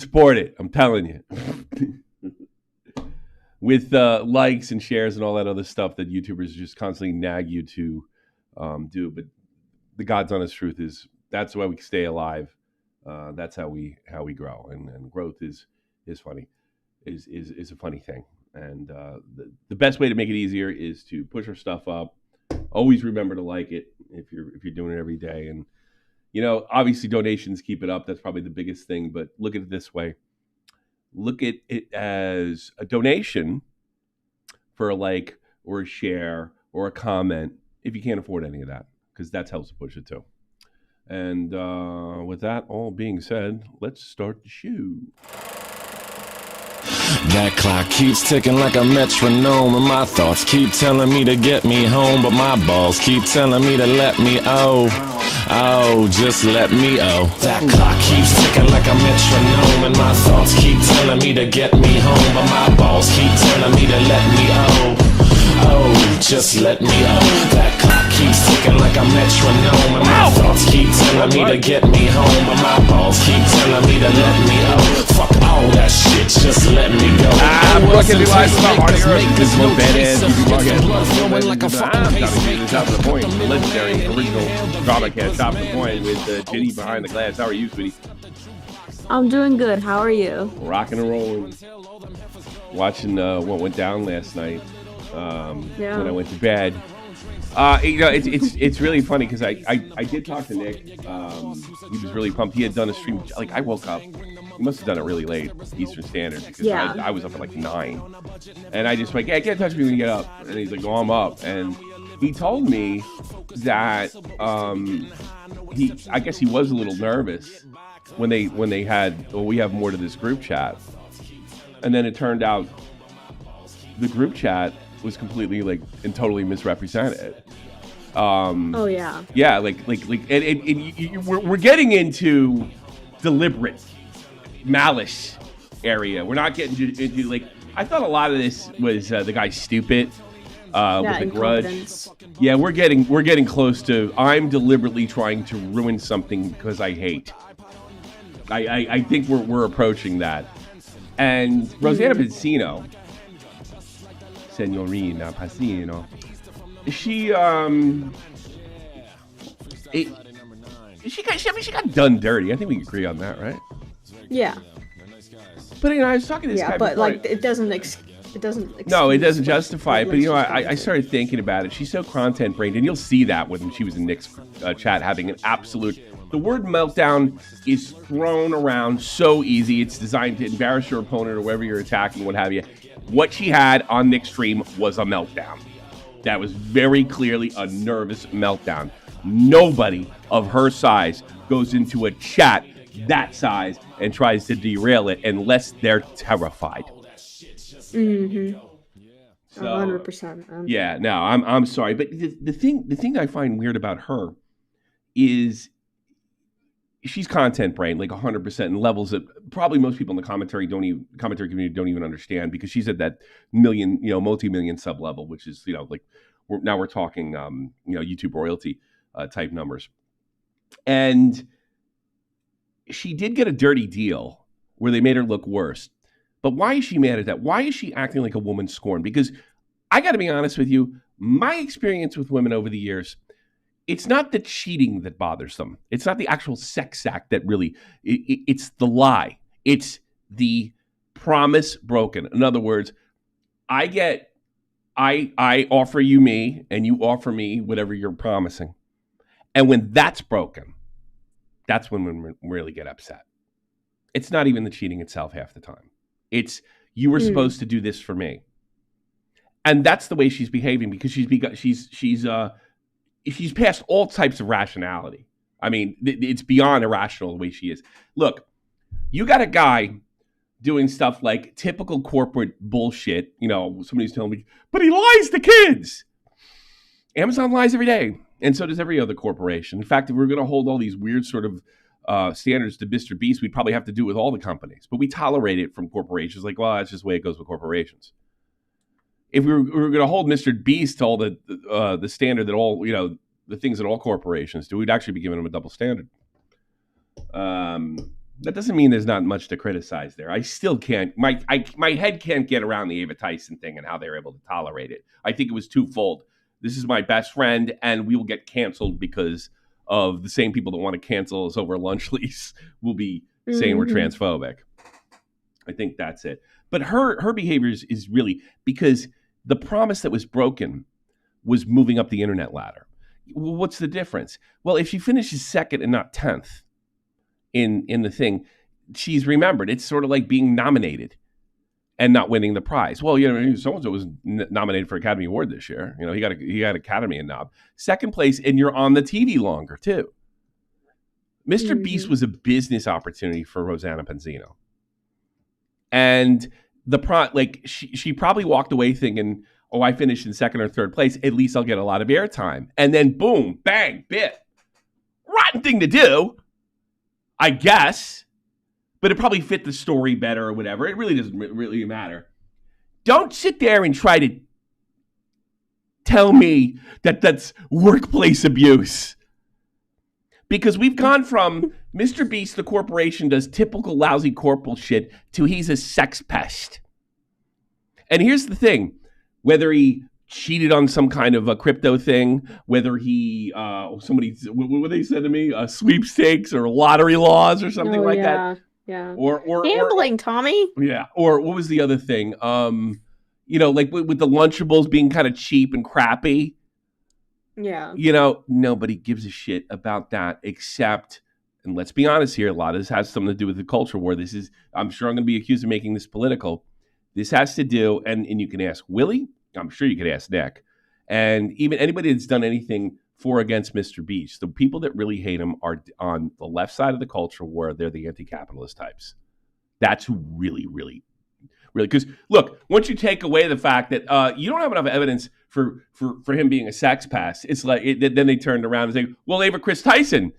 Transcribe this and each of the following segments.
Support it. I'm telling you. With likes and shares and all that other stuff that YouTubers just constantly nag you to do. But the God's honest truth is that's why we stay alive. That's how we grow, and growth is funny, is a funny thing. And the best way to make it easier is to push our stuff up. Always remember to like it if you're doing it every day. And obviously donations keep it up. That's probably the biggest thing. But look at it this way: look at it as a donation for a like or a share or a comment if you can't afford any of that, because that helps to push it too. And with that all being said, let's start the show. That clock keeps ticking like a metronome, and my thoughts keep telling me to get me home, but my balls keep telling me to let me just let me That clock keeps ticking like a metronome, and my thoughts keep telling me to get me home, but my balls keep telling me to let me just let me That clock keeps ticking like a metronome, and my thoughts keep telling me to get me home, but my balls keep telling me to let me Fuck all that shit, just let me go. I'm looking at live about Marty Earth. This is one badass Top of the Point, legendary original drama cast, Top of the Point, with Ginny behind the glass. How are you, sweetie? I'm doing good. How are you? Rocking and rolling. Watching what went down last night when I went to bed. It's really funny because I did talk to Nick. He was really pumped. He had done a stream. Like, I woke up. He must have done it really late, Eastern Standard, because I was up at like 9. And I just like, yeah, can't touch me when you get up. And he's like, oh, I'm up. And he told me that I guess he was a little nervous when they had, we have more to this group chat. And then it turned out the group chat was completely and totally misrepresented. Yeah, we're getting into deliberate malice area. We're not getting into I thought a lot of this was the guy's stupid with the grudge. Yeah, we're getting close to I'm deliberately trying to ruin something because I hate. I think we're approaching that. And Rosanna Pansino, Signorina Pansino, she got done dirty. I think we can agree on that, right? Yeah. But I was talking to this guy before. It doesn't. No, it doesn't justify it. But I started thinking about it. She's so content brained, and you'll see that when she was in Nick's chat, having an absolute. The word meltdown is thrown around so easy. It's designed to embarrass your opponent or whoever you're attacking, what have you. What she had on Nick's stream was a meltdown. That was very clearly a nervous meltdown. Nobody of her size goes into a chat that size and tries to derail it unless they're terrified. Mm-hmm. So, 100%. Yeah, no, I'm sorry, but the thing I find weird about her is she's content brain, 100%, in levels that probably most people in the commentary community don't even understand, because she's at that million, multi-million sub level, which is, we're talking, YouTube royalty type numbers. And she did get a dirty deal where they made her look worse. But why is she mad at that? Why is she acting like a woman scorned? Because I got to be honest with you, my experience with women over the years, it's not the cheating that bothers them. It's not the actual sex act that really, it's the lie. It's the promise broken. In other words, I offer you me and you offer me whatever you're promising. And when that's broken, that's when women really get upset. It's not even the cheating itself half the time. It's, you were supposed to do this for me. And that's the way she's behaving, because she's past all types of rationality. I mean, it's beyond irrational the way she is. Look, you got a guy doing stuff like typical corporate bullshit. Somebody's telling me, but he lies to kids. Amazon lies every day. And so does every other corporation. In fact, if we're going to hold all these weird sort of standards to Mr. Beast, we'd probably have to do it with all the companies. But we tolerate it from corporations. That's just the way it goes with corporations. If we were going to hold Mr. Beast to all the standard that all, the things that all corporations do, we'd actually be giving them a double standard. That doesn't mean there's not much to criticize there. I still can't. My head can't get around the Ava Tyson thing and how they were able to tolerate it. I think it was twofold. This is my best friend, and we will get canceled because of the same people that want to cancel us over lunch lease will be saying we're transphobic. I think that's it. But her behavior is really because the promise that was broken was moving up the internet ladder. Well, what's the difference? Well, if she finishes second and not 10th in the thing, she's remembered. It's sort of like being nominated and not winning the prize. Well, so-and-so was nominated for Academy Award this year. He got Academy and knob. Second place, and you're on the TV longer, too. Mr. Beast was a business opportunity for Rosanna Pansino. And she probably walked away thinking, oh, I finished in second or third place. At least I'll get a lot of airtime. And then boom, bang, bit. Rotten thing to do, I guess. But it probably fit the story better or whatever. It really doesn't really matter. Don't sit there and try to tell me that that's workplace abuse. Because we've gone from Mr. Beast, the corporation, does typical lousy corporal shit to he's a sex pest. And here's the thing. Whether he cheated on some kind of a crypto thing, whether he, what they said to me, sweepstakes or lottery laws or something that. Yeah. Or gambling, Tommy. Yeah. Or what was the other thing? Like with the Lunchables being kind of cheap and crappy. Yeah. Nobody gives a shit about that except, and let's be honest here, a lot of this has something to do with the culture war. I'm sure I'm going to be accused of making this political. This has to do, and you can ask Willie, I'm sure you could ask Nick, and even anybody that's done anything for or against Mr. Beast. The people that really hate him are on the left side of the culture war. They're the anti-capitalist types. That's who really, because look, once you take away the fact that you don't have enough evidence for him being a sex pest, it's like then they turned around and say, well, Ava Chris Tyson.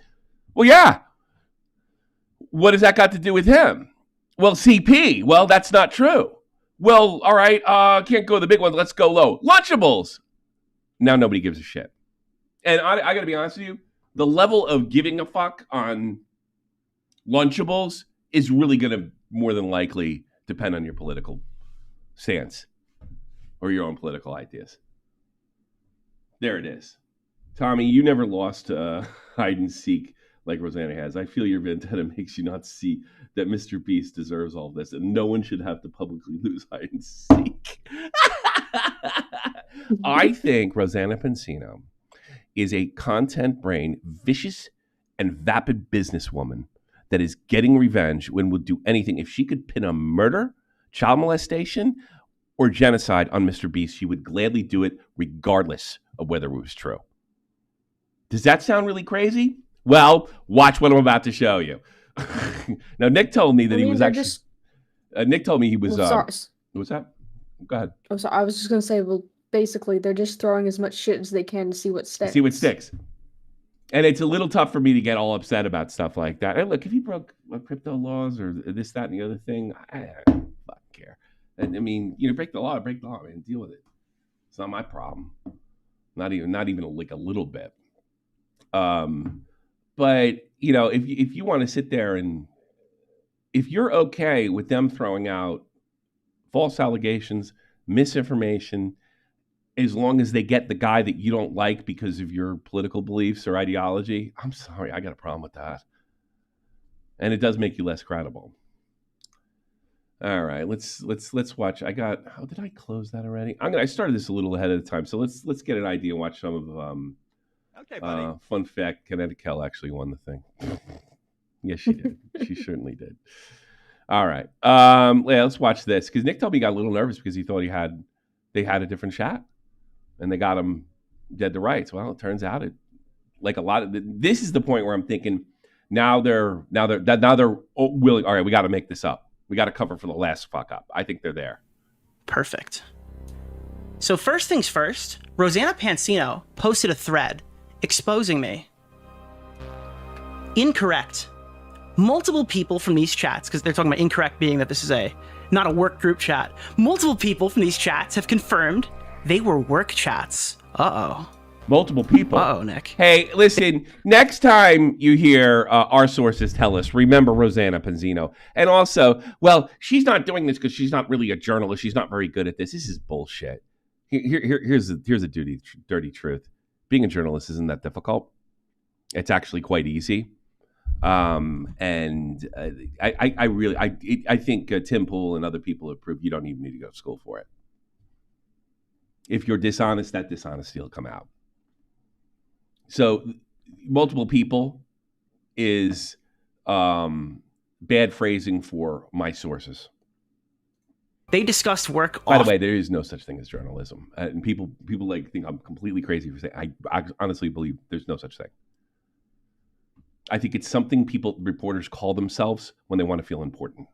Well, yeah. What has that got to do with him? Well, CP. Well, that's not true. Well, all right, can't go the big one. Let's go low. Lunchables. Now nobody gives a shit. And I got to be honest with you, the level of giving a fuck on Lunchables is really going to more than likely depend on your political stance or your own political ideas. There it is. Tommy, you never lost hide and seek like Rosanna has. I feel your vendetta makes you not see that Mr. Beast deserves all this, and no one should have to publicly lose hide and seek. I think Rosanna Pansino is a content brain, vicious and vapid businesswoman that is getting revenge when would do anything. If she could pin a murder, child molestation, or genocide on Mr. Beast, she would gladly do it regardless of whether it was true. Does that sound really crazy? Well, watch what I'm about to show you. Now, Nick told me that he was actually... Nick told me he was... what's that? Go ahead. Oh, sorry. I was just going to say, well, basically, they're just throwing as much shit as they can to see what sticks. See what sticks. And it's a little tough for me to get all upset about stuff like that. And look, if you broke crypto laws or this, that, and the other thing, I don't fucking care. And I mean, break the law, man. Deal with it. It's not my problem. Not even like a little bit. But if you want to sit there and if you're okay with them throwing out false allegations, misinformation, as long as they get the guy that you don't like because of your political beliefs or ideology, I'm sorry, I got a problem with that. And it does make you less credible. All right, let's watch. Did I close that already? I started this a little ahead of the time, so let's get an idea and watch some of Okay, buddy. Fun fact, Connecticut actually won the thing. Yes, she did. She certainly did. All right. Let's watch this. Because Nick told me he got a little nervous because he thought they had a different shot. And they got him dead to rights. Well, it turns out this is the point where I'm thinking now they're willing. All right, we got to make this up. We got to cover for the last fuck up. I think they're there. Perfect. So first things first, Rosanna Pansino posted a thread exposing me. Incorrect. Multiple people from these chats, because they're talking about incorrect being that this is not a work group chat. Multiple people from these chats have confirmed they were work chats. Uh-oh. Multiple people. Uh-oh, Nick. Hey, listen, next time you hear our sources tell us, remember Rosanna Pansino. And also, well, she's not doing this because she's not really a journalist. She's not very good at this. This is bullshit. Here's a dirty truth. Being a journalist isn't that difficult. It's actually quite easy. And I think Tim Pool and other people have proved you don't even need to go to school for it. If you're dishonest, that dishonesty will come out. So multiple people is bad phrasing for my sources. They discussed work. By the way, there is no such thing as journalism, and people like think I'm completely crazy for saying. I honestly believe there's no such thing. I think it's something reporters call themselves when they want to feel important.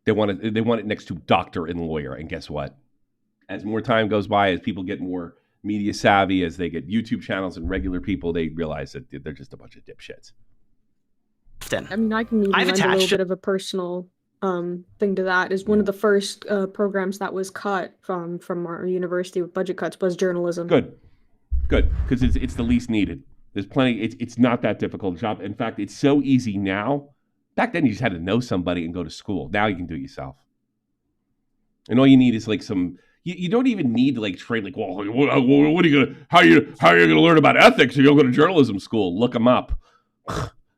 They want it next to doctor and lawyer, and guess what? As more time goes by, as people get more media savvy, as they get YouTube channels and regular people, they realize that they're just a bunch of dipshits. I mean, I can even lend a little bit of a personal thing to that. Is one of the first programs that was cut from our university with budget cuts was journalism. Good, because it's the least needed. There's plenty. It's not that difficult a job. In fact, it's so easy now. Back then, you just had to know somebody and go to school. Now you can do it yourself. And all you need is like some. You don't even need to like train. Like, well, what are you gonna? How are you gonna learn about ethics if you don't go to journalism school? Look them up.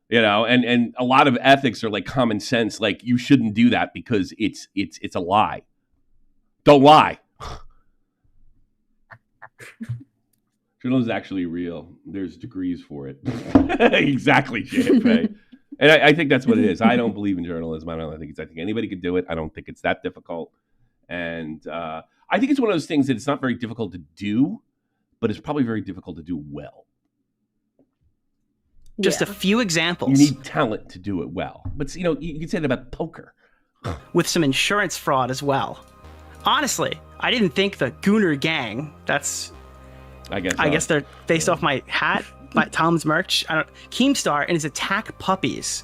You know, and a lot of ethics are like common sense. Like, you shouldn't do that because it's a lie. Don't lie. Journalism is actually real. There's degrees for it. Exactly, JFA. And I think that's what it is. I don't believe in journalism. I think anybody could do it. I don't think it's that difficult. And I think it's one of those things that it's not very difficult to do, but it's probably very difficult to do well. Just a few examples. You need talent to do it well. But, you know, you can say that about poker. With some insurance fraud as well. Honestly, I didn't think the Gooner Gang, I guess they're based off my hat, my Tom's merch. Keemstar and his attack puppies.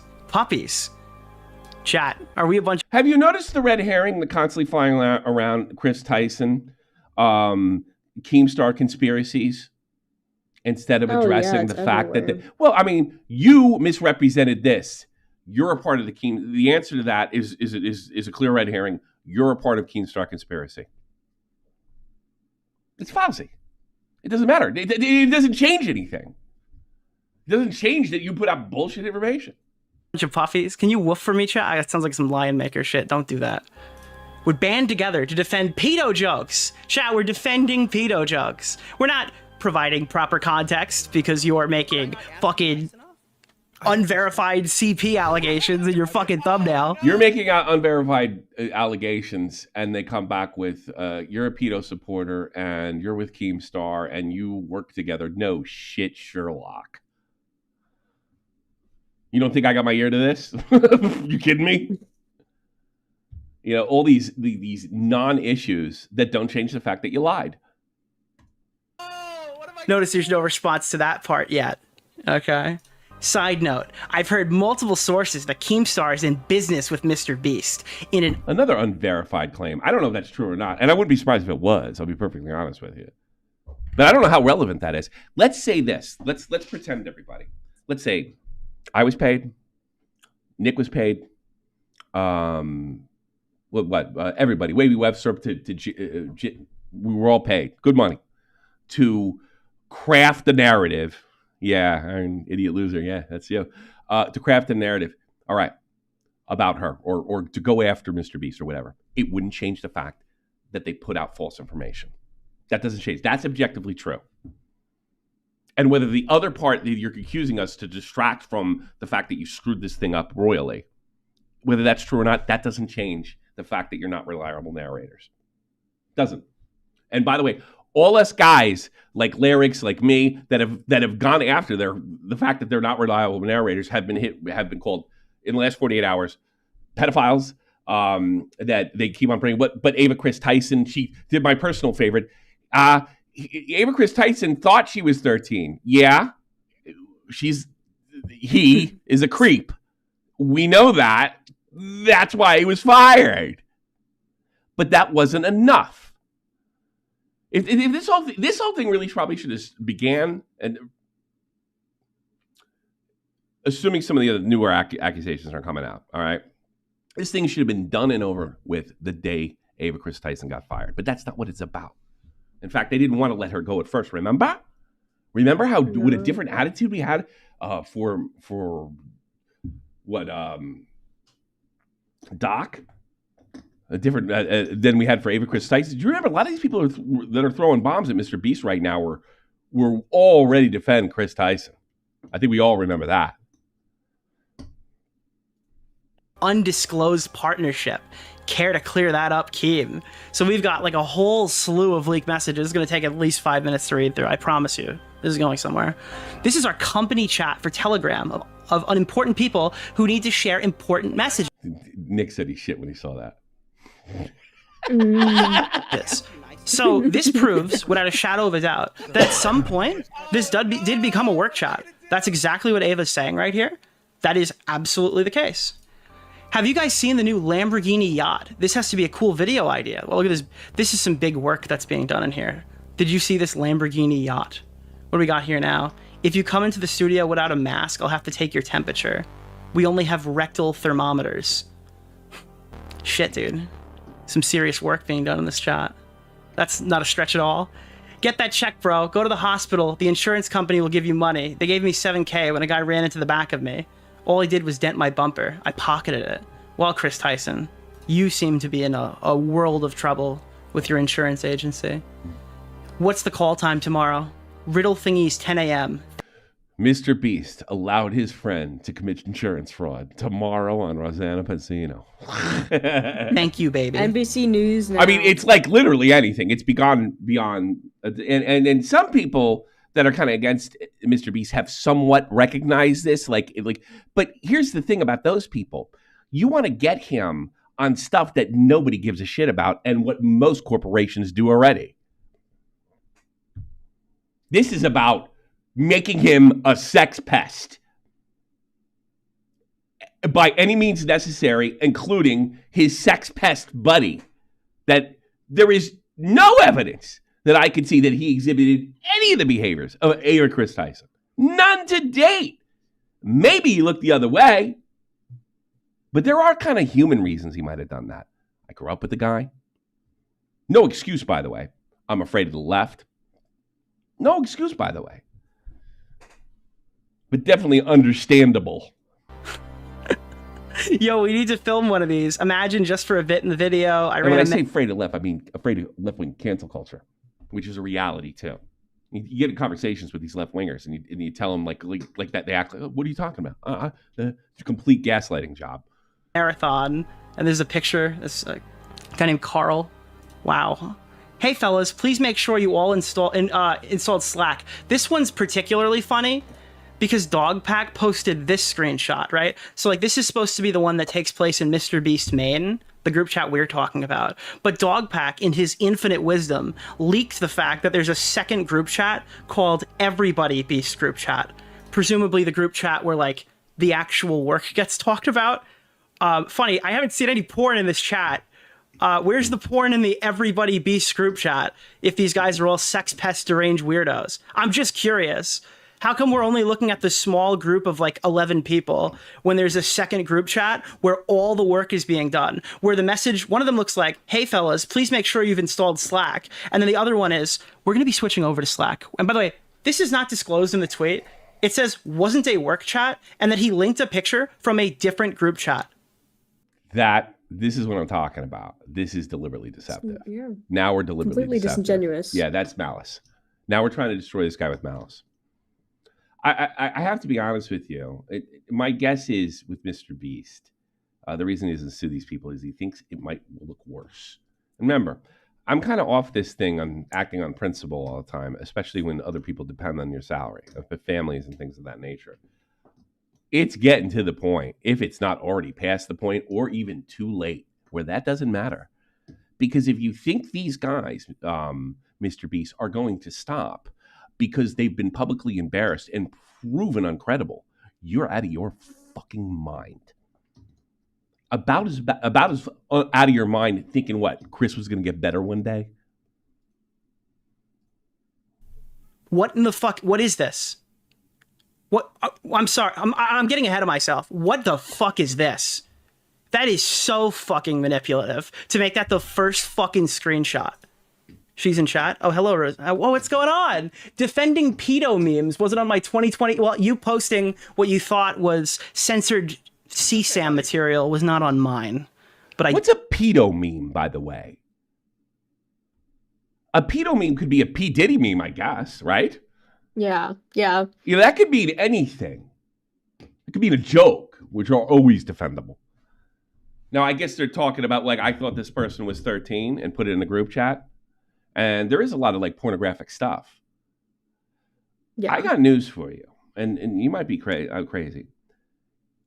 Chat, are we a bunch? Have you noticed the red herring that constantly flying around Chris Tyson, Keemstar conspiracies, instead of addressing the fact that you misrepresented this. You're a part of the Keem. The answer to that is a clear red herring. You're a part of Keemstar conspiracy. It's falsy. It doesn't matter. It doesn't change anything. It doesn't change that you put out bullshit information. Bunch of puffies. Can you woof for me, chat? That sounds like some lion maker shit. Don't do that. Would band together to defend pedo jokes. Chat, we're defending pedo jokes. We're not providing proper context because you're making fucking unverified CP allegations in your fucking thumbnail. You're making out unverified allegations, and they come back with you're a pedo supporter and you're with Keemstar and you work together. No shit, Sherlock. You don't think I got my ear to this? You kidding me? You know, all these non-issues that don't change the fact that you lied. Notice there's no response to that part yet. Okay. Side note, I've heard multiple sources that Keemstar is in business with Mr. Beast. Another unverified claim. I don't know if that's true or not, and I wouldn't be surprised if it was. I'll be perfectly honest with you. But I don't know how relevant that is. Let's say this. Let's pretend, everybody. Let's say I was paid. Nick was paid. Everybody. Wavy Webster. We were all paid. Good money to craft the narrative. Yeah, I'm an idiot loser. Yeah, that's you. To craft a narrative, all right, about her or to go after Mr. Beast or whatever. It wouldn't change the fact that they put out false information. That doesn't change. That's objectively true. And whether the other part that you're accusing us to distract from the fact that you screwed this thing up royally, whether that's true or not, that doesn't change the fact that you're not reliable narrators. Doesn't. And by the way, all us guys like Lyrics, like me, that have gone after the fact that they're not reliable narrators have been called in the last 48 hours pedophiles. That they keep on bringing. But Ava Chris Tyson, she did my personal favorite. Ava Chris Tyson thought she was 13. Yeah, he is a creep. We know that. That's why he was fired. But that wasn't enough. If this whole thing really probably should have began, and assuming some of the other newer accusations aren't coming out, all right, this thing should have been done and over with the day Ava Chris Tyson got fired. But that's not what it's about. In fact, they didn't want to let her go at first. Remember how what a different attitude we had for what Doc, a different than we had for Ava Chris Tyson. Do you remember a lot of these people that are throwing bombs at Mr. Beast right now were all ready to defend Chris Tyson? I think we all remember that. Undisclosed partnership. Care to clear that up, Keem? So we've got like a whole slew of leaked messages. It's going to take at least 5 minutes to read through. I promise you. This is going somewhere. This is our company chat for Telegram of unimportant people who need to share important messages. Nick said he shit when he saw that. So this proves, without a shadow of a doubt, that at some point, this did become a work chat. That's exactly what Ava's saying right here. That is absolutely the case. Have you guys seen the new Lamborghini yacht? This has to be a cool video idea. Well, look at this. This is some big work that's being done in here. Did you see this Lamborghini yacht? What do we got here now? If you come into the studio without a mask, I'll have to take your temperature. We only have rectal thermometers. Shit, dude. Some serious work being done in this chat. That's not a stretch at all. Get that check, bro. Go to the hospital. The insurance company will give you money. They gave me $7,000 when a guy ran into the back of me. All he did was dent my bumper. I pocketed it. Well, Chris Tyson, you seem to be in a world of trouble with your insurance agency. What's the call time tomorrow? Riddle thingies 10 a.m. Mr. Beast allowed his friend to commit insurance fraud tomorrow on Rosanna Pansino. Thank you, baby. NBC News now. I mean, it's like literally anything. It's gone beyond. And some people that are kind of against Mr. Beast have somewhat recognized this. But here's the thing about those people. You want to get him on stuff that nobody gives a shit about and what most corporations do already. This is about making him a sex pest by any means necessary, including his sex pest buddy, that there is no evidence that I could see that he exhibited any of the behaviors of A or Chris Tyson. None to date. Maybe he looked the other way, but there are kind of human reasons he might have done that. I grew up with the guy. No excuse, by the way. I'm afraid of the left. No excuse, by the way. But definitely understandable. Yo, we need to film one of these. Imagine just for a bit in the video. When I say afraid of left, I mean afraid of left-wing cancel culture, which is a reality too. You get in conversations with these left-wingers, and you tell them like that. They act like, "What are you talking about?" It's a complete gaslighting job. Marathon, and there's a picture. This guy named Carl. Wow. Hey fellas, please make sure you all installed Slack. This one's particularly funny because DogPack posted this screenshot, right? So like this is supposed to be the one that takes place in Mr. Beast Main, the group chat we're talking about. But DogPack, in his infinite wisdom, leaked the fact that there's a second group chat called Everybody Beast Group Chat. Presumably the group chat where like the actual work gets talked about. Funny, I haven't seen any porn in this chat. Where's the porn in the Everybody Beast group chat if these guys are all sex pest deranged weirdos? I'm just curious. How come we're only looking at the small group of like 11 people when there's a second group chat where all the work is being done? Where the message, one of them looks like, hey fellas, please make sure you've installed Slack. And then the other one is, we're going to be switching over to Slack. And by the way, this is not disclosed in the tweet. It says, wasn't a work chat. And then he linked a picture from a different group chat. This is what I'm talking about. This is deliberately deceptive. Yeah. Now we're deliberately completely deceptive. disingenuous. Yeah, that's malice. Now we're trying to destroy this guy with malice. I have to be honest with you. My guess is with Mr. Beast, the reason he doesn't sue these people is he thinks it might look worse. Remember, I'm kind of off this thing on acting on principle all the time, especially when other people depend on your salary, families and things of that nature. It's getting to the point, if it's not already past the point or even too late, where that doesn't matter. Because if you think these guys, Mr. Beast, are going to stop because they've been publicly embarrassed and proven uncredible, you're out of your fucking mind. About as out of your mind thinking what? Chris was going to get better one day? What in the fuck? What is this? What? I'm sorry. I'm getting ahead of myself. What the fuck is this? That is so fucking manipulative to make that the first fucking screenshot. She's in chat. Oh, hello, Rose. Whoa, what's going on? Defending pedo memes wasn't on my 2020. Well, you posting what you thought was censored CSAM material was not on mine. But What's a pedo meme, by the way? A pedo meme could be a P. Diddy meme, I guess, right? Yeah. That could mean anything. It could mean a joke, which are always defendable. Now, I guess they're talking about, like, I thought this person was 13 and put it in the group chat. And there is a lot of, like, pornographic stuff. Yeah. I got news for you. And you might be crazy.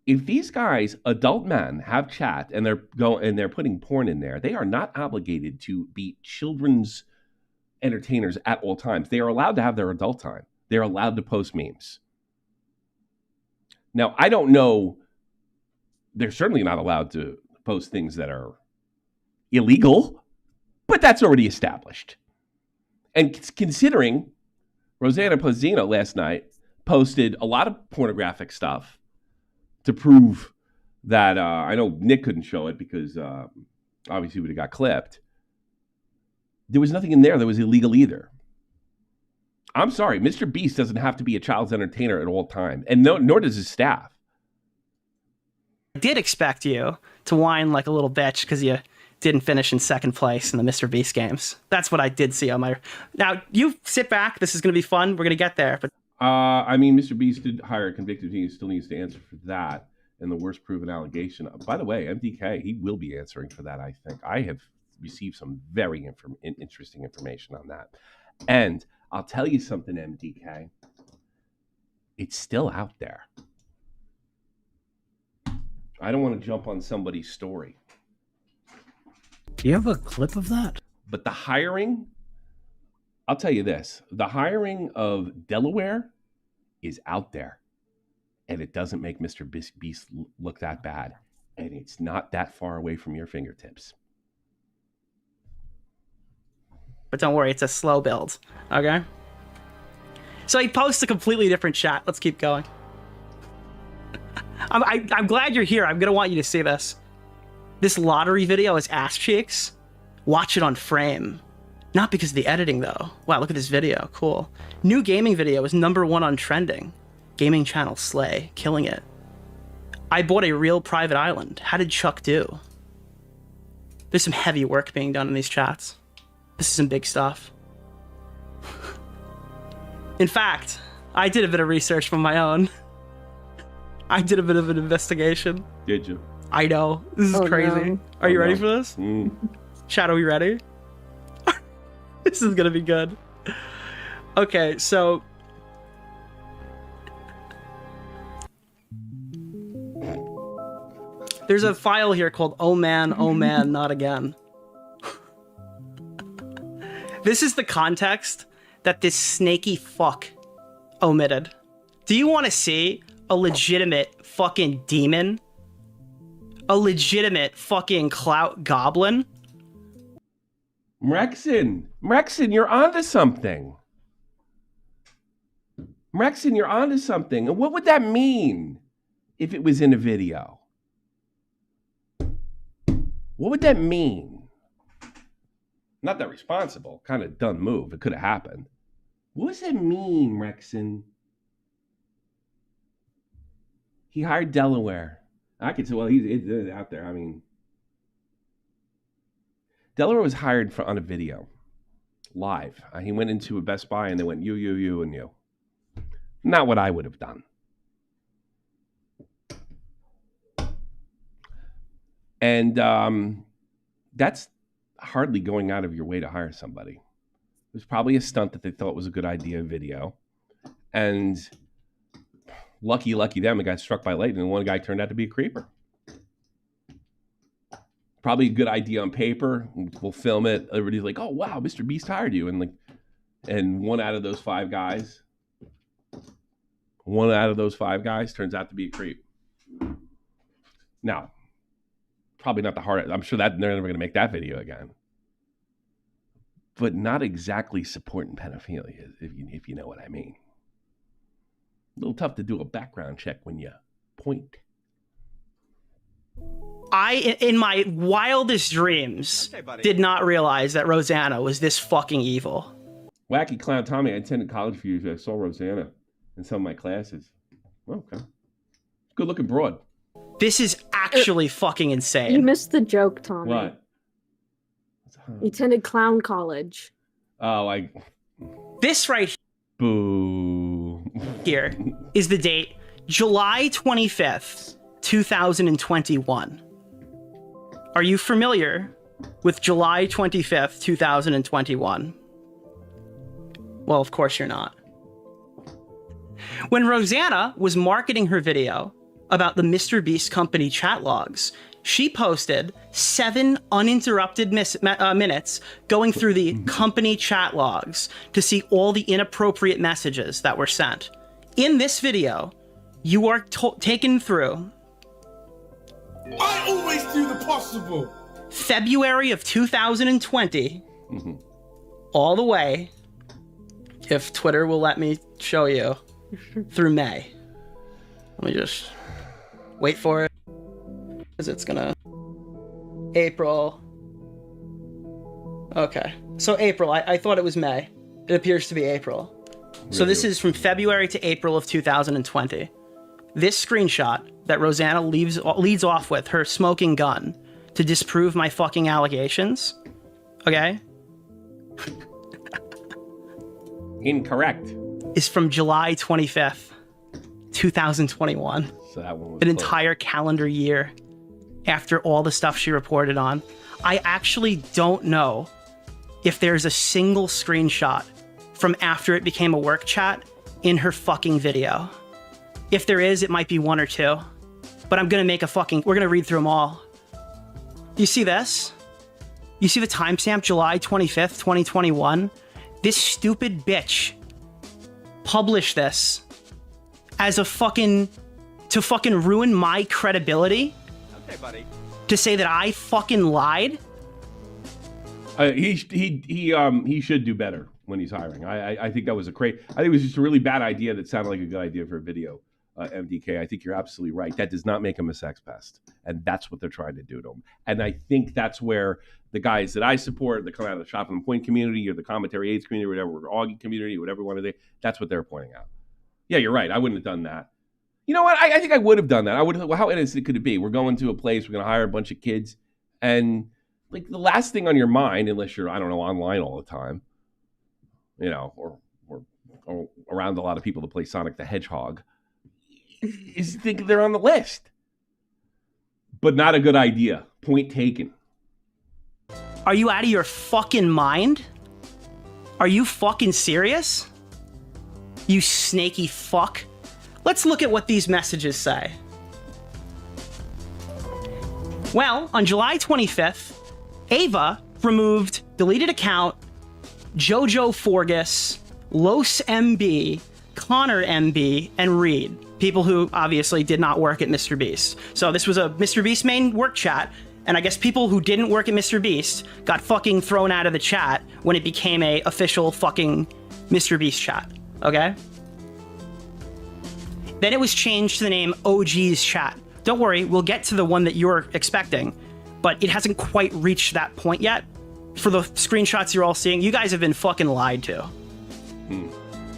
If these guys, adult men, have chat and they're putting porn in there, they are not obligated to be children's entertainers at all times. They are allowed to have their adult time. They're allowed to post memes. Now, I don't know. They're certainly not allowed to post things that are illegal, but that's already established. And considering Rosanna Pansino last night posted a lot of pornographic stuff to prove that, I know Nick couldn't show it because obviously it would have got clipped. There was nothing in there that was illegal either. I'm sorry, Mr. Beast doesn't have to be a child's entertainer at all time, and nor does his staff. I did expect you to whine like a little bitch because you didn't finish in second place in the Mr. Beast games. That's what I did see on my... Now, you sit back. This is going to be fun. We're going to get there. But I mean, Mr. Beast did hire a convicted. He still needs to answer for that and the worst proven allegation. By the way, MDK, he will be answering for that, I think. I have received some very interesting information on that. And I'll tell you something, MDK. It's still out there. I don't want to jump on somebody's story. Do you have a clip of that? But the hiring, I'll tell you this. The hiring of Delaware is out there. And it doesn't make Mr. Beast look that bad. And it's not that far away from your fingertips. But don't worry, it's a slow build. Okay? So he posts a completely different chat. Let's keep going. I'm glad you're here. I'm going to want you to see this. This lottery video is ass cheeks. Watch it on frame. Not because of the editing, though. Wow, look at this video. Cool. New gaming video is #1 on trending. Gaming channel slay. Killing it. I bought a real private island. How did Chuck do? There's some heavy work being done in these chats. This is some big stuff. In fact, I did a bit of research from my own. I did a bit of an investigation. Did you? I know. This is crazy. No. Are you ready for this? Chad, are we ready? This is gonna be good. Okay, so... There's a file here called Oh Man, Not Again. This is the context that this snaky fuck omitted. Do you want to see a legitimate fucking demon? A legitimate fucking clout goblin? Mrexin, you're onto something. Mrexin, you're onto something. And what would that mean if it was in a video? What would that mean? Not that responsible. Kind of dumb move. It could have happened. What does that mean, Mrexin? He hired Delaware. I could say, well, he's out there. I mean, Delaware was hired on a video, live. He went into a Best Buy and they went, you, and you. Not what I would have done. And that's hardly going out of your way to hire somebody. It was probably a stunt that they thought was a good idea video. And lucky them, it got struck by lightning, and one guy turned out to be a creeper. Probably a good idea on paper. We'll film it. Everybody's like, oh, wow, Mr. Beast hired you. And one out of those five guys turns out to be a creep. Now, probably not the hardest. I'm sure that they're never going to make that video again. but not exactly supporting pedophilia, if you know what I mean. A little tough to do a background check when you point. I, in my wildest dreams, did not realize that Rosanna was this fucking evil. Wacky Clown Tommy, I attended college for years. I saw Rosanna in some of my classes. Okay. Good looking broad. This is actually fucking insane. You missed the joke, Tommy. What? You attended clown college. Oh, This right Boo. here is the date, July 25th, 2021. Are you familiar with July 25th, 2021? Well, of course you're not. When Rosanna was marketing her video about the Mr. Beast company chat logs, she posted 7 uninterrupted minutes going through the company chat logs to see all the inappropriate messages that were sent. In this video, you are taken through I always do the possible. February of 2020 all the way, if Twitter will let me show you, through May. Let me just wait for it, because it's gonna... April. Okay, so April. I thought it was May. It appears to be April. So this is from February to April of 2020. This screenshot that Rosanna leads off with her smoking gun to disprove my fucking allegations. Okay? Incorrect. Is from July 25th, 2021. So that one was An close. entire calendar year after all the stuff she reported on. I actually don't know if there's a single screenshot from after it became a work chat in her fucking video. If there is, it might be 1 or 2. But I'm gonna make we're gonna read through them all. You see this? You see the timestamp, July 25th, 2021? This stupid bitch published this as to fucking ruin my credibility. Okay, buddy. To say that I fucking lied. He should do better when he's hiring. I think that was I think it was just a really bad idea that sounded like a good idea for a video. MDK, I think you're absolutely right. That does not make him a sex pest, and that's what they're trying to do to him. And I think that's where the guys that I support, that come out of the Shop and Point community or the Commentary AIDS community, or whatever, or Augie community, whatever one of they, that's what they're pointing out. Yeah, you're right. I wouldn't have done that. You know what? I think I would have done that. I would have. Well, how innocent could it be? We're going to a place. We're going to hire a bunch of kids, and like the last thing on your mind, unless you're online all the time, or around a lot of people to play Sonic the Hedgehog, is think they're on the list. But not a good idea. Point taken. Are you out of your fucking mind? Are you fucking serious? You snaky fuck. Let's look at what these messages say. Well, on July 25th, Ava removed deleted account, Jojo Forgus, Los MB, Connor MB, and Reed. People who obviously did not work at Mr. Beast. So this was a Mr. Beast main work chat, and I guess people who didn't work at Mr. Beast got fucking thrown out of the chat when it became a official fucking Mr. Beast chat, okay? Then it was changed to the name OG's chat. Don't worry, we'll get to the one that you're expecting, but it hasn't quite reached that point yet. For the screenshots you're all seeing, you guys have been fucking lied to.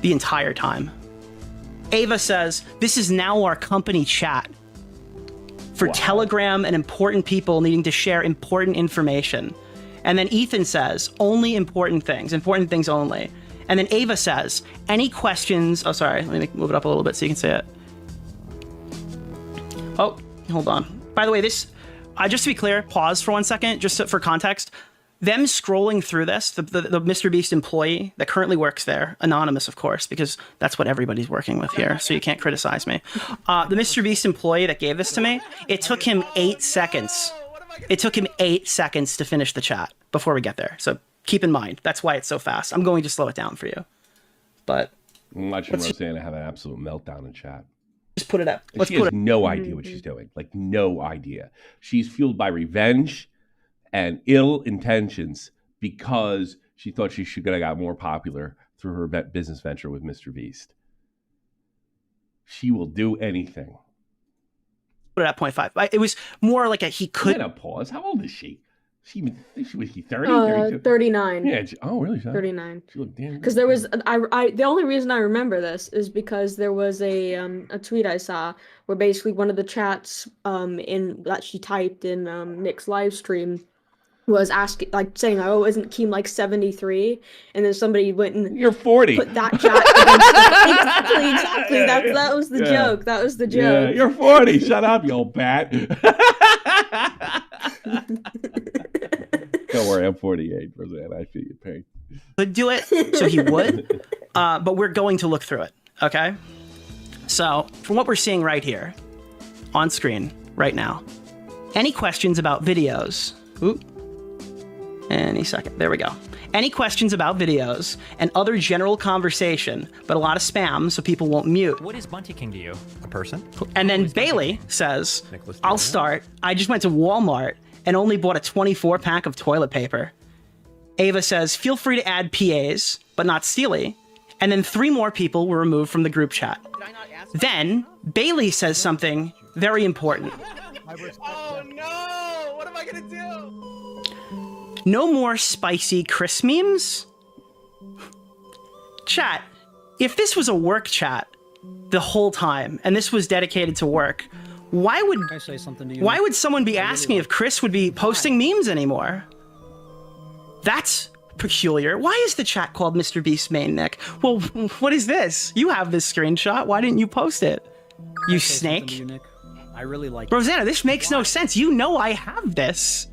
The entire time. Ava says, this is now our company chat for Telegram and important people needing to share important information. And then Ethan says, only important things only. And then Ava says, any questions? Oh, sorry, let me move it up a little bit so you can see it. Oh, hold on. By the way, this, just to be clear, pause for 1 second, just for context. Them scrolling through this, the Mr. Beast employee that currently works there, anonymous, of course, because that's what everybody's working with here, so you can't criticize me. The Mr. Beast employee that gave this to me, it took him 8 seconds. It took him 8 seconds to finish the chat before we get there. So keep in mind, that's why it's so fast. I'm going to slow it down for you. But I'm watching Rosanna have an absolute meltdown in chat. Just put it up. She has no idea what she's doing. Like, no idea. She's fueled by revenge and ill intentions because She thought she should have got more popular through her business venture with Mr. Beast. She will do anything. Put it at 0.5. It was more like he could. Menopause. How old is she? Was she 30? 39. Yeah. Really? 39. She looked damn. Because there was the only reason I remember this is because there was a tweet I saw where basically one of the chats in that she typed in Nick's live stream was asking, like, saying, "Oh, isn't Keem like 73?" And then somebody went and you're 40. Put that chat against exactly. That was the joke. That was the joke. Yeah, you're 40. Shut up, you old bat. Don't worry, I'm 48, Rosanna. I feel your pain. Could do it, so he would. But we're going to look through it. Okay. So from what we're seeing right here, on screen right now, any questions about videos? Ooh. Any second. There we go. Any questions about videos and other general conversation, but a lot of spam so people won't mute. What is Bunty King to you? A person? And then Bailey says, I'll start. I just went to Walmart and only bought a 24-pack of toilet paper. Ava says, feel free to add PAs, but not Steely. And then 3 more people were removed from the group chat. Then Bailey says something very important. Oh no! What am I gonna do? No more spicy Chris memes? Chat, if this was a work chat the whole time, and this was dedicated to work, why would I say something to you? Why would someone be asking if Chris would be posting memes anymore? That's peculiar. Why is the chat called Mr. Beast Main, Nick? Well, what is this? You have this screenshot. Why didn't you post it? You snake. I really like Rosanna, this makes no sense. You know I have this.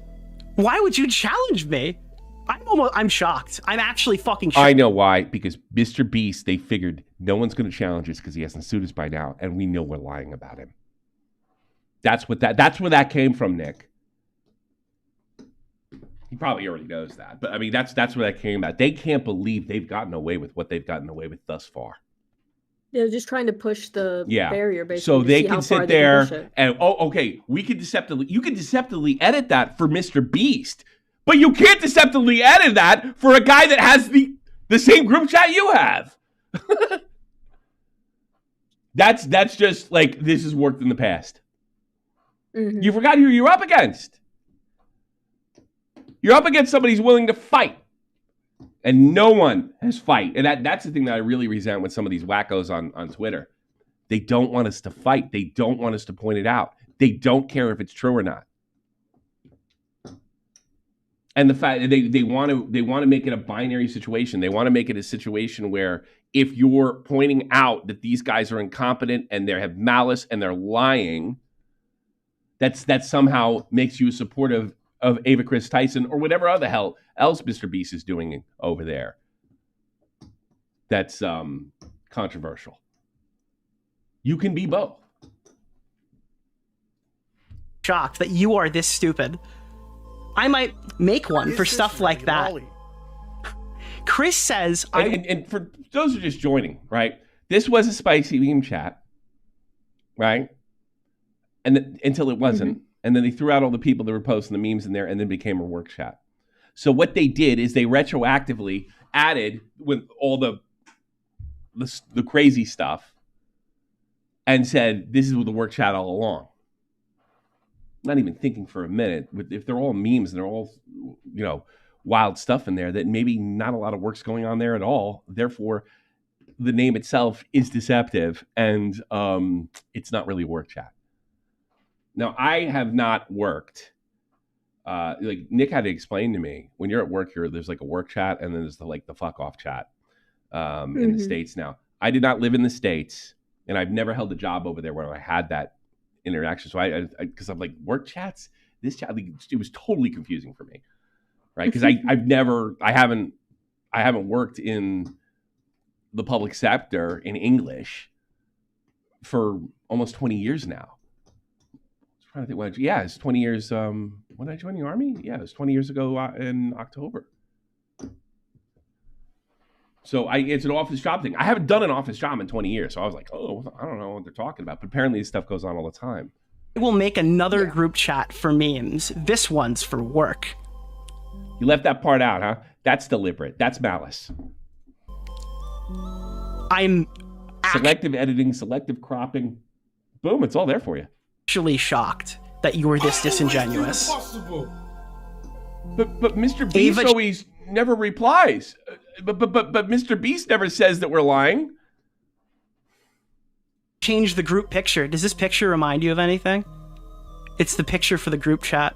Why would you challenge me? I'm shocked. I'm actually fucking shocked. I know why. Because Mr. Beast, they figured no one's going to challenge us because he hasn't sued us by now, and we know we're lying about him. That's where that came from, Nick. He probably already knows that, but I mean that's where that came about. They can't believe they've gotten away with what they've gotten away with thus far. They're just trying to push the barrier, basically. So they can sit there and, okay, you can deceptively edit that for Mr. Beast, but you can't deceptively edit that for a guy that has the same group chat you have. That's just like, this has worked in the past. Mm-hmm. You forgot who you're up against. You're up against somebody who's willing to fight. And no one has fight. And that's the thing that I really resent with some of these wackos on Twitter. They don't want us to fight. They don't want us to point it out. They don't care if it's true or not. And the fact that they want to make it a binary situation. They want to make it a situation where if you're pointing out that these guys are incompetent and they have malice and they're lying, that somehow makes you supportive of Ava Chris Tyson or whatever other hell else Mr. Beast is doing over there. That's controversial. You can be both. Shocked that you are this stupid. I might make one for stuff like that. Chris says, and for those who are just joining, right? This was a spicy meme chat, right? And until it wasn't. Mm-hmm. And then they threw out all the people that were posting the memes in there and then became a work chat. So what they did is they retroactively added with all the crazy stuff and said, this is the work chat all along. Not even thinking for a minute, if they're all memes and they're all, wild stuff in there, that maybe not a lot of work's going on there at all. Therefore, the name itself is deceptive and it's not really work chat. Now, I have not worked. Like Nick had to explain to me, when you're at work here, there's like a work chat and then there's the fuck off chat in the States now. I did not live in the States and I've never held a job over there where I had that interaction. So because I'm like, work chats, this chat, it was totally confusing for me, right? Because I haven't worked in the public sector in English for almost 20 years now. I think, it's 20 years. When did I join the Army? Yeah, it was 20 years ago in October. So it's an office job thing. I haven't done an office job in 20 years. So I was like, I don't know what they're talking about. But apparently this stuff goes on all the time. I will make another group chat for memes. This one's for work. You left that part out, huh? That's deliberate. That's malice. I'm Selective editing, selective cropping. Boom, it's all there for you. actually shocked that you were this disingenuous. But Mr. Beast Ava- always never replies. But Mr. Beast never says that we're lying. Change the group picture. Does this picture remind you of anything? It's the picture for the group chat.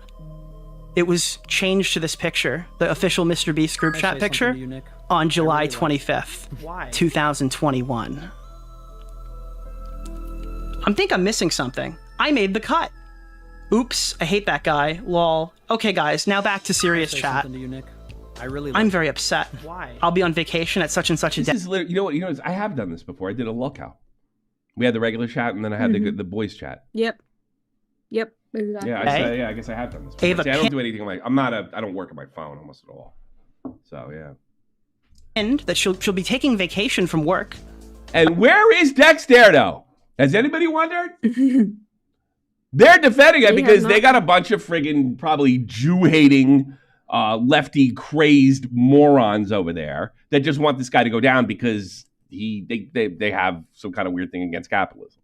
It was changed to this picture, the official Mr. Beast group chat picture, on July 25th, 2021. I think I'm missing something. I made the cut. Oops, I hate that guy. Lol. Okay, guys, now back to serious chat. I'm very upset. Why? I'll be on vacation at such and such a day. This is literally, you know, I have done this before. I did a lolcow. We had the regular chat, and then I had the boys chat. Yep. Exactly. Yeah, I guess I have done this before. See, I don't do anything like I don't work on my phone almost at all. So yeah. And that she'll be taking vacation from work. And where is Dexterdo? Has anybody wondered? They're defending it because they got a bunch of friggin' probably Jew-hating, lefty crazed morons over there that just want this guy to go down because they have some kind of weird thing against capitalism.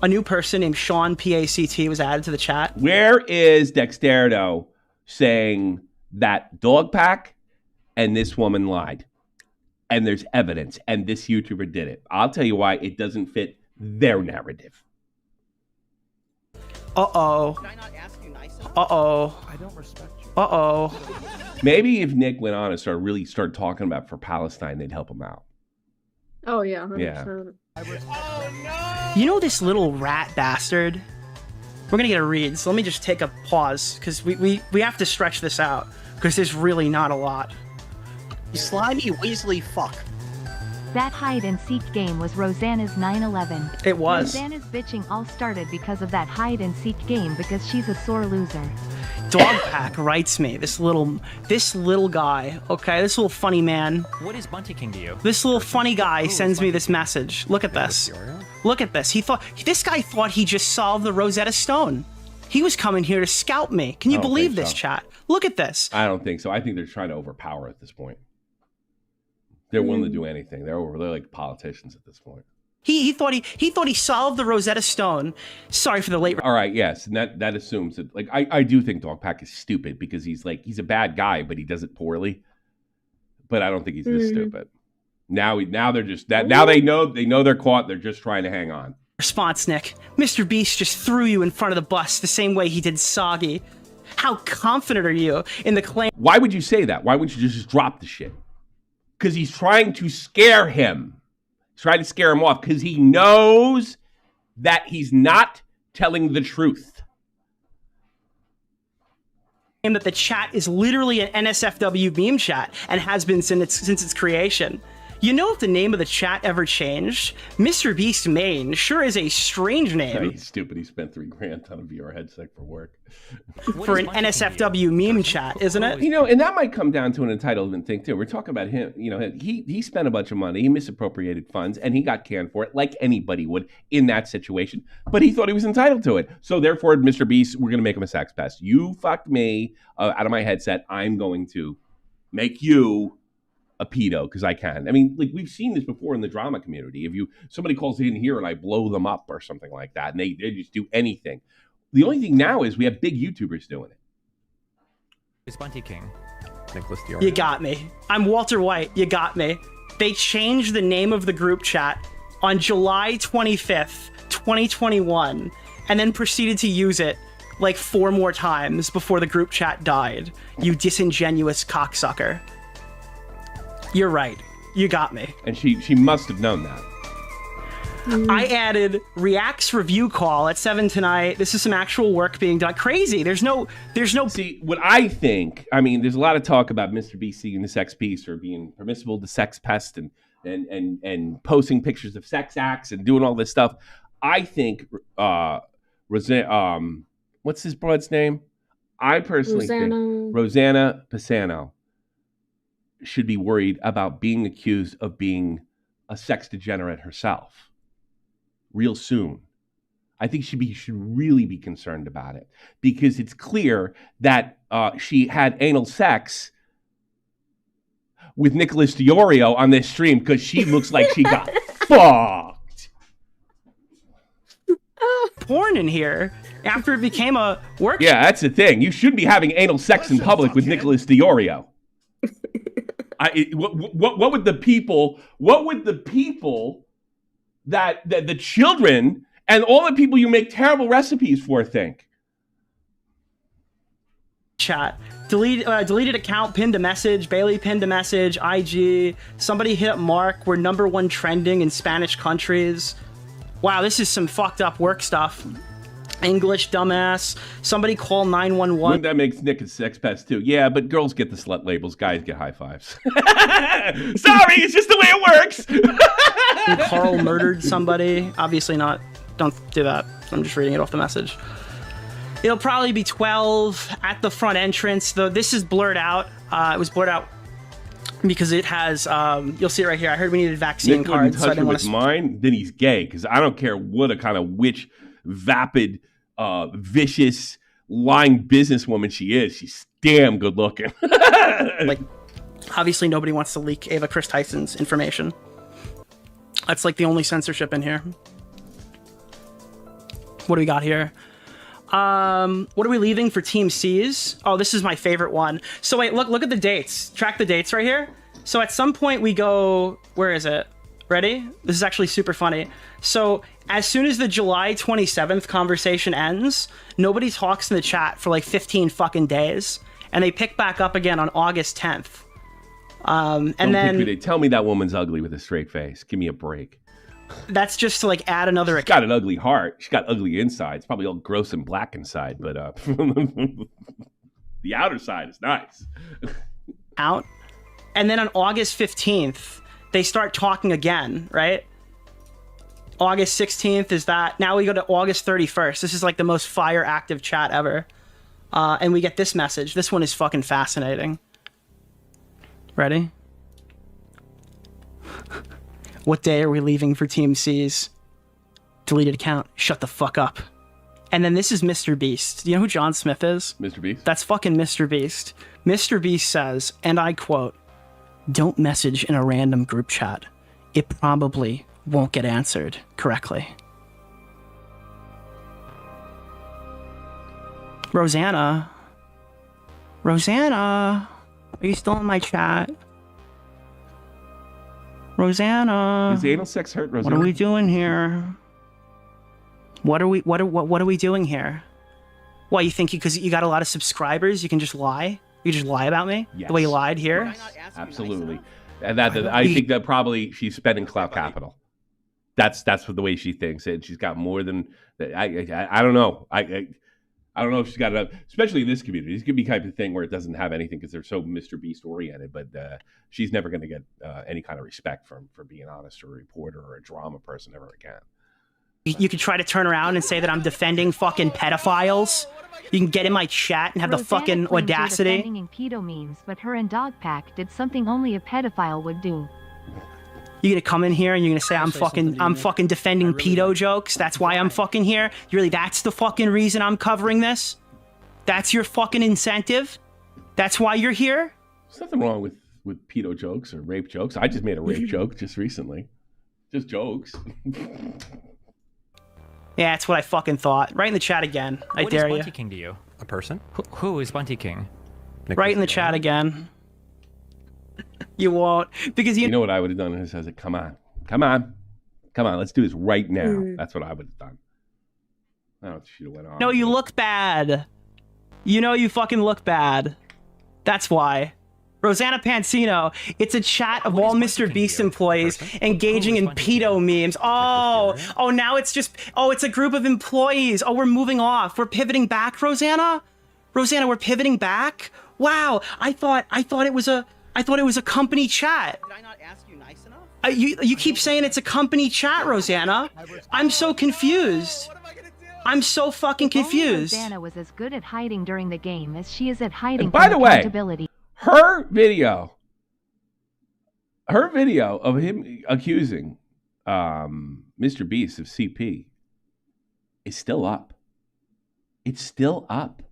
A new person named Sean PACT was added to the chat. Where is Dexterdo saying that DogPack and this woman lied? And there's evidence, and this YouTuber did it. I'll tell you why it doesn't fit their narrative. Uh-oh. Can I not ask you nicely? Uh-oh. I don't respect you. Uh-oh. Maybe if Nick went on and started talking about for Palestine, they'd help him out. Oh yeah. 100%. Yeah. Oh no! You know this little rat bastard? We're gonna get a read, so let me just take a pause, because we have to stretch this out, because there's really not a lot. Slimy Weasley fuck. That hide-and-seek game was Rosanna's 9/11. It was. Rosanna's bitching all started because of that hide-and-seek game because she's a sore loser. DogPack writes me, this little guy, okay, this little funny man. What is Bunty King to you? This little funny guy sends me this message. Look at this. Look at this. This guy thought he just solved the Rosetta Stone. He was coming here to scout me. Can you believe this, chat? Look at this. I don't think so. I think they're trying to overpower at this point. They're willing to do anything. They're like politicians at this point. He thought he solved the Rosetta Stone. Sorry for the late. All right, yes, and that assumes that. Like, I do think DogPack is stupid because he's a bad guy, but he does it poorly. But I don't think he's this stupid. Now they're just that. Now they know they're caught. They're just trying to hang on. Response, Nick. Mr. Beast just threw you in front of the bus the same way he did Soggy. How confident are you in the claim? Why would you say that? Why wouldn't you just drop the shit? Because he's trying to scare him. He's trying to scare him off because he knows that he's not telling the truth. And that the chat is literally an NSFW meme chat and has been since its creation. You know if the name of the chat ever changed? Mr. Beast Main sure is a strange name. He's stupid. He spent $3,000 on a VR headset for work. For an NSFW meme chat, isn't it? You know, and that might come down to an entitlement thing too. We're talking about him. You know, he spent a bunch of money. He misappropriated funds, and he got canned for it, like anybody would in that situation. But he thought he was entitled to it. So therefore, Mr. Beast, we're going to make him a sex pest. You fucked me out of my headset. I'm going to make you a pedo because I can. I mean, like, we've seen this before in the drama community. If somebody calls in here and I blow them up or something like that, and they just do anything. The only thing now is we have big YouTubers doing it. It's Bunty King. Nicholas DeOrio. You got me. I'm Walter White. You got me. They changed the name of the group chat on July 25th, 2021, and then proceeded to use it like 4 more times before the group chat died. You disingenuous cocksucker. You're right. You got me. And she must have known that. I added React's review call at 7 tonight. This is some actual work being done. Crazy. There's no. See, what I think, I mean, there's a lot of talk about Mr. B seeing the sex piece or being permissible to sex pest and posting pictures of sex acts and doing all this stuff. I think Rosanna, what's his broad's name? I personally think Rosanna Pansino should be worried about being accused of being a sex degenerate herself real soon. I think she should really be concerned about it because it's clear that she had anal sex with Nicholas DeOrio on this stream because she looks like she got fucked. Porn in here after it became a work. Yeah, that's the thing. You shouldn't be having anal sex in public with Nicholas DeOrio. What would the people? What would the people that the children and all the people you make terrible recipes for think? Chat. Deleted account, pinned a message. Bailey pinned a message. IG. Somebody hit Mark. We're #1 trending in Spanish countries. Wow, this is some fucked up work stuff. English dumbass. Somebody call 911. That makes Nick a sex pest too. Yeah, but girls get the slut labels. Guys get high fives. Sorry, it's just the way it works. Carl murdered somebody. Obviously not. Don't do that. I'm just reading it off the message. It'll probably be 12 at the front entrance. Though this is blurred out. It was blurred out because it has. You'll see it right here. I heard we needed vaccine Nick cards. Touch her with mine, then he's gay. Because I don't care what a kind of witch, vapid, vicious, lying businesswoman she is. She's damn good looking. Like, obviously nobody wants to leak Ava Chris Tyson's information. That's like the only censorship in here. What do we got here? What are we leaving for Team C's? Oh, this is my favorite one. So wait, look at the dates. Track the dates right here. So at some point we go, where is it? Ready? This is actually super funny. So as soon as the July 27th conversation ends, nobody talks in the chat for like 15 fucking days. And they pick back up again on August 10th. And then tell me that woman's ugly with a straight face. Give me a break. That's just to like add another. She's got an ugly heart. She's got ugly inside. It's probably all gross and black inside, but the outer side is nice. Out. And then on August 15th, they start talking again, right? August 16th is that. Now we go to August 31st. This is like the most fire active chat ever. And we get this message. This one is fucking fascinating. Ready? What day are we leaving for Team C's? Deleted account. Shut the fuck up. And then this is Mr. Beast. Do you know who John Smith is? Mr. Beast? That's fucking Mr. Beast. Mr. Beast says, and I quote, "Don't message in a random group chat. It probably won't get answered correctly." Rosanna? Rosanna? Are you still in my chat? Rosanna, is anal sex hurt, Rosanna? What are we doing here? What are we doing here? Why, you think because you got a lot of subscribers, you can just lie? You just lie about me? Yes. The way you lied here? Absolutely. And I think that probably she's spending clout capital. That's the way she thinks, and she's got more than I don't know. I don't know if she's got enough, especially in this community. This could be kind of thing where it doesn't have anything because they're so Mr. Beast oriented, but she's never going to get any kind of respect for being honest or a reporter or a drama person ever again. You could try to turn around and say that I'm defending fucking pedophiles. You can get in my chat and have Rosanna the fucking claims you're audacity. defending pedo memes, but her and DogPack did something only a pedophile would do. You're gonna come in here and you're gonna say I'm fucking defending pedo jokes. That's why I'm fucking here. That's the fucking reason I'm covering this. That's your fucking incentive. That's why you're here. There's nothing wrong with pedo jokes or rape jokes. I just made a rape joke just recently. Just jokes. Yeah, that's what I fucking thought. Right in the chat again. I dare you. What is Bunty King to you? A person? Who is Bunty King? Right in the chat again. You won't, because you know what I would have done is I said, come on, let's do this right now. That's what I would have done. I don't know if she went on. No, you look bad. You know you fucking look bad. That's why. Rosanna Pansino, it's a chat of all Mr. Beast employees engaging in pedo memes. Oh, now it's just, it's a group of employees. Oh, we're moving off. We're pivoting back, Rosanna? Rosanna, we're pivoting back? Wow, I thought it was a company chat. Did I not ask you nice enough? You keep saying it's a company chat, Rosanna. I'm so confused. I'm so fucking confused. Rosanna was as good at hiding during the game as she is at hiding by the way, accountability. Her video of him accusing Mr. Beast of CP is still up. It's still up.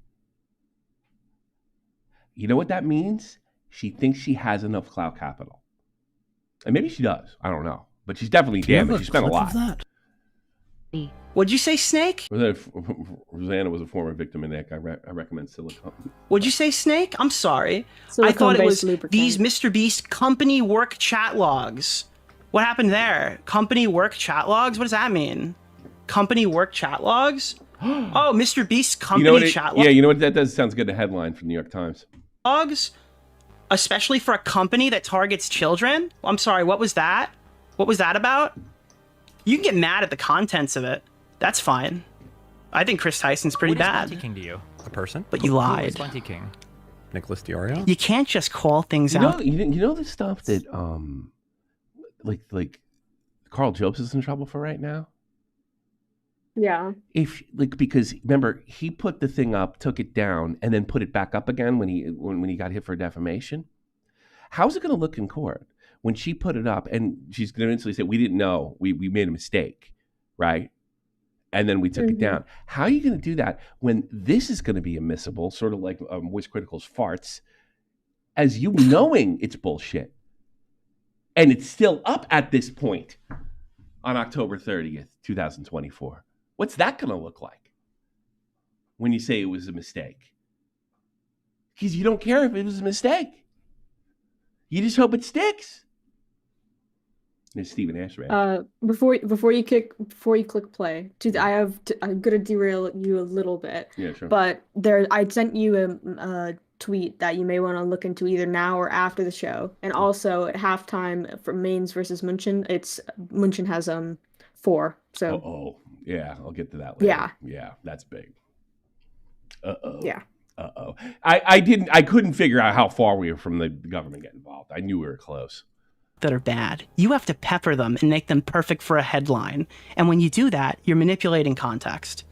You know what that means? She thinks she has enough clout capital. And maybe she does. I don't know. But she's definitely damaged. She spent a lot. What'd you say, Snake? Rosanna was a former victim in that. I recommend silicone. What'd you say, Snake? I'm sorry. I Silicone thought it was based lubricant. these Mr. Beast company work chat logs. What happened there? Company work chat logs? What does that mean? Company work chat logs? Oh, Mr. Beast company chat logs? Yeah, you know what that does? Sounds good. A headline from New York Times. Logs? Especially for a company that targets children? I'm sorry, what was that? What was that about? You can get mad at the contents of it. That's fine. I think Chris Tyson's pretty bad. What is Bounty King to you? A person? But you lied. Who is Bounty King? Nicholas DeOrio? You can't just call things out. You know the stuff that like Carl Jobs is in trouble for right now? Yeah. Because remember, he put the thing up, took it down, and then put it back up again when he got hit for defamation. How's it going to look in court when she put it up and she's going to eventually say, we didn't know, we made a mistake, right? And then we took it down. How are you going to do that when this is going to be admissible, sort of like Voice Critical's farts, as you knowing it's bullshit? And it's still up at this point on October 30th, 2024. What's that going to look like when you say it was a mistake? Because you don't care if it was a mistake. You just hope it sticks. There's Stephen Ashray. Before you click play, I'm gonna derail you a little bit. Yeah, sure. But I sent you a tweet that you may want to look into either now or after the show, and also at halftime for Mainz versus München, München has 4. So. Yeah, I'll get to that later. Yeah, that's big. Yeah. I couldn't figure out how far we were from the government getting involved. I knew we were close. That are bad. You have to pepper them and make them perfect for a headline. And when you do that, you're manipulating context.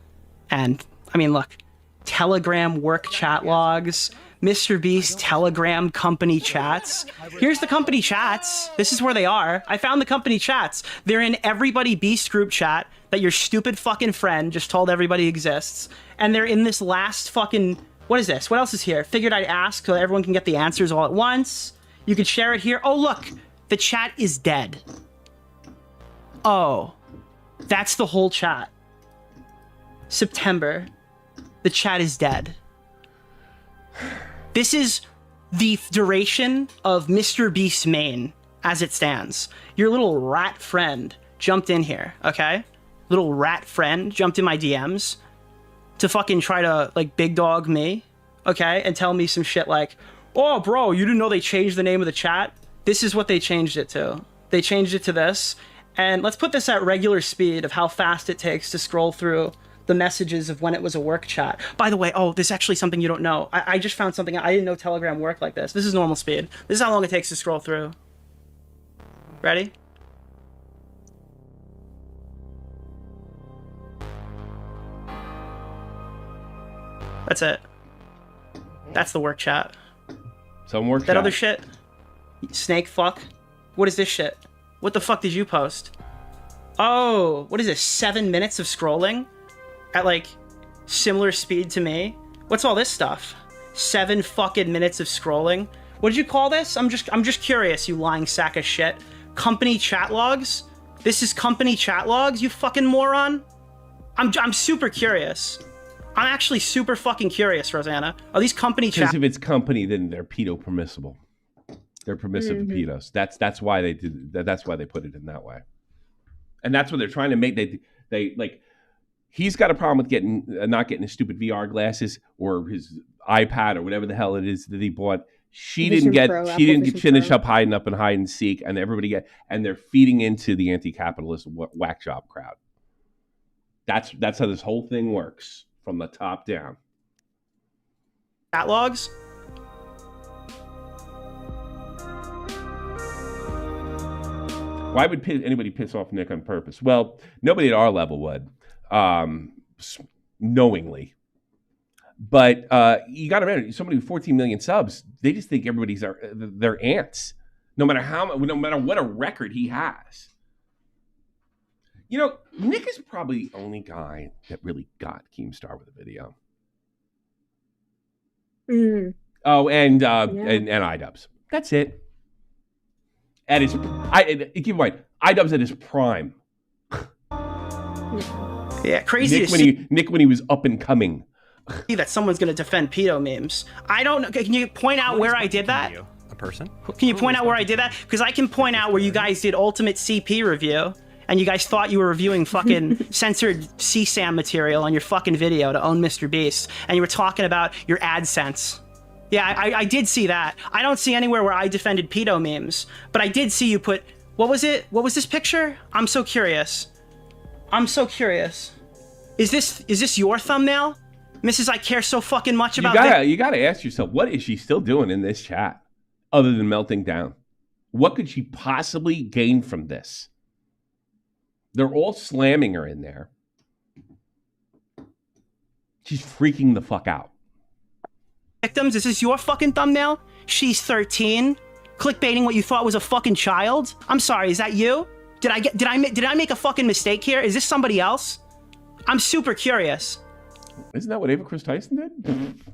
And, I mean, look, Telegram work chat logs, Mr. Beast Telegram company chats. Here's the company chats. This is where they are. I found the company chats. They're in Everybody Beast group chat that your stupid fucking friend just told everybody exists. And they're in this last fucking... What is this? What else is here? Figured I'd ask so everyone can get the answers all at once. You could share it here. Oh, look. The chat is dead. Oh, that's the whole chat. September. The chat is dead. This is the duration of Mr. Beast's main as it stands. Your little rat friend jumped in here, okay? Little rat friend jumped in my DMs to fucking try to, like, big dog me, okay? And tell me some shit like, oh, bro, you didn't know they changed the name of the chat? This is what they changed it to. They changed it to this. And let's put this at regular speed of how fast it takes to scroll through the messages of when it was a work chat. By the way, this is actually something you don't know. I just found something. I didn't know Telegram worked like this. This is normal speed. This is how long it takes to scroll through. Ready? That's it. That's the work chat. Some work chat. That other shit? Snake fuck? What is this shit? What the fuck did you post? Oh, what is this? 7 minutes of scrolling? At like similar speed to me? What's all this stuff? 7 fucking minutes of scrolling? What did you call this? I'm just curious, you lying sack of shit. Company chat logs? This is company chat logs, you fucking moron? I'm super curious. I'm actually super fucking curious, Rosanna. Are these company chat? Because if it's company, then they're pedo permissible. They're permissive pedos. That's why they did. That's why they put it in that way. And that's what they're trying to make. They like. He's got a problem with not getting his stupid VR glasses or his iPad or whatever the hell it is that he bought. She didn't finish up hiding up and hide and seek, and and they're feeding into the anti-capitalist whack job crowd. That's how this whole thing works from the top down. Chat logs. Why would anybody piss off Nick on purpose? Well, nobody at our level would, knowingly. But you got to remember, somebody with 14 million subs, they just think everybody's their aunts, no matter what a record he has. You know, Nick is probably the only guy that really got Keemstar with a video. Mm. Oh, and iDubbbz. That's it. At his, keep in mind, iDubbbz at his prime. Yeah, crazy. Nick when he was up and coming. That someone's gonna defend pedo memes. I don't know. Can you point out where I did that? A person? Can you point out where I did that? Because I can point out where you guys did Ultimate CP review, and you guys thought you were reviewing fucking censored CSAM material on your fucking video to own Mr. Beast, and you were talking about your AdSense. Yeah, I did see that. I don't see anywhere where I defended pedo memes, but I did see you put, what was it? What was this picture? I'm so curious. Is this your thumbnail? Mrs. I care so fucking much about you gotta ask yourself, what is she still doing in this chat other than melting down? What could she possibly gain from this? They're all slamming her in there. She's freaking the fuck out. Victims, is this your fucking thumbnail? She's 13, clickbaiting what you thought was a fucking child. I'm sorry, is that you? Did I make a fucking mistake here? Is this somebody else? I'm super curious. Isn't that what Ava Chris Tyson did?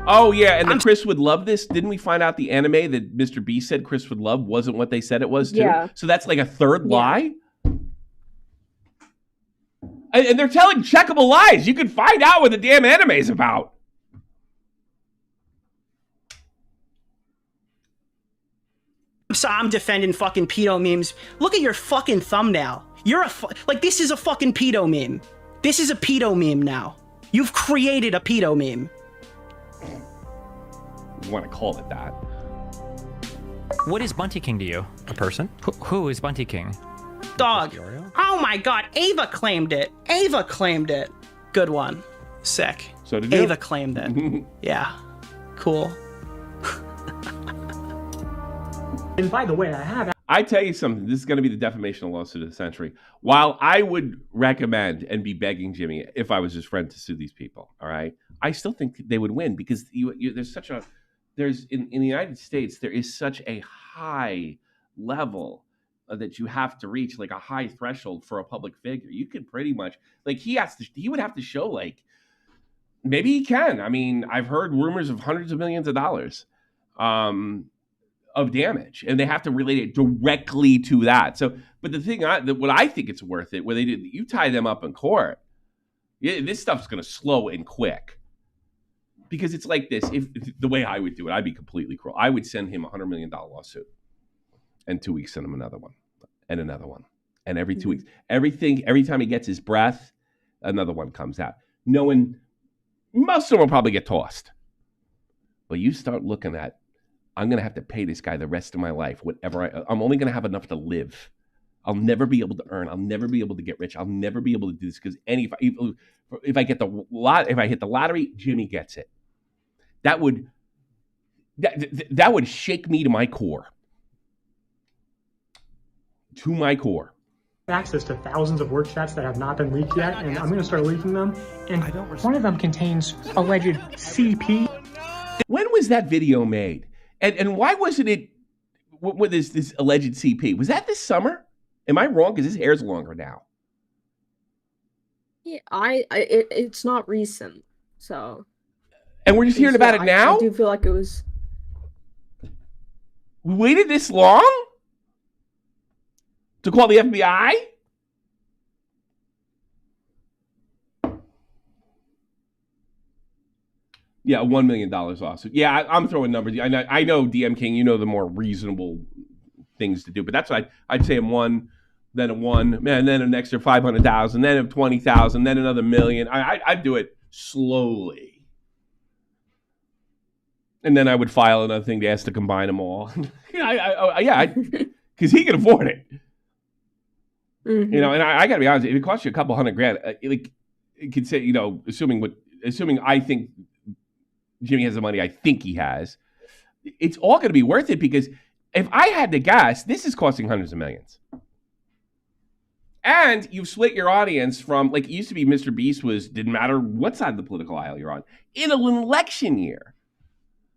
Oh yeah, and Chris would love this. Didn't we find out the anime that Mr. B said Chris would love wasn't what they said it was too? Yeah. So that's like a third lie? And they're telling checkable lies. You can find out what the damn anime is about. So I'm defending fucking pedo memes. Look at your fucking thumbnail. You're like, this is a fucking pedo meme. This is a pedo meme now. You've created a pedo meme. You want to call it that. What is Bunty King to you? A person? Who is Bunty King? Dog. Oh my god, Ava claimed it. Good one. Sick. So did you? Ava claimed it. Yeah. Cool. And by the way, I tell you something, this is going to be the defamational lawsuit of the century. While I would recommend and be begging Jimmy, if I was his friend, to sue these people, all right, I still think they would win because there's in the United States, there is such a high level that you have to reach, like a high threshold for a public figure. You could pretty much, like he would have to show, like, maybe he can. I mean, I've heard rumors of hundreds of millions of dollars. Of damage, and they have to relate it directly to that. So, but the thing, what I think it's worth it, where they did, you tie them up in court, this stuff's going to slow and quick, because it's like this. If the way I would do it, I'd be completely cruel. I would send him $100 million lawsuit, and 2 weeks send him another one, and another one, and every 2 weeks, every time he gets his breath, another one comes out. Knowing most of them will probably get tossed, but you start looking at, I'm going to have to pay this guy the rest of my life, whatever I'm only going to have enough to live. I'll never be able to earn. I'll never be able to get rich. I'll never be able to do this because if I hit the lottery, Jimmy gets it. That would shake me to my core. To my core. Access to thousands of work chats that have not been leaked yet, and I'm going to start leaking them. And one of them contains alleged CP. When was that video made? And why wasn't it with this alleged CP? Was that this summer? Am I wrong? Because his hair's longer now. Yeah, it's not recent, so. And we're just hearing about it now? I do feel like it was. We waited this long to call the FBI? Yeah, $1 million lawsuit. Yeah, I'm throwing numbers. I know, DM King, you know the more reasonable things to do, but that's what I'd say. One, then a one, and then an extra 500,000, then a 20,000, then another million. I'd do it slowly, and then I would file another thing to ask to combine them all. Because he can afford it. Mm-hmm. You know, and I got to be honest, if it costs you a couple $100,000, like it could say, you know, assuming I think Jimmy has the money I think he has, it's all going to be worth it, because if I had to guess, this is costing hundreds of millions. And you've split your audience from, like, it used to be Mr. Beast didn't matter what side of the political aisle you're on. In an election year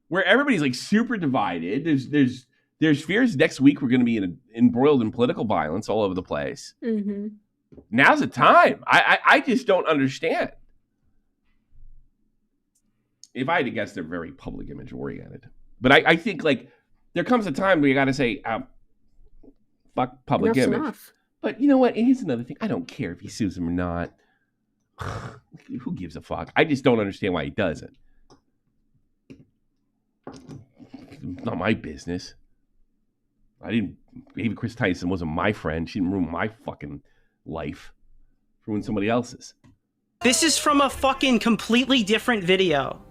where everybody's like super divided, there's There's fears next week we're going to be embroiled in political violence all over the place. Mm-hmm. Now's the time. I just don't understand. If I had to guess, they're very public image oriented. But I think like there comes a time where you got to say, fuck public Enough's image. enough. But you know what? And here's another thing. I don't care if he sues him or not. Who gives a fuck? I just don't understand why he doesn't. It's not my business. Ava Chris Tyson wasn't my friend. She didn't ruin my fucking life. Ruin somebody else's. This is from a fucking completely different video.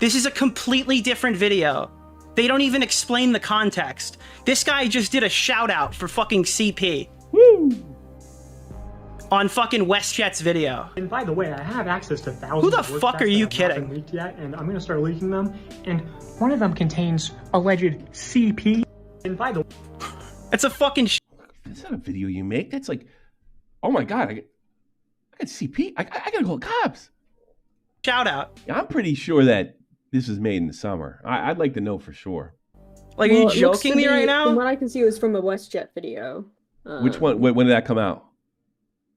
This is a completely different video. They don't even explain the context. This guy just did a shout out for fucking CP. Woo! On fucking WestJet's video. And by the way, I have access to thousands Who the of work fuck chats are you that have not kidding? been leaked yet, and I'm going to start leaking them. And one of them contains alleged CP. And by the way, it's a fucking Is that a video you make? That's like, oh my God, I got CP. I got to call the cops. Shout out. Yeah, I'm pretty sure that this was made in the summer. I'd like to know for sure. Like, Well, are you it looks joking to me be- right now? From what I can see, it was from a WestJet video. Which one? When did that come out?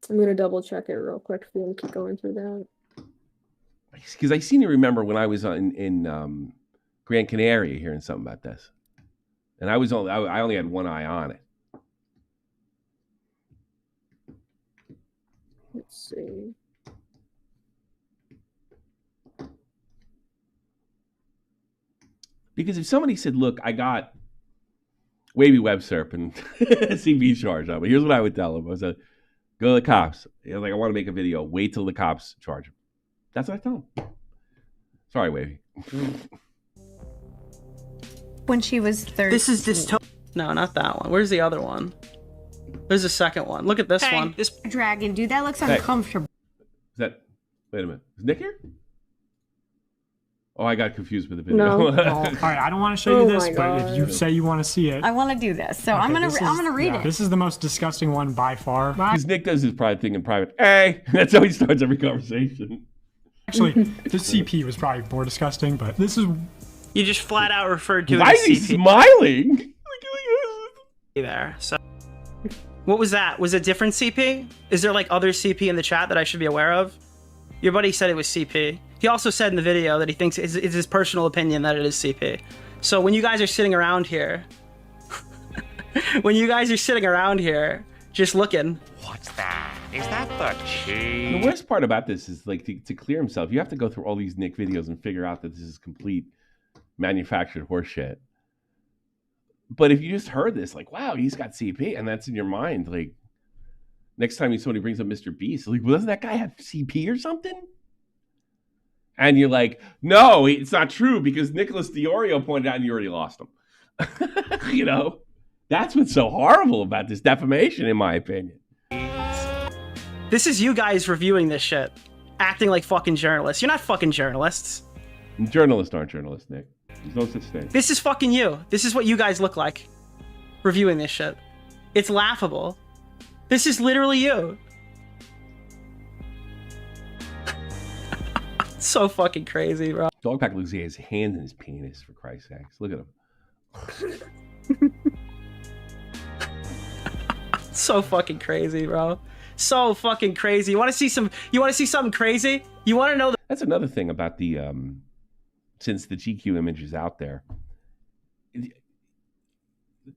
I'm gonna double check it real quick if you want to keep going through that. Because I seem to remember when I was in Gran Canaria hearing something about this, and I only had one eye on it. Let's see. Because if somebody said, "Look, I got wavy web serp and CB charge on me," here's what I would tell them: I was like, "Go to the cops." Like, I want to make a video. Wait till the cops charge him. That's what I tell them. Sorry, wavy. When she was 13. This is dystopian. No, not that one. Where's the other one? There's the second one. Look at this one. This dragon, dude, that looks Hey. uncomfortable. Is that? Wait a minute. Is Nick here? Oh, I got confused with the video. No. all right, I don't want to show Oh you this, my but God. if you say you want to see it, I want to do this, so I'm okay, gonna read it. This is the most disgusting one by far. Because Nick does his private thing in private. Hey, that's how he starts every conversation. Actually, the CP was probably more disgusting, but this is. You just flat out referred to it Why as is he CP smiling? there. So, what was that? Was it different CP? Is there like other CP in the chat that I should be aware of? Your buddy said it was CP. He also said in the video that he thinks it's his personal opinion that it is CP. So when you guys are sitting around here, just looking. What's that? Is that the cheese? The worst part about this is like to clear himself, you have to go through all these Nick videos and figure out that this is complete manufactured horseshit. But if you just heard this, like, wow, he's got CP, and that's in your mind, like, next time somebody brings up Mr. Beast, like, well, doesn't that guy have CP or something? And you're like, no, it's not true because Nicholas DeOrio pointed out and you already lost him. You know? That's what's so horrible about this defamation, in my opinion. This is you guys reviewing this shit. Acting like fucking journalists. You're not fucking journalists. Journalists aren't journalists, Nick. There's no such thing. This is fucking you. This is what you guys look like. Reviewing this shit. It's laughable. This is literally you. So fucking crazy, bro. DogPack looks like he has hands in his penis, for Christ's sakes. Look at him. So fucking crazy, bro. So fucking crazy. You want to see something crazy? You want to know That's another thing about the since the GQ image is out there.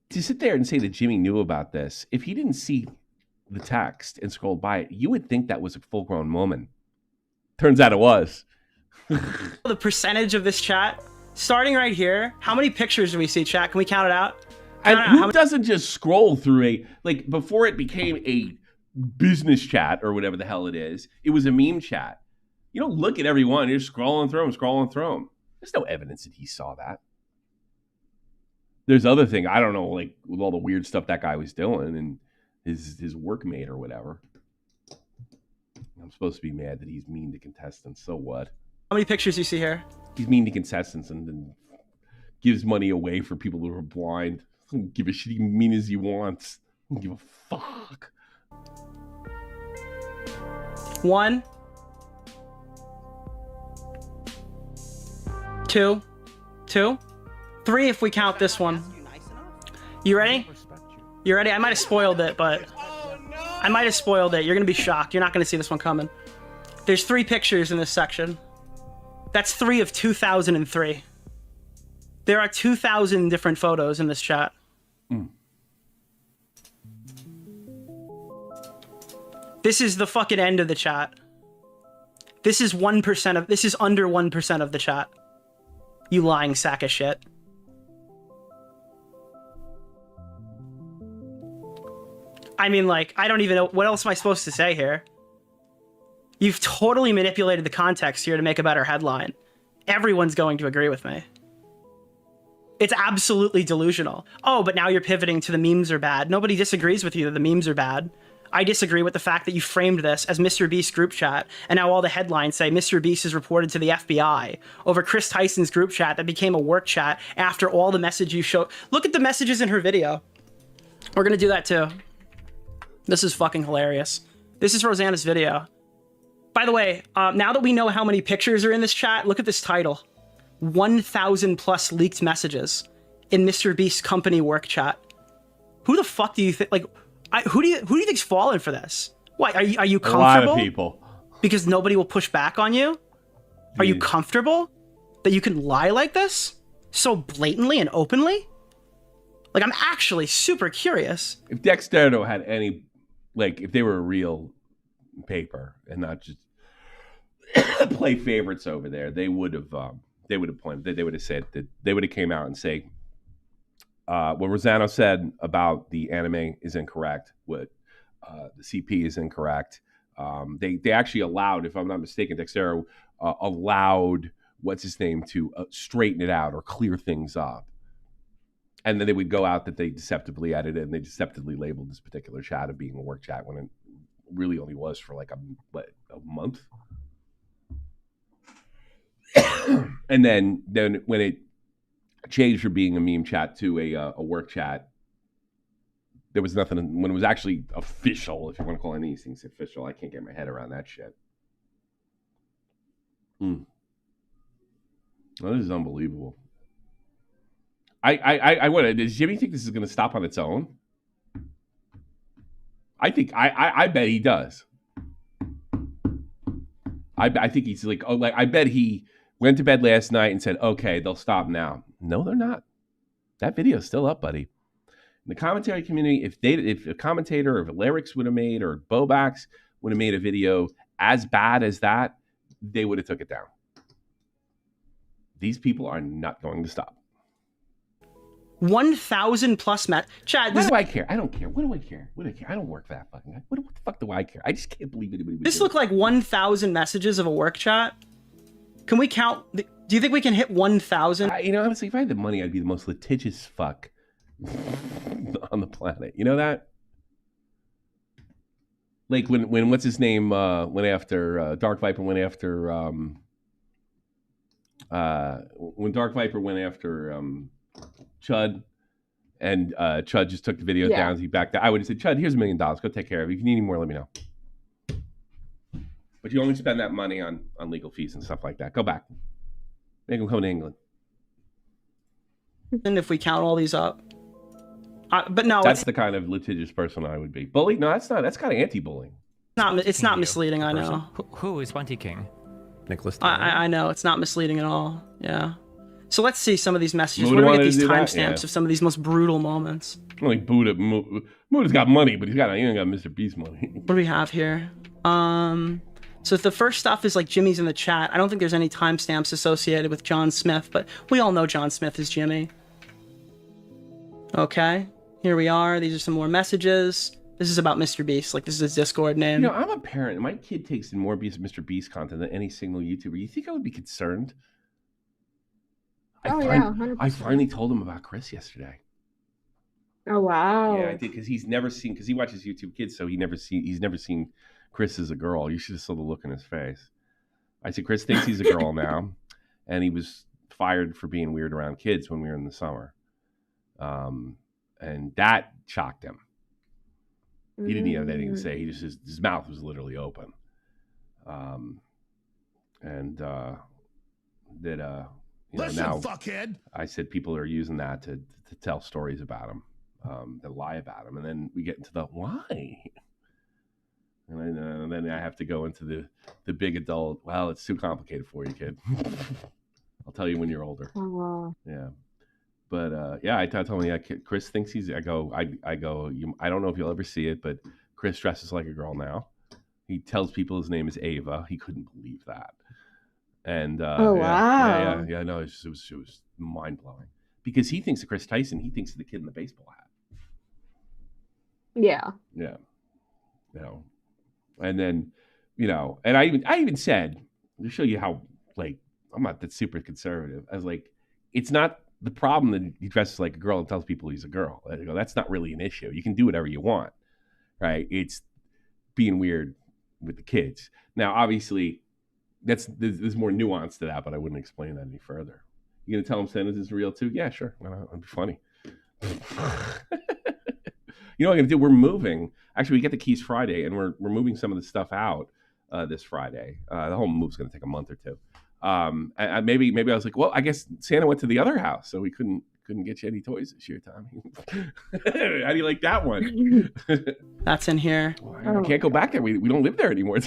To sit there and say that Jimmy knew about this, if he didn't see the text and scrolled by it, you would think that was a full-grown woman. Turns out it was. the percentage of this chat? Starting right here, how many pictures do we see, chat? Can we count it out? And who doesn't just scroll through like, before it became a business chat or whatever the hell it is, it was a meme chat. You don't look at every one, you're just scrolling through them. There's no evidence that he saw that. There's other thing, I don't know, like with all the weird stuff that guy was doing and his workmate or whatever. I'm supposed to be mad that he's mean to contestants, so what? How many pictures do you see here? He's mean to contestants and then gives money away for people who are blind. Don't give a shit, he can mean as he wants. Don't give a fuck. 1, 2, 3 if we count this one. You ready? You ready? I might have spoiled it, but I might have spoiled it. You're gonna be shocked. You're not gonna see this one coming. There's 3 pictures in this section. That's 3 of 2003. There are 2,000 different photos in this chat. This is the fucking end of the chat. This is 1% of, this is under 1% of the chat. You lying sack of shit. I mean, like, I don't even know, what else am I supposed to say here? You've totally manipulated the context here to make a better headline. Everyone's going to agree with me. It's absolutely delusional. Oh, but now you're pivoting to the memes are bad. Nobody disagrees with you that the memes are bad. I disagree with the fact that you framed this as Mr. Beast group chat, and now all the headlines say Mr. Beast is reported to the FBI over Chris Tyson's group chat that became a work chat after all the message you showed. Look at the messages in her video. We're gonna do that too. This is fucking hilarious. This is Rosanna's video. By the way, now that we know how many pictures are in this chat, look at this title. 1,000 plus leaked messages in Mr. Beast's company work chat. Who the fuck do you think, like, who do you think's falling for this? Why, are you comfortable? A lot of people. Because nobody will push back on you? Are you comfortable that you can lie like this? So blatantly and openly? Like, I'm actually super curious. If Dexterdo had any, like, if they were a real paper and not just play favorites over there, they would have pointed, they would have said that, they would have came out and say, what Rosanna said about the anime is incorrect. What the CP is incorrect. They actually allowed, if I'm not mistaken, Dexterdo allowed what's his name to straighten it out or clear things up. And then they would go out that they deceptively edited and they deceptively labeled this particular chat of being a work chat when it really only was for like a month. And then when it changed from being a meme chat to a work chat, there was nothing. When it was actually official, if you want to call any of these things official, I can't get my head around that shit. Well, this is unbelievable. I wonder, does Jimmy think this is going to stop on its own? I bet he does. I think he's like, oh, like I bet he went to bed last night and said, okay, they'll stop now. No, they're not. That video's still up, buddy. In the commentary community, if a commentator or if Lyrics would have made or Bobax would have made a video as bad as that, they would have took it down. These people are not going to stop. 1,000 plus chat. Why do I care? I don't care. What do I care? What do I care? I don't work that fucking. What the fuck do I care? I just can't believe anybody. This looked like 1,000 messages of a work chat. Can we count? Do you think we can hit 1,000? You know, honestly, if I had the money, I'd be the most litigious fuck on the planet. You know that? Like when what's his name went after Dark Viper went after when Dark Viper went after Chud, and Chud just took the video down. He backed out. I would have said, Chud, here's $1 million. Go take care of it. If you need any more, let me know. But you only spend that money on legal fees and stuff like that. Go back. Make them come to England. And if we count all these up. But no, that's the kind of litigious person I would be. Bully? No, that's not. That's kind of anti-bullying. It's not misleading, I know. Who is Bunty King? Nicholas. I know, it's not misleading at all. Yeah. So let's see some of these messages. What do we get these timestamps of some of these most brutal moments? Like Buddha's got money, but he ain't got Mr. Beast money. What do we have here? So the first stuff is like Jimmy's in the chat. I don't think there's any timestamps associated with John Smith, but we all know John Smith is Jimmy. Okay, here we are. These are some more messages. This is about Mr. Beast. Like, this is his Discord name. You know, I'm a parent, and my kid takes in more Mr. Beast content than any single YouTuber. You think I would be concerned? I finally told him about Chris yesterday. Oh wow! Yeah, I did, because he watches YouTube Kids, so he's never seen Chris as a girl. You should have saw the look in his face. I said, Chris thinks he's a girl now, and he was fired for being weird around kids when we were in the summer, and that shocked him. He didn't even have anything to say. He just his mouth was literally open, Listen, now fuckhead. I said people are using that to tell stories about him. that lie about him, and then we get into the why, and then I have to go into the big adult. Well, it's too complicated for you, kid. I'll tell you when you're older. Oh, wow. Yeah. But yeah, I told him, yeah, Chris thinks he's. I go. I don't know if you'll ever see it, but Chris dresses like a girl now. He tells people his name is Ava. He couldn't believe that. And oh wow, yeah. No, it was mind blowing because he thinks of Chris Tyson. He thinks of the kid in the baseball hat. Yeah. Yeah. And then, and I even said, to show you how, like, I'm not that super conservative. I was like, it's not the problem that he dresses like a girl and tells people he's a girl. I go, that's not really an issue. You can do whatever you want, right? It's being weird with the kids. Now, obviously, there's more nuance to that, but I wouldn't explain that any further. You gonna tell him Santa's is real too? Yeah, sure. Why not? That'd be funny. You know what I'm gonna do? We're moving. Actually, we get the keys Friday, and we're moving some of the stuff out this Friday. The whole move's gonna take a month or two. Maybe I was like, well, I guess Santa went to the other house, so we couldn't get you any toys this year, Tommy. How do you like that one? That's in here. I can't go back there. We don't live there anymore.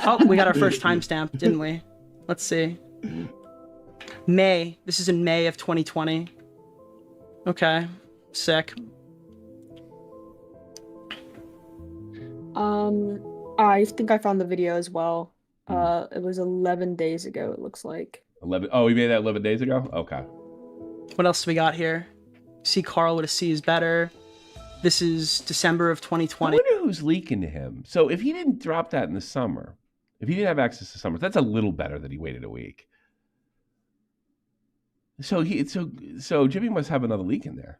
Oh, we got our first timestamp, didn't we? Let's see. May. This is in May of 2020. Okay. Sick. I think I found the video as well. It was 11 days ago, it looks like. 11. Oh, we made that 11 days ago? Okay. What else do we got here? See Carl with a C is better. This is December of 2020. I wonder who's leaking to him. So if he didn't drop that in the summer, if he didn't have access to summer, that's a little better that he waited a week. So Jimmy must have another leak in there.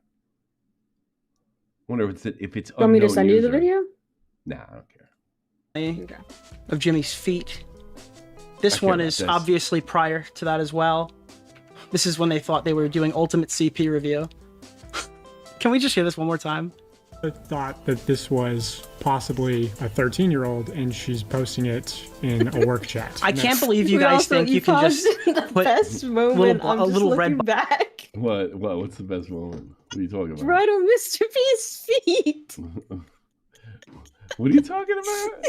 Wonder if it's. Want me to send you the video? Nah, I don't care. Okay. Of Jimmy's feet. This one is obviously prior to that as well. This is when they thought they were doing Ultimate CP review. Can we just hear this one more time? I thought that this was possibly a 13-year-old and she's posting it in a work chat. I can't believe you guys think you can just put best moment. a little red back. What? What's the best moment? What are you talking about? Right on Mr. P's feet. What are you talking about?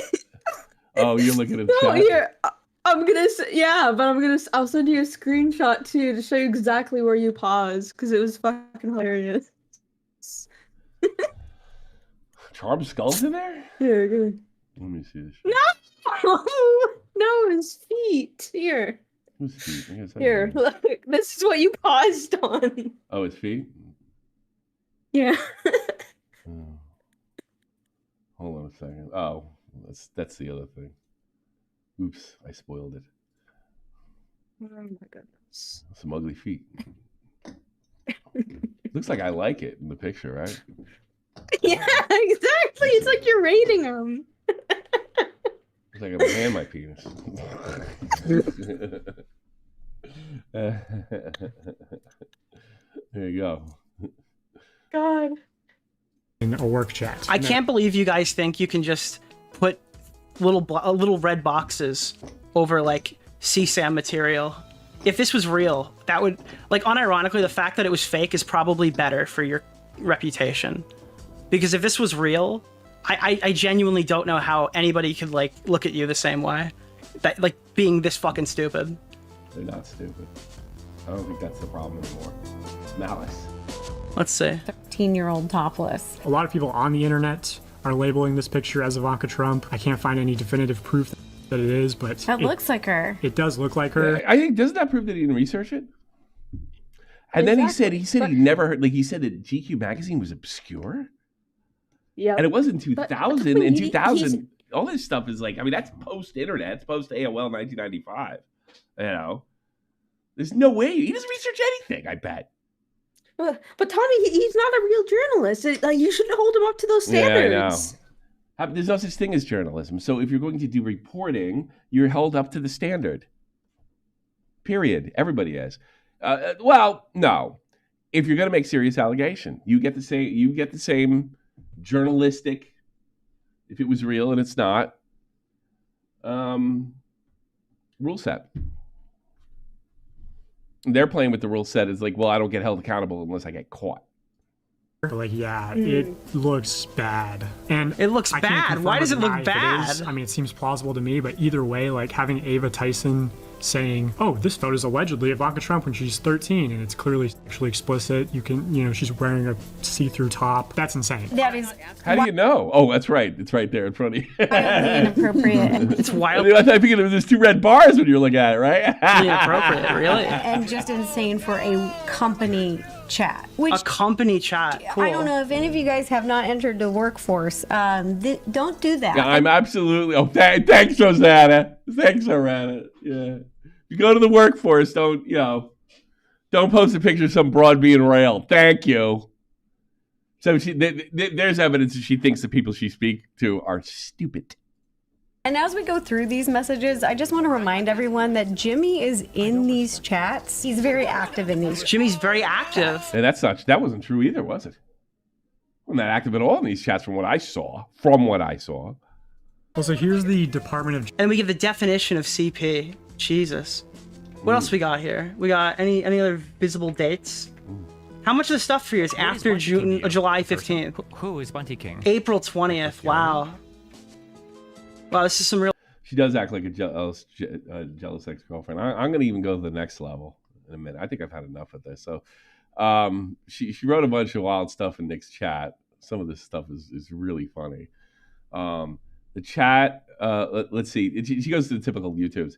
Oh, you're looking at the chat. Here, I'll send you a screenshot too to show you exactly where you paused because it was fucking hilarious. Charm Skull's in there? Here, good. Let me see this. No, his feet. Here. Whose feet? Here, look. This is what you paused on. Oh, his feet? Yeah. Oh. Hold on a second. Oh, that's the other thing. Oops, I spoiled it. Oh my goodness. Some ugly feet. Looks like I like it in the picture, right? Yeah, exactly. It's like you're rating them. Looks like I'm gonna hand my penis. There you go. God. In a work chat. I can't believe you guys think you can just put little red boxes over like CSAM material. If this was real, that would, like, unironically, the fact that it was fake is probably better for your reputation. Because if this was real, I genuinely don't know how anybody could, like, look at you the same way. That, like, being this fucking stupid. They're not stupid. I don't think that's the problem anymore. It's malice. Let's see. 13-year-old topless. A lot of people on the internet are labeling this picture as Ivanka Trump. I can't find any definitive proof that it is, but that looks like her. It does look like her. I think, doesn't that prove that he didn't research it? And then he said he never heard, like, he said that GQ magazine was obscure. Yeah. And it was in 2000. In 2000, all this stuff is like, I mean, that's post-internet. It's post-AOL 1995. You know? There's no way. He doesn't research anything, I bet. But Tommy, he's not a real journalist. You shouldn't hold him up to those standards. Yeah, I know. There's no such thing as journalism. So if you're going to do reporting, you're held up to the standard. Period. Everybody is. Well, no. If you're going to make serious allegation, you get the same journalistic, if it was real and it's not, rule set. They're playing with the rule set as like, well, I don't get held accountable unless I get caught. Like, yeah, it looks bad. And it looks I can't bad. confirm Why or does it look deny if bad? is. I mean, it seems plausible to me, but either way, like having Ava Tyson saying, oh, this photo is allegedly Ivanka Trump when she's 13 and it's clearly sexually explicit. You can, you know, she's wearing a see-through top. That's insane. That is. How do you know? Oh, that's right. It's right there in front of you. Inappropriate. It's wild. I figured it was just two red bars when you were looking at it, right? Inappropriate, really. And just insane for a company chat. Which, a company chat. Cool. I don't know if any of you guys have not entered the workforce. Don't do that. Yeah, I'm absolutely. Oh, thanks, Rosanna. Thanks, Rosanna. Yeah. You go to the workforce, don't post a picture of some broad being railed. Thank you. So there's evidence that she thinks the people she speaks to are stupid. And as we go through these messages, I just want to remind everyone that Jimmy is in these chats. He's very active in these. Jimmy's very active. And that wasn't true either, was it? Wasn't that active at all in these chats from what I saw. Also, here's the Department of... And we give the definition of CP. Jesus. What else we got here? We got any other visible dates? How much of the stuff for you is after July 15th? Who is Bunty King? April 20th. Wow. Wow, this is some real... She does act like a jealous ex-girlfriend. I'm going to even go to the next level in a minute. I think I've had enough of this. So she wrote a bunch of wild stuff in Nick's chat. Some of this stuff is really funny. The chat, let's see. She goes to the typical YouTubes.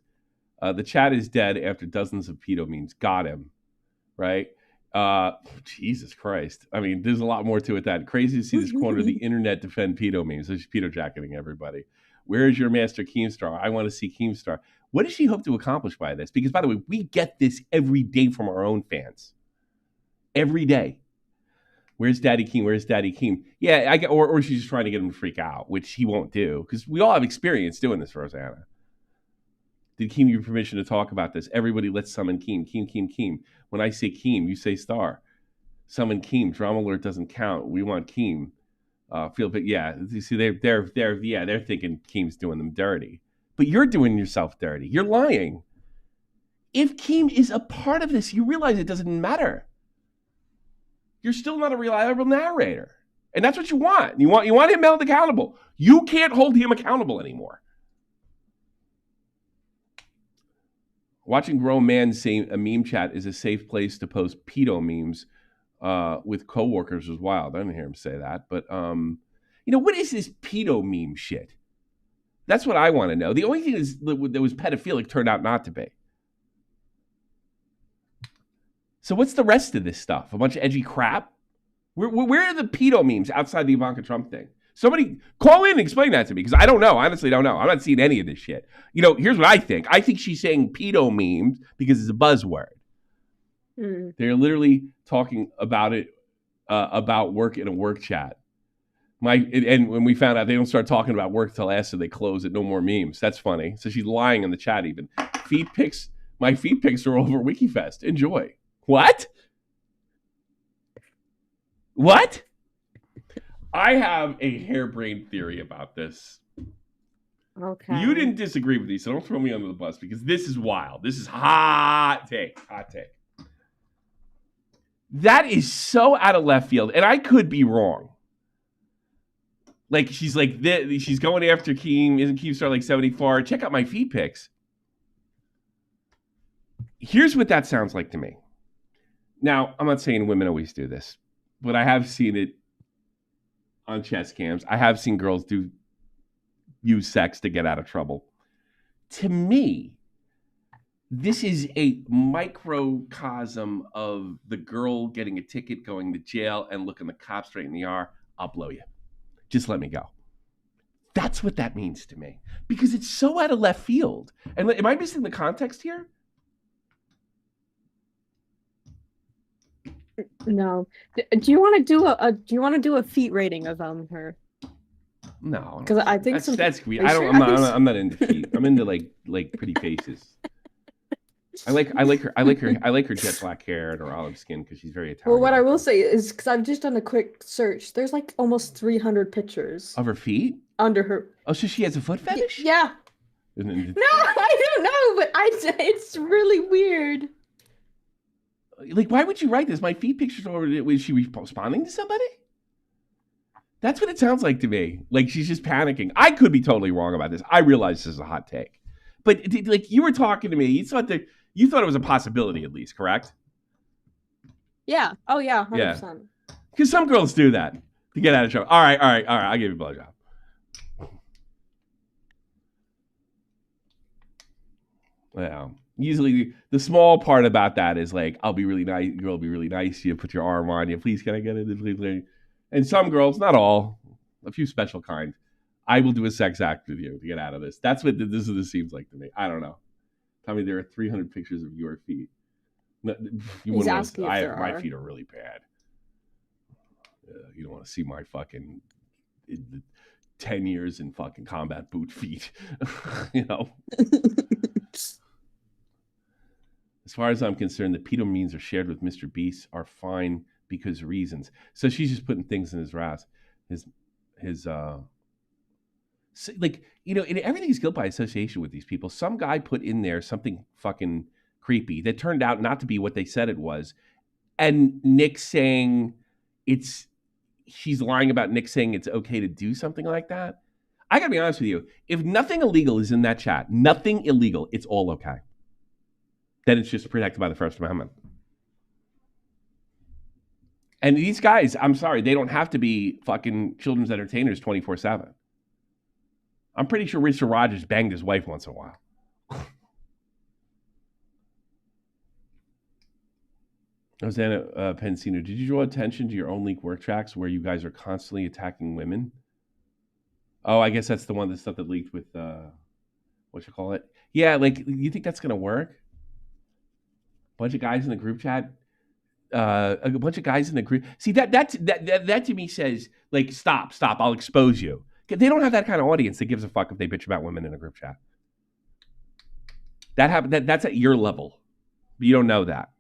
The chat is dead after dozens of pedo memes. Got him, right? Jesus Christ. I mean, there's a lot more to it than crazy to see this corner of the internet defend pedo memes. So she's pedo jacketing everybody. Where is your master Keemstar? I want to see Keemstar. What does she hope to accomplish by this? Because, by the way, we get this every day from our own fans. Every day. Where's Daddy Keem? Where's Daddy Keem? Yeah, I get, or she's just trying to get him to freak out, which he won't do. Because we all have experience doing this, Rosanna. Did Keem give you permission to talk about this? Everybody, let's summon Keem. Keem. When I say Keem, you say Star. Summon Keem. Drama alert doesn't count. We want Keem. Yeah. You see, they're thinking Keem's doing them dirty, but you're doing yourself dirty. You're lying. If Keem is a part of this, you realize it doesn't matter. You're still not a reliable narrator, and that's what you want. You want him held accountable. You can't hold him accountable anymore. Watching grown men say a meme chat is a safe place to post pedo memes with coworkers was wild. I didn't hear him say that, but what is this pedo meme shit? That's what I want to know. The only thing that was pedophilic turned out not to be. So what's the rest of this stuff? A bunch of edgy crap? Where are the pedo memes outside the Ivanka Trump thing? Somebody call in and explain that to me, because I don't know. I honestly don't know. I'm not seeing any of this shit. Here's what I think. I think she's saying pedo memes because it's a buzzword. They're literally talking about it, about work in a work chat. And when we found out they don't start talking about work till after they close it, no more memes. That's funny. So she's lying in the chat even. My feet pics are over WikiFest. Enjoy. What? I have a harebrained theory about this. Okay. You didn't disagree with these, so don't throw me under the bus, because this is wild. This is hot take. That is so out of left field, and I could be wrong. Like, she's going after Keem. Isn't Keemstar like 74? Check out my feed pics. Here's what that sounds like to me. Now, I'm not saying women always do this, but I have seen it on chess cams. I have seen girls use sex to get out of trouble. To me, this is a microcosm of the girl getting a ticket, going to jail, and looking the cop straight in the eye. I'll blow you. Just let me go. That's what that means to me. Because it's so out of left field. And am I missing the context here? No. Do you want to do a feet rating of her? No. Because I think that's weird. I'm not into feet. I'm into like pretty faces. I like her jet black hair and her olive skin because she's very Italian. Well, what I will say is, because I've just done a quick search, there's like almost 300 pictures of her feet under her. Oh, so she has a foot fetish? Yeah. No, I don't know, but it's really weird. Like, why would you write this? My feet pictures over. Was she responding to somebody? That's what it sounds like to me. Like she's just panicking. I could be totally wrong about this. I realize this is a hot take, but like you were talking to me, you thought it was a possibility at least, correct? Yeah. Oh yeah. 100%. Yeah. Because some girls do that to get out of trouble. All right. I'll give you a blowjob. Yeah. Usually the small part about that is like, I'll be really nice. Girl will be really nice to you. Put your arm on you. Please, can I get it? Please. And some girls, not all, a few special kind, I will do a sex act with you to get out of this. That's what this seems like to me. I don't know. Tell me there are 300 pictures of your feet. No, you wouldn't want to, my feet are really bad. You don't want to see my fucking 10 years in fucking combat boot feet. You know? As far as I'm concerned, the pedo memes are shared with Mr. Beast are fine because reasons. So she's just putting things in his ass. Like, you know, and everything is guilt by association with these people. Some guy put in there something fucking creepy that turned out not to be what they said it was. And Nick saying she's lying about Nick saying it's okay to do something like that. I gotta be honest with you. If nothing illegal is in that chat, nothing illegal, it's all okay. Then it's just protected by the First Amendment. And these guys, I'm sorry, they don't have to be fucking children's entertainers 24/7. I'm pretty sure Richard Rogers banged his wife once in a while. Rosanna Pansino, did you draw attention to your own leaked work tracks where you guys are constantly attacking women? Oh, I guess that's the stuff that leaked with, what you call it? Yeah, like, you think that's going to work? Bunch of guys in the group chat. A bunch of guys in the group. See, that to me says, like, stop, I'll expose you. They don't have that kind of audience that gives a fuck if they bitch about women in a group chat. That's at your level. But you don't know that.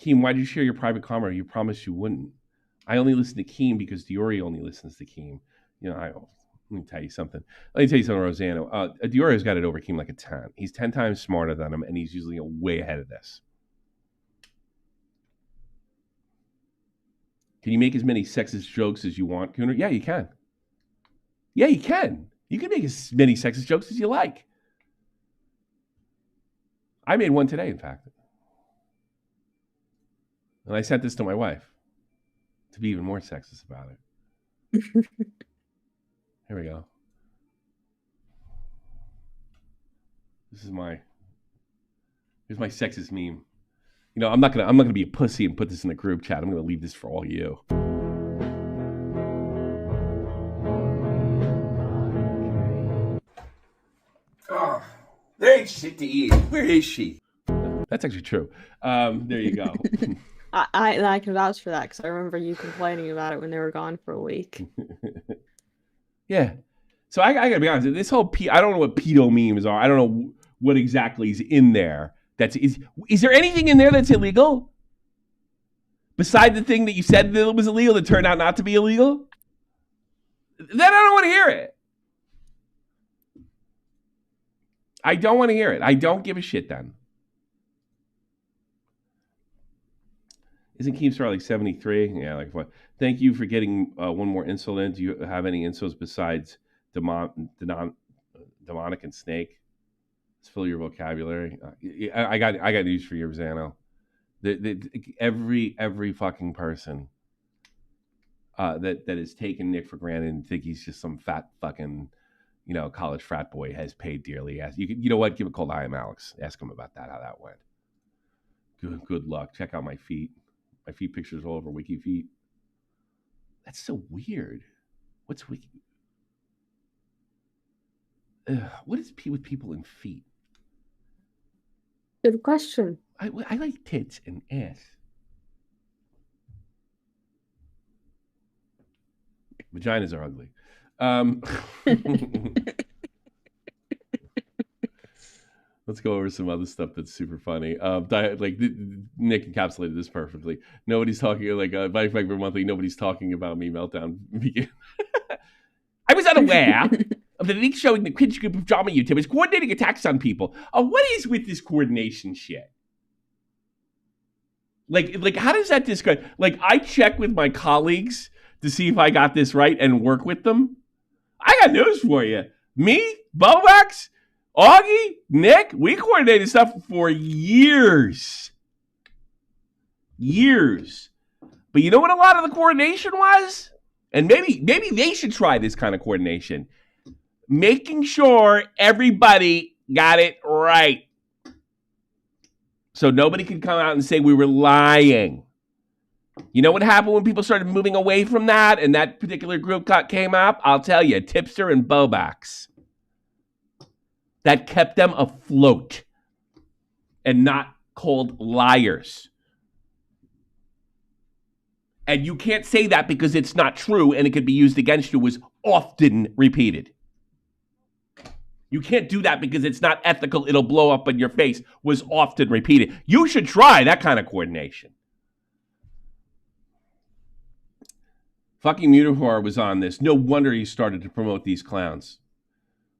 Keem, why did you share your private comment? You promised you wouldn't. I only listen to Keem because DeOrio only listens to Keem. You know, let me tell you something. Rosanna. DeOrio's got it over Keem like a 10. He's 10 times smarter than him, and he's usually way ahead of this. Can you make as many sexist jokes as you want, Cooner? Yeah, you can. Yeah, you can. You can make as many sexist jokes as you like. I made one today, in fact. And I sent this to my wife to be even more sexist about it. Here we go. Here's my sexist meme. You know, I'm not gonna be a pussy and put this in the group chat. I'm gonna leave this for all you. Oh, there ain't shit to eat. Where is she? That's actually true. There you go. I can vouch for that because I remember you complaining about it when they were gone for a week. Yeah. So I gotta be honest. This whole I don't know what pedo memes are. I don't know what exactly is in there. Is there anything in there that's illegal? Beside the thing that you said that was illegal that turned out not to be illegal? Then I don't want to hear it. I don't want to hear it. I don't give a shit then. Isn't Keemstar like 73? Yeah, like what? Thank you for getting one more insult in. Do you have any insults besides demonic and snake? Let's fill your vocabulary. I got news for you, Rosanna. Every fucking person that has taken Nick for granted and think he's just some fat fucking, you know, college frat boy has paid dearly. You know what? Give a call to I Am Alex. Ask him about that, how that went. Good luck. Check out my feet. My feet pictures all over Wiki Feet. That's so weird. What's Wiki? What is with people in feet? Good question. I like tits and ass. Vaginas are ugly. Let's go over some other stuff that's super funny. Like Nick encapsulated this perfectly. Nobody's talking Bike Monthly. Nobody's talking about me. Meltdown. I was unaware of the leak showing the kids group of drama YouTubers coordinating attacks on people. What is with this coordination shit? Like, how does that describe? Like, I check with my colleagues to see if I got this right and work with them. I got news for you. Me, Bowax, Augie, Nick, we coordinated stuff for years. Years. But you know what a lot of the coordination was? And maybe they should try this kind of coordination. Making sure everybody got it right. So nobody could come out and say we were lying. You know what happened when people started moving away from that and that particular group came up? I'll tell you, Tipster and Bobax. That kept them afloat and not called liars. And you can't say that because it's not true and it could be used against you, was often repeated. You can't do that because it's not ethical, it'll blow up in your face, was often repeated. You should try that kind of coordination. Fucking Mutahor was on this. No wonder he started to promote these clowns.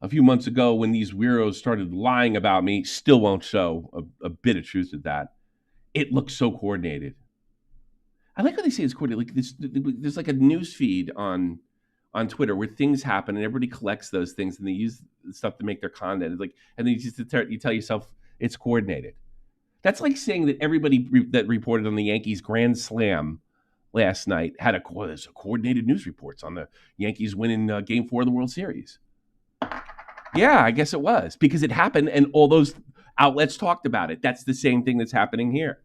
A few months ago, when these weirdos started lying about me, still won't show a bit of truth to that. It looks so coordinated. I like how they say it's coordinated. Like this, there's like a news feed on Twitter where things happen and everybody collects those things and they use stuff to make their content. It's like, and then you tell yourself it's coordinated. That's like saying that everybody that reported on the Yankees Grand Slam last night had a coordinated news reports on the Yankees winning Game 4 of the World Series. Yeah, I guess it was because it happened and all those outlets talked about it. That's the same thing that's happening here.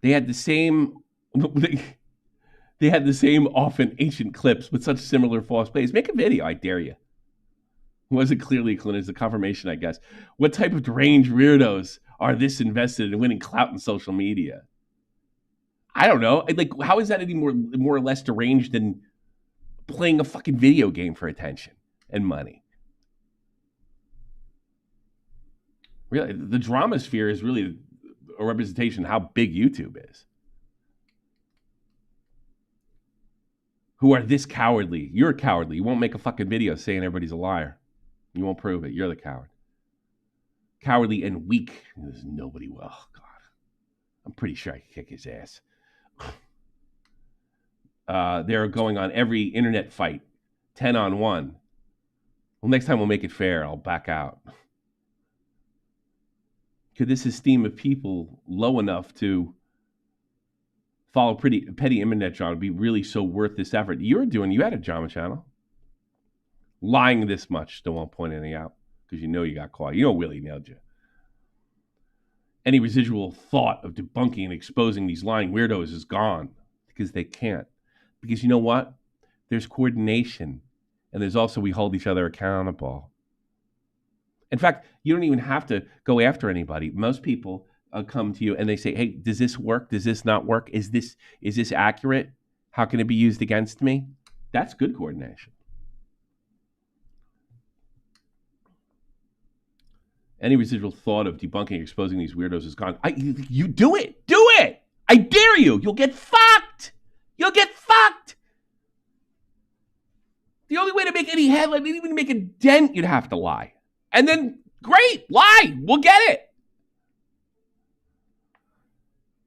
They had the same often ancient clips with such similar false plays. Make a video, I dare you. It wasn't clearly Clint, it's a confirmation, I guess. What type of deranged weirdos are this invested in winning clout in social media? I don't know. Like, how is that any more or less deranged than playing a fucking video game for attention and money? Really, the drama sphere is really a representation of how big YouTube is. Who are this cowardly? You're cowardly. You won't make a fucking video saying everybody's a liar. You won't prove it. You're the coward. Cowardly and weak. There's nobody will. Oh, God. I'm pretty sure I could kick his ass. They're going on every internet fight, 10-on-1. Well, next time we'll make it fair. I'll back out. Could this esteem of people low enough to follow petty internet drama be really so worth this effort? You had a drama channel. Lying this much, still won't point anything out because you know you got caught. You know Willie nailed you. Any residual thought of debunking and exposing these lying weirdos is gone because they can't. Because you know what? There's coordination and there's also we hold each other accountable. In fact, you don't even have to go after anybody. Most people come to you and they say, hey, does this work? Does this not work? Is this accurate? How can it be used against me? That's good coordination. Any residual thought of debunking, exposing these weirdos is gone. You do it. Do it. I dare you. You'll get fucked. You'll get fucked. The only way to make any headline, even to make a dent, you'd have to lie. And then, great, lie. We'll get it.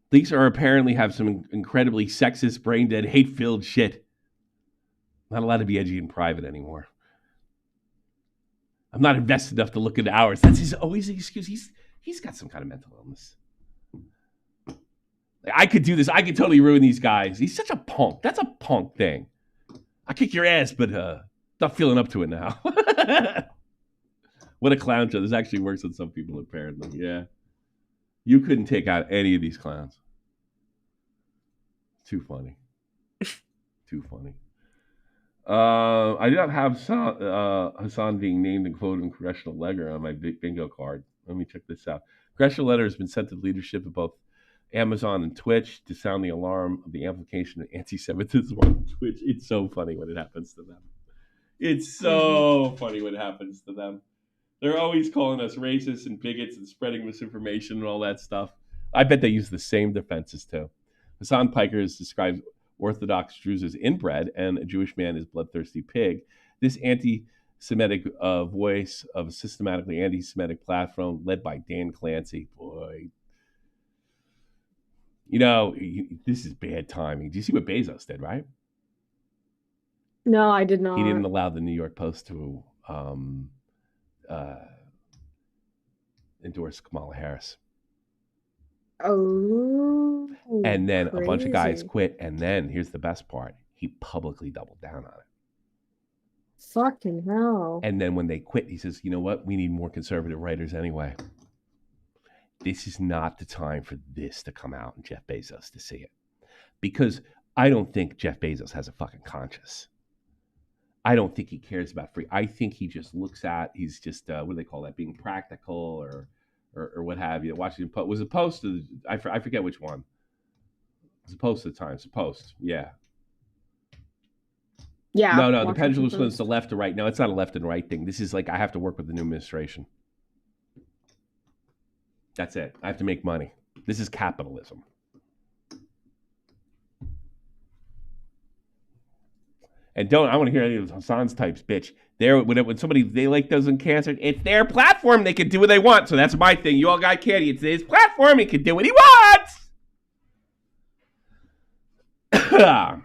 These are apparently have some incredibly sexist, brain-dead, hate-filled shit. Not allowed to be edgy in private anymore. I'm not invested enough to look into hours. That's always his excuse. He's got some kind of mental illness. I could do this. I could totally ruin these guys. He's such a punk. That's a punk thing. I'll kick your ass, but not feeling up to it now. What a clown show. This actually works on some people, apparently. Yeah. You couldn't take out any of these clowns. Too funny. Too funny. I do not have Hassan being named and quoted in congressional letter on my bingo card. Let me check this out. Congressional letter has been sent to the leadership of both Amazon and Twitch to sound the alarm of the amplification of anti-Semitism on Twitch. It's so funny when it happens to them. It's so funny when it happens to them. They're always calling us racists and bigots and spreading misinformation and all that stuff. I bet they use the same defenses too. Hassan Piker has described Orthodox Jews as inbred and a Jewish man as bloodthirsty pig. This anti-Semitic voice of a systematically anti-Semitic platform led by Dan Clancy. Boy, You know, this is bad timing. Do you see what Bezos did, right? No, I did not. He didn't allow the New York Post to endorse Kamala Harris. Oh. And then a bunch of guys crazy. quit. And then here's the best part. He publicly doubled down on it. Fucking hell. And then when they quit, he says, you know what? We need more conservative writers anyway. This is not the time for this to come out and Jeff Bezos to see it. Because I don't think Jeff Bezos has a fucking conscience. I don't think he cares about free. I think he just looks at, he's just, what do they call that? Being practical or what have you. Washington Post. Was it Post? I forget which one. It was a Post at the time. It's a Post. Yeah. Yeah. No. The pendulum swings to left or right. No, it's not a left and right thing. This is like, I have to work with the new administration. That's it. I have to make money. This is capitalism. And I want to hear any of Hassan's types, bitch. When somebody they like doesn't cancer, it's their platform. They can do what they want. So that's my thing. You all got candy. It's his platform. He can do what he wants. The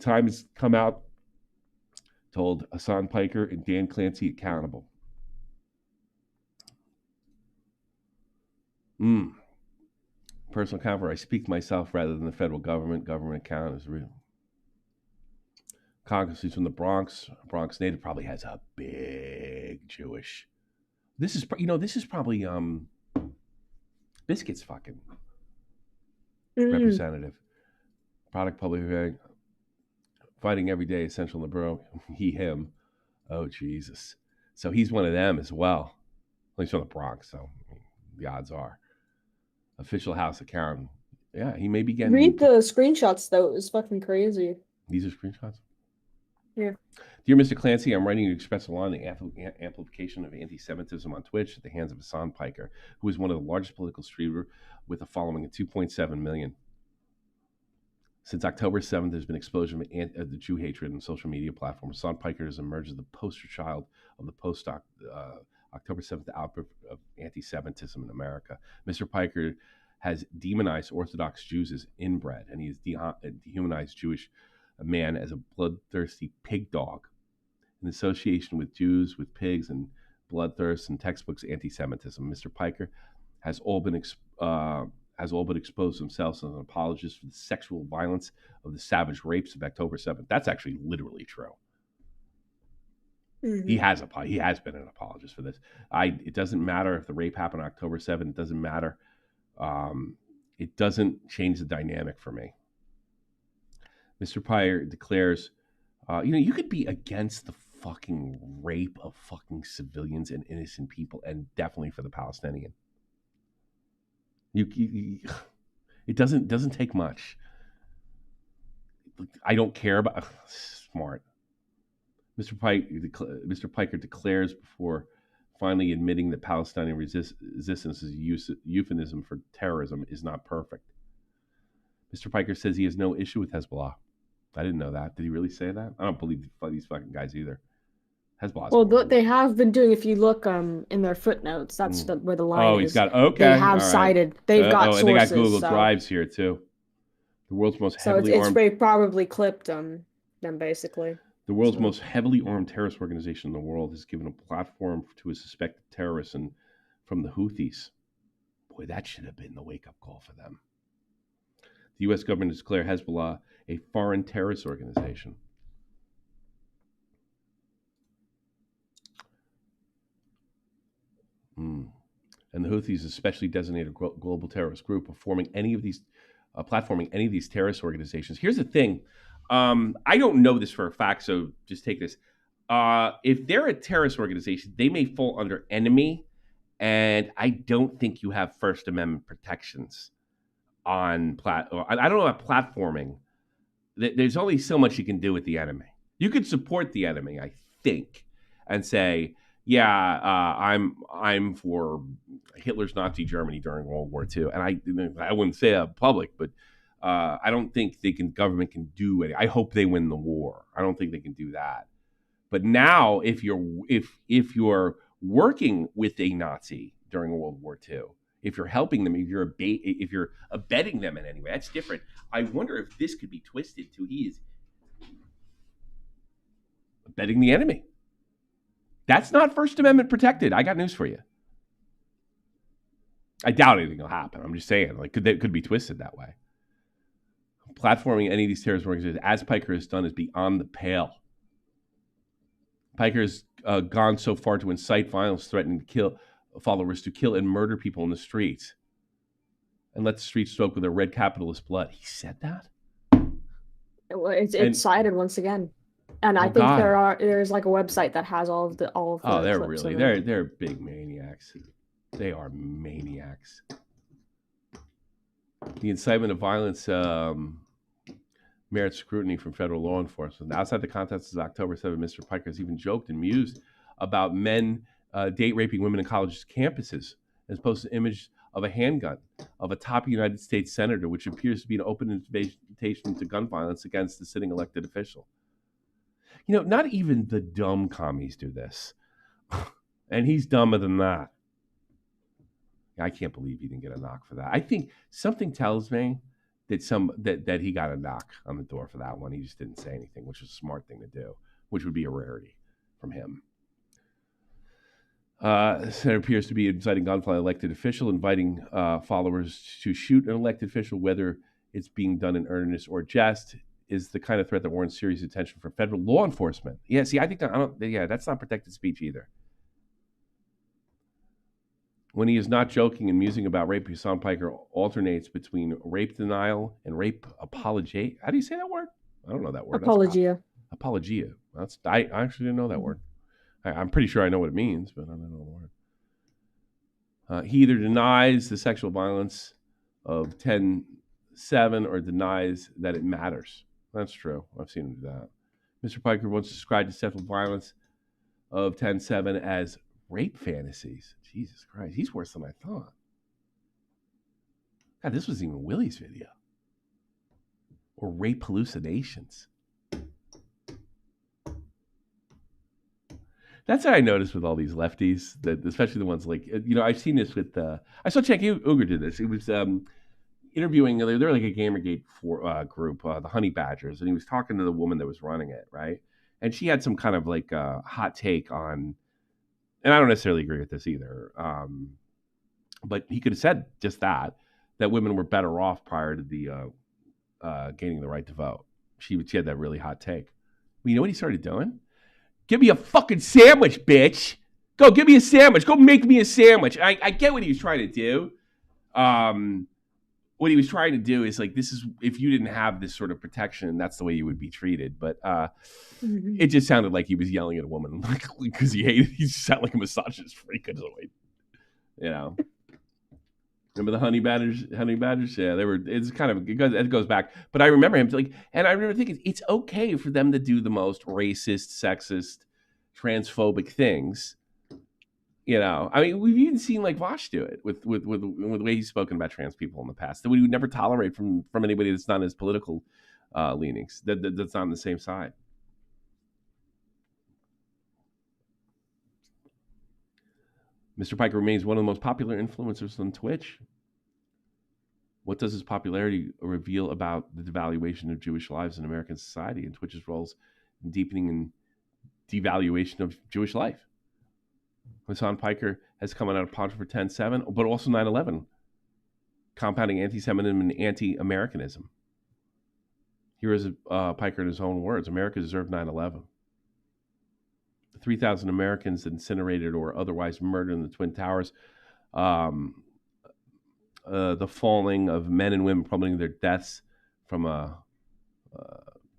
time has come out to hold Hassan Piker and Dan Clancy accountable. Personal account where I speak to myself rather than the federal government. Government account is real. Congress is from the Bronx. Bronx native probably has a big Jewish. This is probably Biscuit's fucking representative. Product public fighting every day essential in the borough. Him. Oh Jesus. So he's one of them as well. Well, he's from the Bronx, so the odds are. Official house account. Yeah, he may be getting. Read the screenshots though. It was fucking crazy. These are screenshots. Yeah. Dear Mr. Clancy, I'm writing to express alarm the amplification of anti-Semitism on Twitch at the hands of Hassan Piker, who is one of the largest political streamers with a following of 2.7 million. Since October 7th, there's been explosion of the Jew hatred on social media platforms. Hassan Piker has emerged as the poster child of the October 7th outbreak of anti-Semitism in America. Mr. Piker has demonized Orthodox Jews as inbred, and he has dehumanized Jewish man as a bloodthirsty pig dog in association with Jews, with pigs, and bloodthirst and textbooks anti-Semitism. Mr. Piker has all but exposed themselves as an apologist for the sexual violence of the savage rapes of October 7th. That's actually literally true. Mm-hmm. He has been an apologist for this. It doesn't matter if the rape happened on October 7th. It doesn't matter. It doesn't change the dynamic for me. Mr. Piker declares, you could be against the fucking rape of fucking civilians and innocent people, and definitely for the Palestinian. It doesn't take much. I don't care about smart. Mr. Piker declares before finally admitting that Palestinian resistance is a euphemism for terrorism is not perfect. Mr. Piker says he has no issue with Hezbollah. I didn't know that. Did he really say that? I don't believe these fucking guys either. Hezbollah. Well, they have been doing. If you look in their footnotes, that's where the line is. Oh, he's got okay. They have cited. They've got sources. And they got Google Drives here too. The world's most heavily armed. So it's probably clipped them basically. The world's most heavily armed terrorist organization in the world has given a platform to a suspected terrorist from the Houthis. Boy, that should have been the wake-up call for them. The U.S. government has declared Hezbollah a foreign terrorist organization. And the Houthis, a specially designated global terrorist group, platforming any of these terrorist organizations. Here's the thing. I don't know this for a fact, so just take this. If they're a terrorist organization, they may fall under enemy, and I don't think you have First Amendment protections on I don't know about platforming. There's only so much you can do with the enemy. You could support the enemy, I think, and say, yeah, I'm for Hitler's Nazi Germany during World War II, and I wouldn't say that in public, but I don't think government can do it. I hope they win the war. I don't think they can do that. But now, if you're working with a Nazi during World War II, If you're helping them, if you're abetting them in any way, that's different. I wonder if this could be twisted to he is abetting the enemy. That's not First Amendment protected. I got news for you. I doubt anything will happen. I'm just saying, like, could be twisted that way. Platforming any of these terrorist organizations, as Piker has done, is beyond the pale. Piker has gone so far to incite violence, threatening to kill followers, to kill and murder people in the streets, and let the streets soak with their red capitalist blood. He said that? It's cited once again. And I think there's like a website that has all of the they're clips really they're big maniacs. They are maniacs. The incitement of violence merits scrutiny from federal law enforcement. Outside the context of October 7, Mr. Piker has even joked and mused about men date raping women in college campuses, and posted an image of a handgun of a top United States senator, which appears to be an open invitation to gun violence against the sitting elected official. You know, not even the dumb commies do this. And he's dumber than that. I can't believe he didn't get a knock for that. I think something tells me that he got a knock on the door for that one. He just didn't say anything, which was a smart thing to do, which would be a rarity from him. The senator appears to be inciting gunfire an elected official, inviting followers to shoot an elected official, whether it's being done in earnest or jest, is the kind of threat that warrants serious attention from federal law enforcement. Yeah, see, I think that's not protected speech either. When he is not joking and musing about rape, Hassan Piker alternates between rape denial and rape apology. How do you say that word? I don't know that word. Apologia. Apologia. I actually didn't know that word. I'm pretty sure I know what it means, but I don't know the word. He either denies the sexual violence of 10-7 or denies that it matters. That's true. I've seen him do that. Mr. Piker once described the sexual violence of 10-7 as rape fantasies. Jesus Christ, he's worse than I thought. God, this was even Willie's video. Or rape hallucinations. That's what I noticed with all these lefties, that especially the ones like, I've seen this with, I saw Cenk Uygur did this. It was interviewing, they're like a Gamergate group, the Honey Badgers, and he was talking to the woman that was running it, right? And she had some kind of like hot take on, and I don't necessarily agree with this either, but he could have said just that women were better off prior to the gaining the right to vote. She had that really hot take. Well, you know what he started doing? Give me a fucking sandwich, bitch. Go give me a sandwich. Go make me a sandwich. I get what he was trying to do. What he was trying to do is like, this is, if you didn't have this sort of protection, that's the way you would be treated. But it just sounded like he was yelling at a woman because he sounded like a misogynist freak. Remember the Honey Badgers? Yeah, it's kind of, it goes back. But I remember him and I remember thinking, it's okay for them to do the most racist, sexist, transphobic things. I mean, we've even seen like Vosh do it with the way he's spoken about trans people in the past, that we would never tolerate from anybody that's not his political leanings, that's not on the same side. Mr. Piker remains one of the most popular influencers on Twitch. What does his popularity reveal about the devaluation of Jewish lives in American society and Twitch's roles in deepening and devaluation of Jewish life? Hassan Piker has come out of pocket for 10-7, but also 9/11, compounding anti-Semitism and anti-Americanism. Here is Piker in his own words: America deserved 9/11. The 3,000 Americans incinerated or otherwise murdered in the Twin Towers, the falling of men and women plummeting their deaths from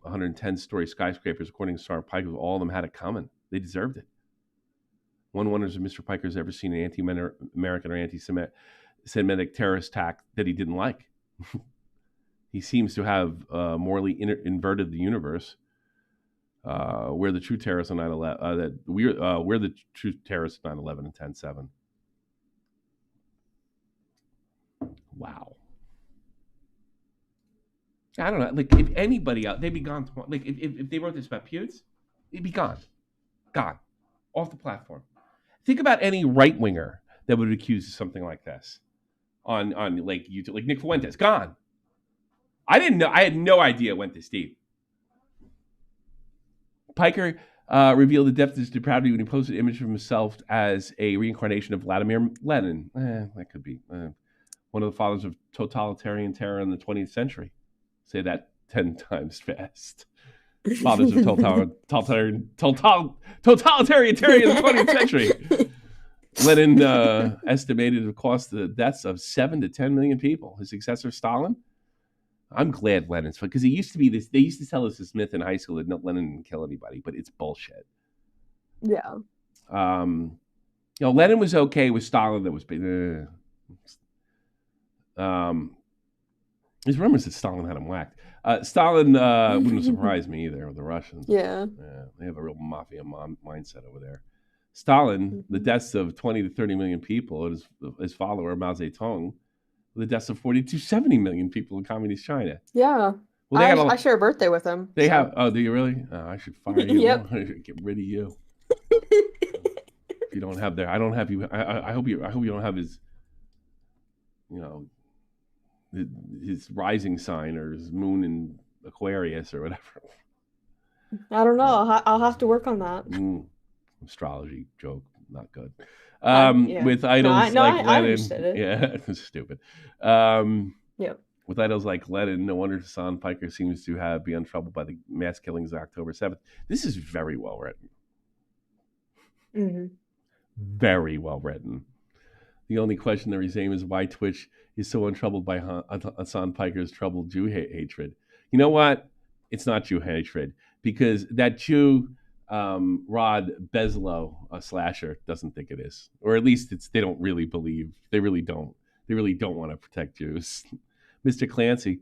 110-story skyscrapers, according to Hassan Piker, all of them had it coming. They deserved it. One wonders if Mr. Piker's ever seen an anti-American or anti-Semitic terrorist attack that he didn't like. He seems to have morally inverted the universe. We're the true terrorists on 9/11. We're the true terrorists on 9/11 and 10-7. Wow. I don't know. Like, if anybody out, they'd be gone. Like, if they wrote this about Pewds, they'd be gone, off the platform. Think about any right winger that would accuse of something like this. on like YouTube, like Nick Fuentes, gone. I didn't know. I had no idea it went this deep. Piker revealed the depth of his depravity when he posted an image of himself as a reincarnation of Vladimir Lenin. That could be one of the fathers of totalitarian terror in the 20th century. Say that 10 times fast. Fathers of totalitarian terror in the 20th century. Lenin estimated it cost the deaths of 7 to 10 million people. His successor, Stalin. I'm glad Lenin's, because it used to be this. They used to tell us this myth in high school that Lenin didn't kill anybody, but it's bullshit. Yeah. Lenin was okay with Stalin. That was there's rumors that Stalin had him whacked. Stalin wouldn't surprise me either. With the Russians, yeah, they have a real mafia mindset over there. Stalin, the deaths of 20 to 30 million people, and his follower Mao Zedong, the deaths of 40 to 70 million people in communist China. Yeah. Well, I share a birthday with him. They have. Oh, do you really? I should fire you. Yep. I should get rid of you. If you don't have their, I don't have you. I hope you don't have his. His rising sign or his moon in Aquarius or whatever. I don't know. I'll have to work on that. Astrology joke, not good. Yeah. With idols like I Lenin, understood it. Yeah, it's stupid. Yep. With idols like Lenin, no wonder Hassan Piker seems to be untroubled by the mass killings of October 7th. This is very well written. Mm-hmm. Very well written. The only questionary aim is why Twitch is so untroubled by Hassan Piker's troubled Jew hatred. You know what? It's not Jew hatred, because that Jew Rod Bezlow, a slasher, doesn't think it is, or at least they don't really believe. They really don't want to protect Jews. Mr. Clancy,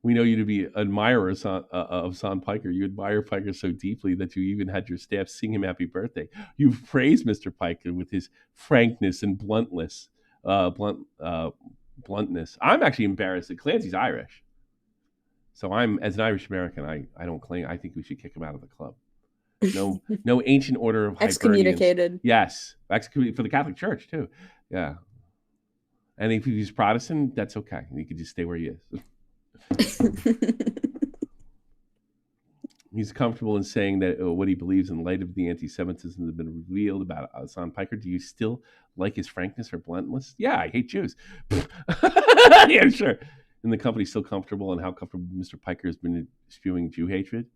we know you to be admirers of Hassan Piker. You admire Piker so deeply that you even had your staff sing him happy birthday. You've praised Mr. Piker with his frankness and bluntness. Bluntness. I'm actually embarrassed that Clancy's Irish. So I'm, as an Irish American, I don't claim. I think we should kick him out of the club. No ancient order of excommunicated. Yes, excommunicated for the Catholic Church too. Yeah, and if he's Protestant, that's okay. He could just stay where he is. He's comfortable in saying that what he believes in light of the anti-Semitism that has been revealed about Hassan Piker. Do you still like his frankness or bluntness? Yeah, I hate Jews. Yeah, sure. And the company's still comfortable in how comfortable Mr. Piker has been spewing Jew hatred.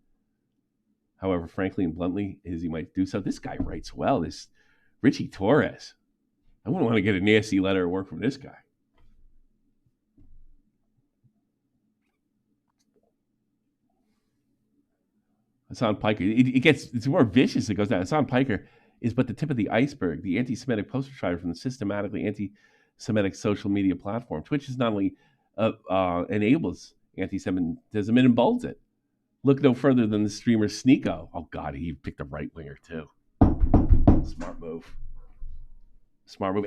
However, frankly and bluntly, as he might do so, this guy writes well. This Richie Torres. I wouldn't want to get a nasty letter of work from this guy. Hassan Piker. It's more vicious. It goes down. Hassan Piker is but the tip of the iceberg. The anti-Semitic poster child from the systematically anti-Semitic social media platform. Twitch is not only enables anti-Semitism, it emboldens it. Look no further than the streamer Sneeko. Oh God, he picked a right winger too. Smart move.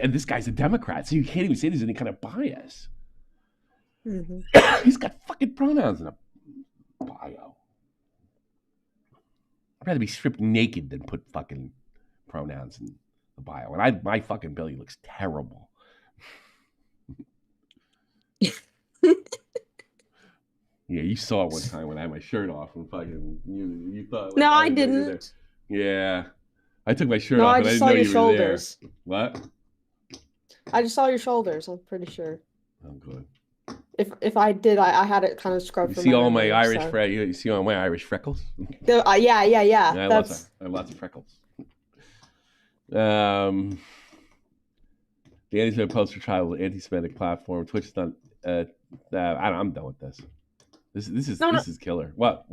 And this guy's a Democrat, so you can't even say there's any kind of bias. Mm-hmm. He's got fucking pronouns in a bio. I'd rather be stripped naked than put fucking pronouns in the bio. And my fucking belly looks terrible. Yeah, you saw it one time when I had my shirt off and fucking you thought. Like, no, I didn't. Yeah, I took my shirt no, off. I And just I saw didn't your know you shoulders. Were there. What? I just saw your shoulders. I'm pretty sure. Oh, good. If I did, I had it kind of scrubbed. You see all my Irish you see all my Irish freckles? Yeah. I have lots of freckles. The anti-Semitic poster child anti-Semitic platform. Twitch is not. I'm done with this. This is killer. What?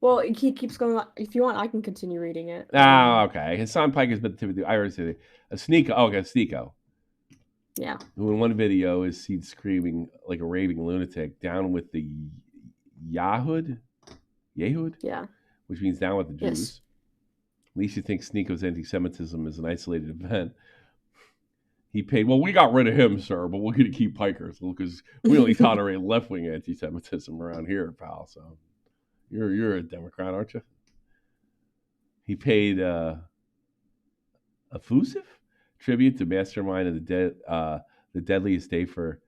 Well, he keeps going. If you want, I can continue reading it. Oh, okay. Hassan Piker's been the Irish. A Sneeko. Oh, okay, Sneeko. Yeah. Who in one video is seen screaming like a raving lunatic, down with the Yahud? Yeah. Which means down with the Jews. Yes. At least you think Sneeko's anti-Semitism is an isolated event. He paid. Well, we got rid of him, sir, but we're going to keep Piker because we only tolerate left-wing anti-Semitism around here, pal. So you're a Democrat, aren't you? He paid effusive tribute to mastermind of the the deadliest day for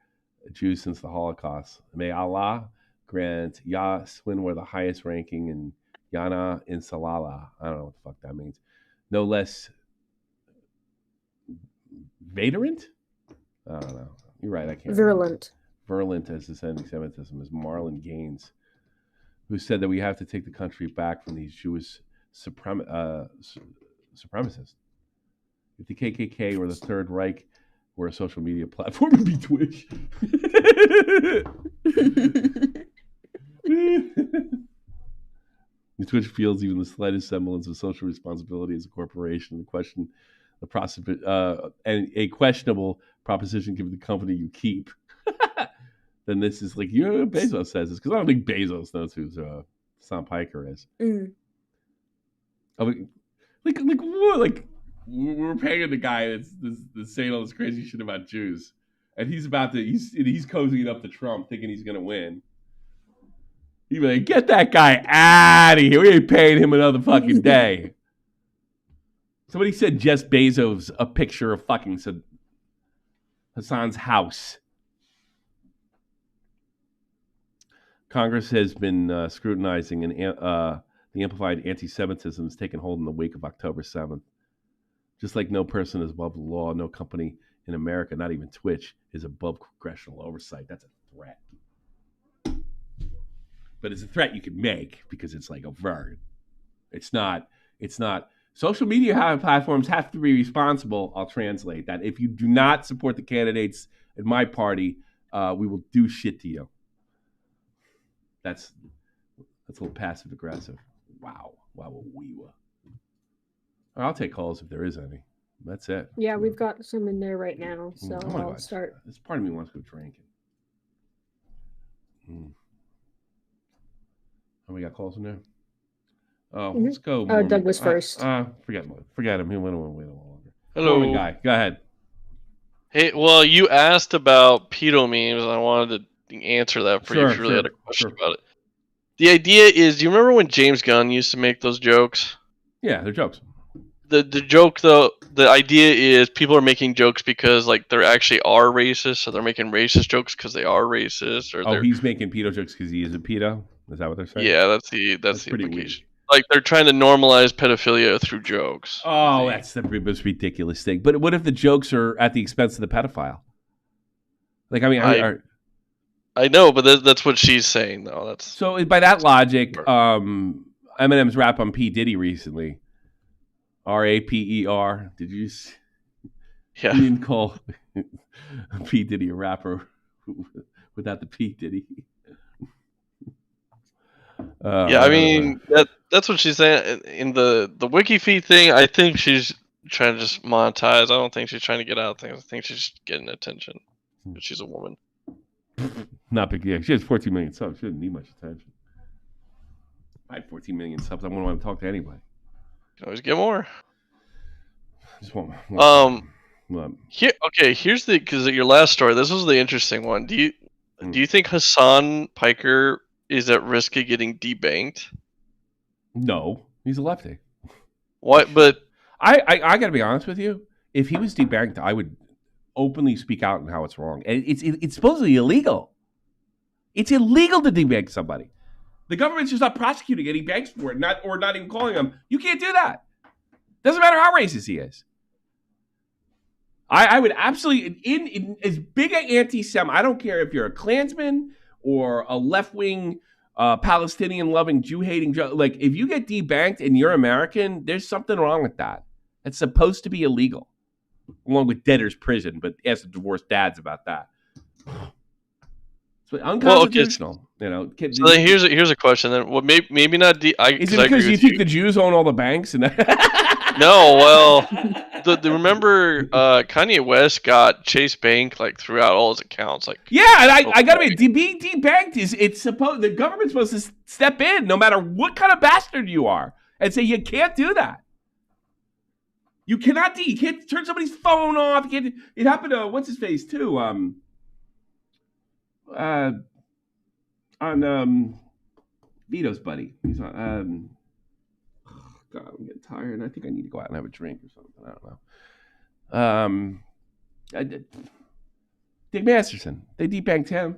Jews since the Holocaust. May Allah grant Ya Swinwar the highest ranking and Yana Insalala. I don't know what the fuck that means. No less Vaderant? I don't know. You're right. I can't. Virulent. Virulent as this anti-Semitism is Marlon Gaines, who said that we have to take the country back from these Jewish supremacists. If the KKK or the Third Reich were a social media platform, it'd be Twitch. The Twitch feels even the slightest semblance of social responsibility as a corporation. And a questionable proposition given the company you keep. Then this is like, Bezos says this, because I don't think Bezos knows who Hassan Piker is. Mm. Like we're paying the guy that's saying all this crazy shit about Jews, and he's cozying up to Trump, thinking he's gonna win. He's like, get that guy out of here. We ain't paying him another fucking day. Somebody said Jeff Bezos a picture of fucking Hassan's house. Congress has been scrutinizing the amplified anti-Semitism that's taken hold in the wake of October 7th. Just like no person is above the law, no company in America, not even Twitch, is above congressional oversight. That's a threat. But it's a threat you can make because it's like overt. It's not. Social media platforms have to be responsible. I'll translate that. If you do not support the candidates in my party, we will do shit to you. That's a little passive aggressive. Wow. I'll take calls if there is any. That's it. Yeah, we've got some in there right now, so I'll start. This part of me wants to go drinking. Oh, we got calls in there? Oh, let's go. Doug was first. Forget him. He went a little longer. Hello. Morning, guy. Go ahead. Hey, well, you asked about pedo memes, and I wanted to answer that for you if you really had a question about it. The idea is, do you remember when James Gunn used to make those jokes? Yeah, they're jokes. The joke, though, the idea is people are making jokes because like they actually are racist, so they're making racist jokes because they are racist. Or he's making pedo jokes because he is a pedo? Is that what they're saying? Yeah, that's the implication. Like they're trying to normalize pedophilia through jokes. Oh, that's the most ridiculous thing. But what if the jokes are at the expense of the pedophile? Like, I mean, I know, but that's what she's saying, though. That's so by that logic, Eminem's rap on P. Diddy recently, R-A-P-E-R. Did you? Yeah. You didn't call P. Diddy a rapper without the P. Diddy. Yeah, I mean that's what she's saying in the wiki feed thing. I think she's trying to just monetize. I don't think she's trying to get out things. I think she's just getting attention. But she's a woman. Not big. Yeah, she has 14 million subs. She doesn't need much attention. I had 14 million subs. I wouldn't want to talk to anybody. You can always get more. Just want. Here's because your last story. This was the interesting one. Do you think Hassan Piker is at risk of getting debanked? No, he's a lefty. What? But I got to be honest with you. If he was debanked, I would openly speak out on how it's wrong. And it's supposedly illegal. It's illegal to debank somebody. The government's just not prosecuting any banks for it, not even calling them. You can't do that. Doesn't matter how racist he is. I would absolutely in as big an anti-Sem. I don't care if you're a Klansman or a left-wing Palestinian-loving, Jew-hating. Like, if you get debanked and you're American, there's something wrong with that. It's supposed to be illegal, along with debtor's prison. But ask the divorced dads about that. It's unconstitutional. So then here's a question. Then, well, maybe not. Is it because you think the Jews own all the banks? And no, well, remember Kanye West got Chase Bank like throughout all his accounts. Like, yeah, and I gotta be being debanked the government's supposed to step in no matter what kind of bastard you are and say you can't do that. You cannot you can't turn somebody's phone off. It happened to what's his face too. On Vito's buddy. He's on. God, I'm getting tired, and I think I need to go out and have a drink or something. I don't know. Dick Masterson. They debanked him.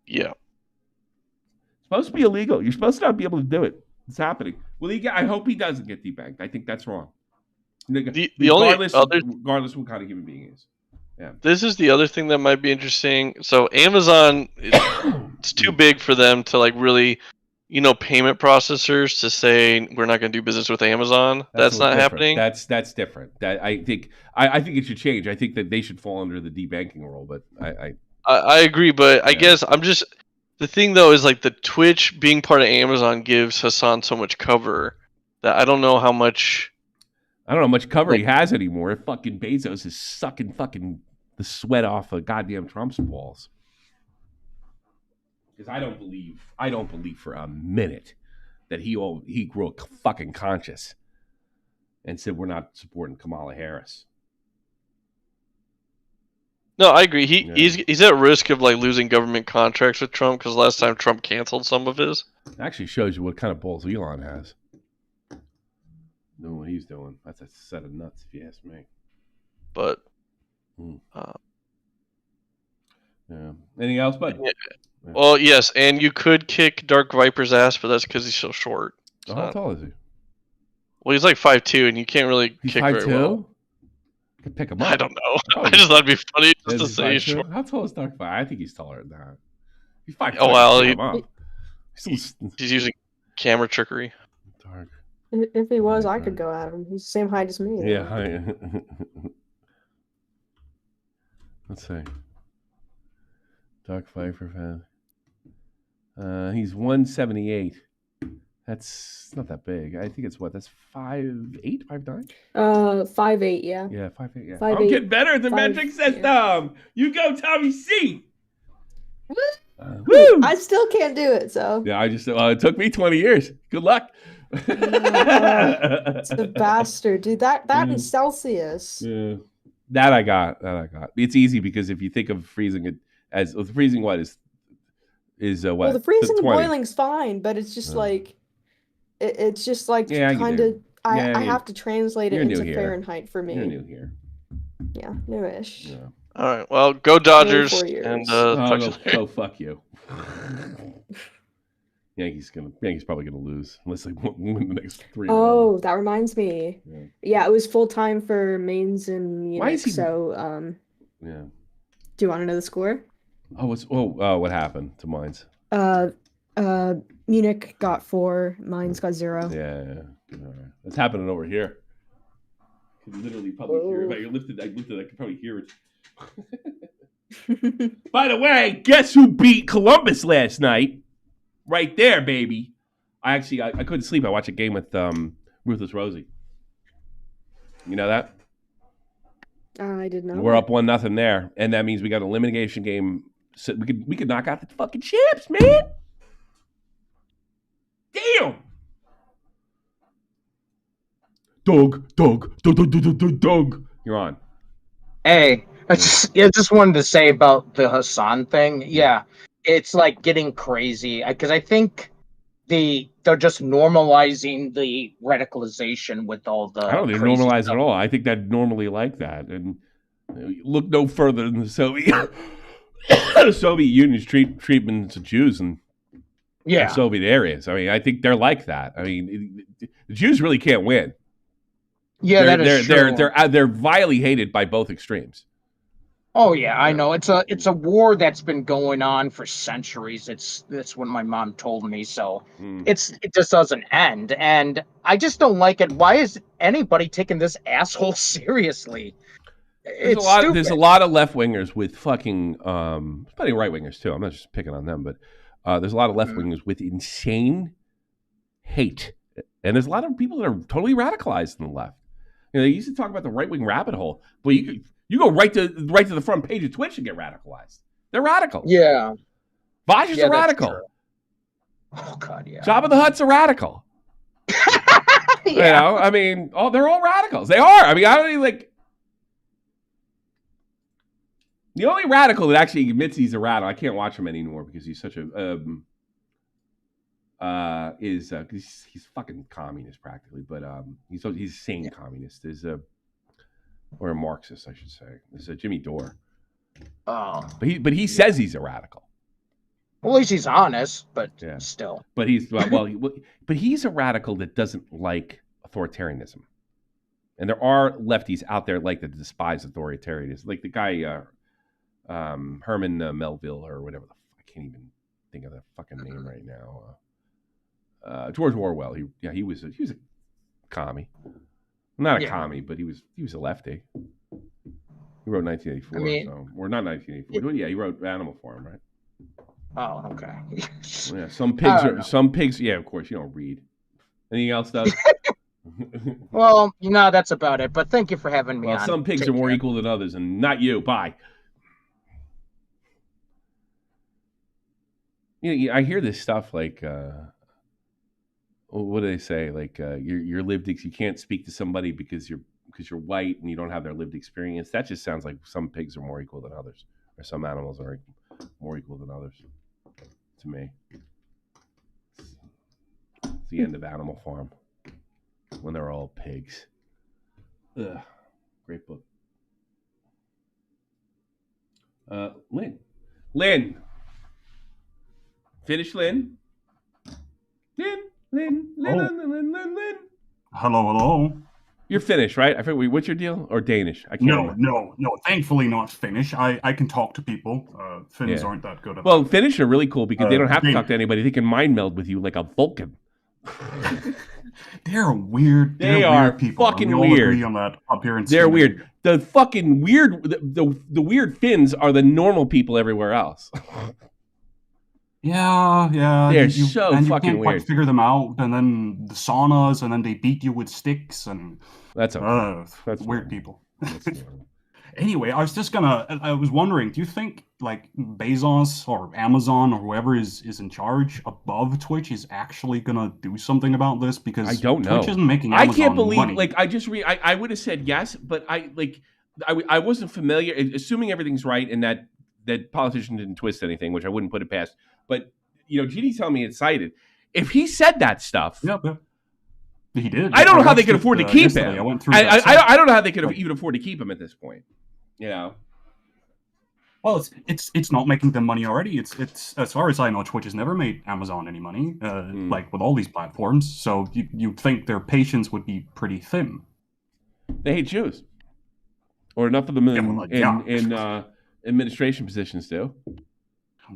Yeah. It's supposed to be illegal. You're supposed to not be able to do it. It's happening. Well, I hope he doesn't get debanked. I think that's wrong. The regardless, only other regardless what kind of human being he is. Yeah. This is the other thing that might be interesting. So Amazon, it's too big for them to like really, payment processors to say we're not going to do business with Amazon. That's not happening. That's different. I think it should change. I think that they should fall under the debanking rule. But I agree. But I guess the thing though is like the Twitch being part of Amazon gives Hassan so much cover that I don't know how much cover he has anymore. Fucking Bezos is sucking fucking the sweat off of goddamn Trump's balls. Because I don't believe for a minute that he grew fucking conscious and said we're not supporting Kamala Harris. No, I agree. He's at risk of like losing government contracts with Trump because last time Trump canceled some of his. It actually shows you what kind of balls Elon has. Doing what he's doing. That's a set of nuts, if you ask me. But, yeah. Anything else, bud? Yeah. Well, yes, and you could kick Dark Viper's ass, but that's because he's so short. How tall is he? Well, he's like 5'2", and you can't really kick 5'2"? very well. Could pick him up. I don't know. I just thought it'd be funny just to say he's 5'2"? short. How tall is Dark Viper? I think he's taller than that. He's 5'2". Oh well, he's using camera trickery. Dark. If he was, I could go at him. He's the same height as me. Yeah. Let's see. Dark Viper fan. He's 178. That's not that big. I think it's what? That's 5'8", 5'9"? 5'8", yeah. Yeah, 5'8", yeah. 5'8". I'm getting better at the metric system. Yeah. You go, Tommy C. Woo! I still can't do it, so. Yeah, it took me 20 years. Good luck. It's a bastard, dude. That is Celsius. Yeah. That I got. It's easy because if you think of freezing it as freezing, what is what? Well, the freezing and 20. boiling's fine, but it's just like it's just like Yeah, kind of. I Yeah, have to translate it you're into new here. Fahrenheit for me. You're new here. Yeah, newish. Yeah. All right, well, go Dodgers, 4 years. and go fuck you. Yankees probably gonna lose unless they win the next 3. Oh, that reminds me. Yeah. Yeah, it was full time for Mainz and Munich. Why is he- So, Yeah. do you want to know the score? What happened to Mainz? Munich got 4, Mainz got 0. Yeah. All right. That's happening over here. You can literally probably hear it. If I lifted, I could probably hear it. By the way, guess who beat Columbus last night? Right there, baby. I couldn't sleep. I watched a game with Ruthless Rosie. You know that? I didn't know. We're up 1-0 there, and that means we got an elimination game. So we could knock out the fucking champs, man. Damn. Doug. You're on. Hey, I just wanted to say about the Hassan thing. Yeah, it's like getting crazy because I think they're just normalizing the radicalization with all the. I don't think they normalize it at all. I think they're normally like that, and look no further than the Soviet Union's treatment of Jews and Soviet areas. I mean, I think they're like that. I mean, the Jews really can't win. Yeah, that is true. They're vilely hated by both extremes. Oh yeah, I know. It's a war that's been going on for centuries. That's what my mom told me. So it just doesn't end, and I just don't like it. Why is anybody taking this asshole seriously? There's a lot of left wingers with fucking plenty of right wingers too. I'm not just picking on them, but there's a lot of left wingers with insane hate, and there's a lot of people that are totally radicalized in the left. You know, they used to talk about the right wing rabbit hole, but you go right to the front page of Twitch and get radicalized. They're radical. Yeah, Vosh is a radical. True. Oh God, yeah. Jabba the Hutt's a radical. Yeah. You know, I mean, they're all radicals. They are. I mean, I don't even like. The only radical that actually admits he's a radical, I can't watch him anymore because he's such a he's fucking communist practically, but he's a sane communist. Or a Marxist, I should say. This is Jimmy Dore. Oh. But he says he's a radical. Well, at least he's honest, but Yeah. still. But he's but he's a radical that doesn't like authoritarianism. And there are lefties out there like that despise authoritarianism, like the guy Herman Melville or whatever. I can't even think of the fucking name right now. George Orwell. He was a commie, not a commie, but he was a lefty. He wrote 1984, or not 1984. Yeah, he wrote Animal Farm, right? Oh, okay. Yeah, some pigs. Yeah, of course, you don't read. Anything else, Doug? Well, that's about it. But thank you for having me on. Some pigs are more equal than others, and not you. Bye. I hear this stuff like, what do they say? Like your lived you can't speak to somebody because you're white and you don't have their lived experience. That just sounds like some pigs are more equal than others, or some animals are more equal than others. To me, it's the end of Animal Farm when they're all pigs. Ugh, great book. Lynn. Finish, Lynn. Lynn. Hello. You're Finnish, right? I forget. What's your deal? Or Danish? I can't remember. No. Thankfully, not Finnish. I can talk to people. Finns aren't that good at Well, Finnish are really cool because they don't have to talk to anybody. They can mind meld with you like a Vulcan. They're weird. They are weird people. fucking we all weird. Agree on that up here in They're Sweden. weird. The fucking weird. The weird Finns are the normal people everywhere else. Yeah. They're so and you fucking can't quite weird. figure them out, and then the saunas, and then they beat you with sticks, and that's weird people. Anyway, I was wondering, do you think like Bezos or Amazon or whoever is in charge above Twitch is actually gonna do something about this? Because I don't know. Twitch isn't making Amazon I can't believe money. like I just I would have said yes, but I wasn't familiar. Assuming everything's right and that politician didn't twist anything, which I wouldn't put it past. But GD's telling me it's cited. If he said that stuff, yeah. He did. I don't know how they could afford to keep him. I went through I don't know how they could even afford to keep him at this point. Well, it's not making them money already. It's as far as I know, Twitch has never made Amazon any money, like with all these platforms. So you'd think their patience would be pretty thin. They hate Jews, or enough of them in administration positions do.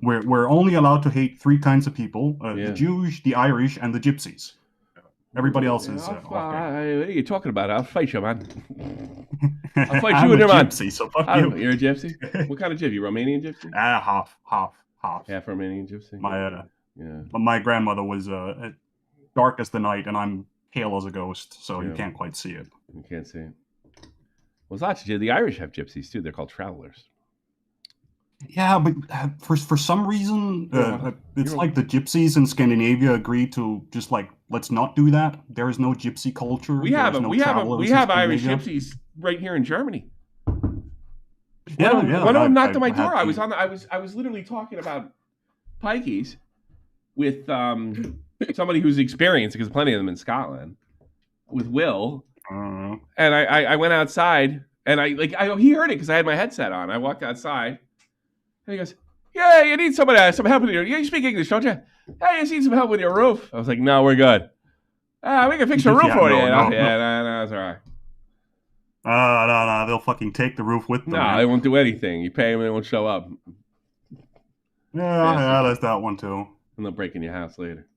We're only allowed to hate three kinds of people: the Jews, the Irish, and the Gypsies. Everybody else is. What are you talking about? I'll fight you, man. I'll fight I'm you and a your man. gypsy, so fuck you. You're a gypsy? What kind of gypsy? Romanian gypsy? Half. Half Romanian gypsy. My grandmother was dark as the night, and I'm pale as a ghost, so you can't quite see it. You can't see it. Well, it's not. The Irish have gypsies too. They're called travelers. Yeah, but for some reason, it's like the gypsies in Scandinavia agreed to just like, let's not do that. There is no gypsy culture. We have Irish gypsies right here in Germany. One of them knocked on my door. I was literally talking about pikeys with somebody who's experienced, because plenty of them in Scotland, with Will. And I went outside, and he heard it because I had my headset on. I walked outside. And he goes, "Yeah, you need some help with your. You speak English, don't you? Hey, you need some help with your roof." I was like, "No, we're good. We can fix your roof for you." No, it's all right. No, they'll fucking take the roof with them. No, they won't do anything. You pay them, they won't show up. Yeah, that's that one too. And they'll break in your house later.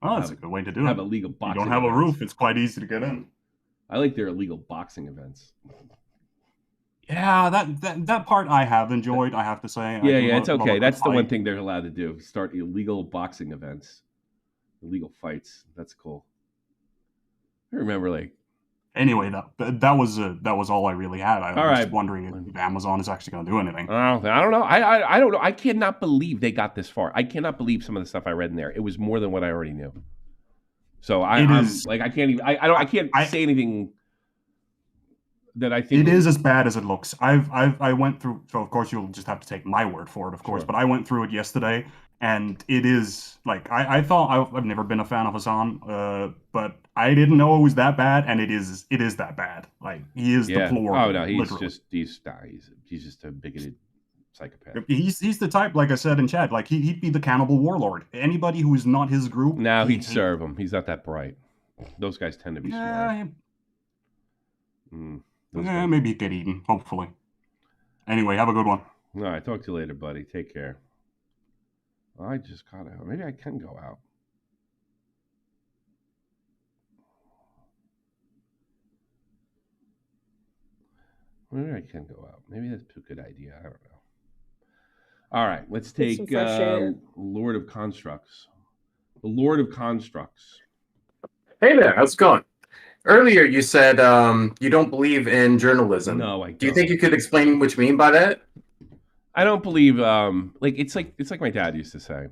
Oh, that's a good way to do it. Have illegal boxing. You don't have a roof; it's quite easy to get in. I like their illegal boxing events. Yeah, that part I have enjoyed, I have to say. Yeah, it's okay. That's the one thing they're allowed to do. Start illegal boxing events. Illegal fights. That's cool. I remember Anyway, that was all I really had. I was just wondering if Amazon is actually going to do anything. I don't know. I don't know. I cannot believe they got this far. I cannot believe some of the stuff I read in there. It was more than what I already knew. So I can't say anything that I think it is as bad as it looks. I went through. So of course you'll just have to take my word for it, of course. Sure. But I went through it yesterday, And it is like I thought I've never been a fan of Hassan, but I didn't know it was that bad, and it is that bad. Like he is deplorable. Oh no, he's literally. he's just a bigoted psychopath. He's the type, like I said in chat, like he'd be the cannibal warlord. Anybody who is not his group, now he'd serve him. He's not that bright. Those guys tend to be smart. Maybe he'd get eaten. Hopefully. Anyway, have a good one. All right, talk to you later, buddy. Take care. I just gotta. Maybe I can go out. Maybe I can go out. Maybe that's a good idea. I don't know. All right, let's take Lord of Constructs. The Lord of Constructs. Hey there, how's it going? Earlier you said you don't believe in journalism. No, I don't. Do you think you could explain what you mean by that? I don't believe it's like my dad used to say.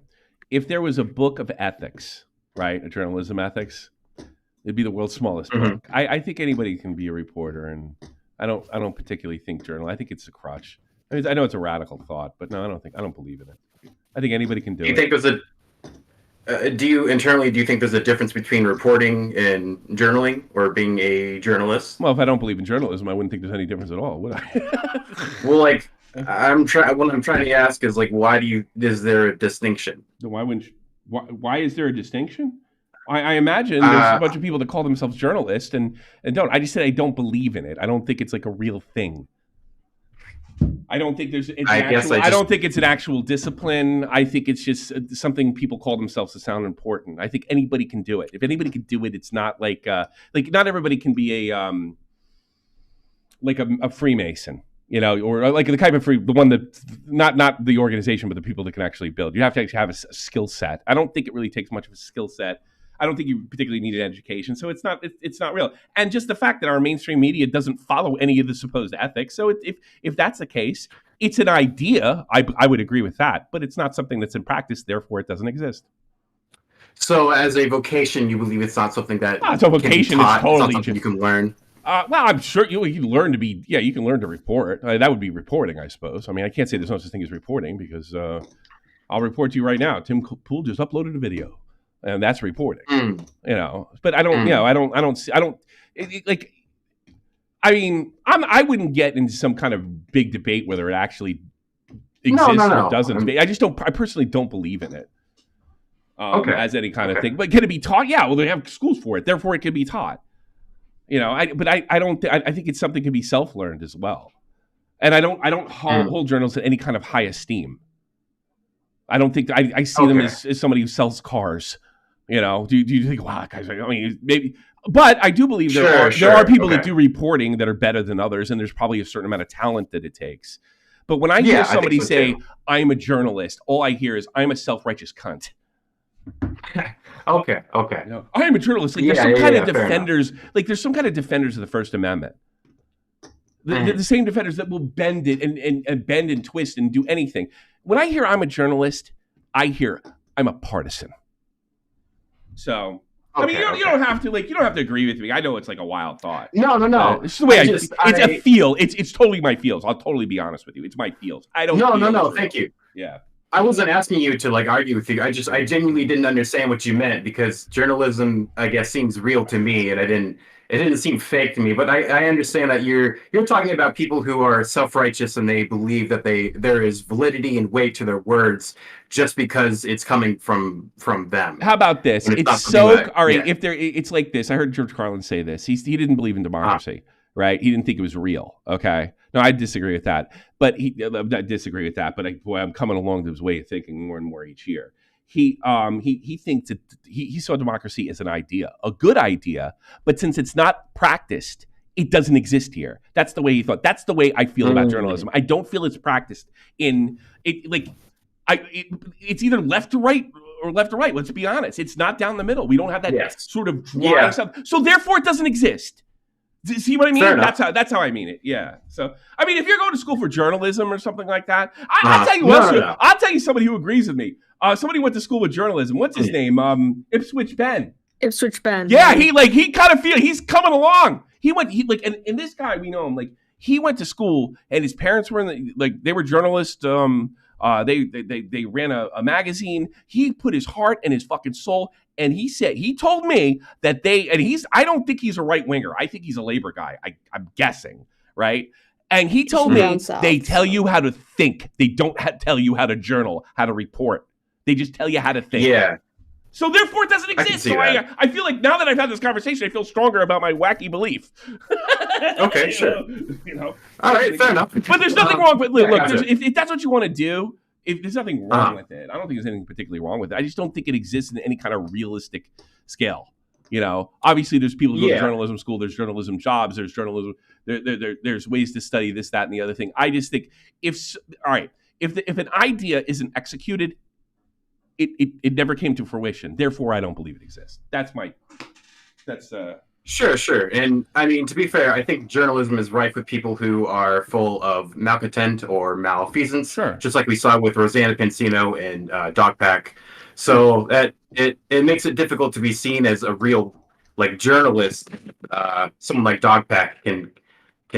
If there was a book of ethics, right, a journalism ethics, it'd be the world's smallest book. I think anybody can be a reporter, and I don't particularly think journal. I think it's a crutch. I mean, I know it's a radical thought, but no, I don't believe in it. I think anybody can do it. Do you think there's do you think there's a difference between reporting and journaling, or being a journalist? Well, if I don't believe in journalism, I wouldn't think there's any difference at all, would I? Well, like what I'm trying to ask is like, is there a distinction? Why is there a distinction? I imagine there's a bunch of people that call themselves journalists and don't. I just said I don't believe in it. I don't think it's like a real thing. I don't think I don't think it's an actual discipline. I think it's just something people call themselves to sound important. I think anybody can do it. If anybody can do it, it's not like not everybody can be a Freemason, you know, or like the type of the one that not the organization, but the people that can actually build. You have to actually have a skill set. I don't think it really takes much of a skill set. I don't think you particularly need an education, so it's not real. And just the fact that our mainstream media doesn't follow any of the supposed ethics, so if that's the case, it's an idea. I would agree with that, but it's not something that's in practice. Therefore, it doesn't exist. So, as a vocation, you believe it's not something that it's a vocation. It's totally something you can learn. Well, I'm sure you can learn to be. Yeah, you can learn to report. That would be reporting, I suppose. I mean, I can't say there's no such thing as reporting because I'll report to you right now. Tim Pool just uploaded a video. And that's reporting, you know. But I don't, I wouldn't get into some kind of big debate whether it actually exists or doesn't. I personally don't believe in it as any kind of thing. But can it be taught? Yeah, well, they have schools for it. Therefore, it can be taught. You know, I think it's something that can be self-learned as well. And I don't hold journalists in any kind of high esteem. I don't think I see them as somebody who sells cars. You know, do you think, wow, guys? I mean, maybe, but I do believe there are people that do reporting that are better than others, and there's probably a certain amount of talent that it takes. But when I hear somebody say, "I'm a journalist," all I hear is, "I'm a self-righteous cunt." Okay. You know, I am a journalist. Like there's some kind of defenders. Like there's some kind of defenders of the First Amendment. The same defenders that will bend it and bend and twist and do anything. When I hear I'm a journalist, I hear I'm a partisan. So I mean, you don't have to you don't have to agree with me. I know it's like a wild thought. No. It's the way it's a feel. It's totally my feels. I'll totally be honest with you. It's my feels. I don't. No. Thank you. Yeah. I wasn't asking you to argue with you. I genuinely didn't understand what you meant because journalism, I guess, seems real to me, and it didn't seem fake to me. But I understand that you're talking about people who are self-righteous and they believe that there is validity and weight to their words just because it's coming from them. How about this? It's so all right. If it's like this. I heard George Carlin say this. He didn't believe in democracy, right? He didn't think it was real. Okay. No, I disagree with that. But I'm coming along to his way of thinking more and more each year. He thinks that he saw democracy as an idea, a good idea, but since it's not practiced, it doesn't exist here. That's the way he thought. That's the way I feel about journalism. I don't feel it's practiced in it. It's either left to right or left to right. Let's be honest. It's not down the middle. We don't have that sort of dry stuff. So therefore, it doesn't exist. See what I mean? That's how I mean it. Yeah. So I mean, if you're going to school for journalism or something like that, I'll tell you what. I'll tell you somebody who agrees with me. Somebody went to school with journalism. What's his name? Ipswich Ben. Ipswich Ben. Yeah, he kind of he's coming along. And this guy, we know him. Like he went to school, and his parents were they were journalists. They ran a magazine. He put his heart and his fucking soul. And he told me that I don't think he's a right winger. I think he's a labor guy. I'm guessing, right? And he told me they tell you how to think. They don't tell you how to journal, how to report. They just tell you how to think. Yeah. So therefore it doesn't exist. So I feel like now that I've had this conversation, I feel stronger about my wacky belief. Okay, sure. All right, fair enough. But there's nothing wrong with look. If that's what you want to do, if there's nothing wrong with it, I don't think there's anything particularly wrong with it. I just don't think it exists in any kind of realistic scale. Obviously there's people who go to journalism school. There's journalism jobs. There's journalism. There's ways to study this, that, and the other thing. I just think if an idea isn't executed, it never came to fruition. Therefore, I don't believe it exists. Sure. And I mean, to be fair, I think journalism is rife with people who are full of malcontent or malfeasance. Sure. Just like we saw with Rosanna Pansino and DogPack. So that it makes it difficult to be seen as a real journalist. Someone like DogPack can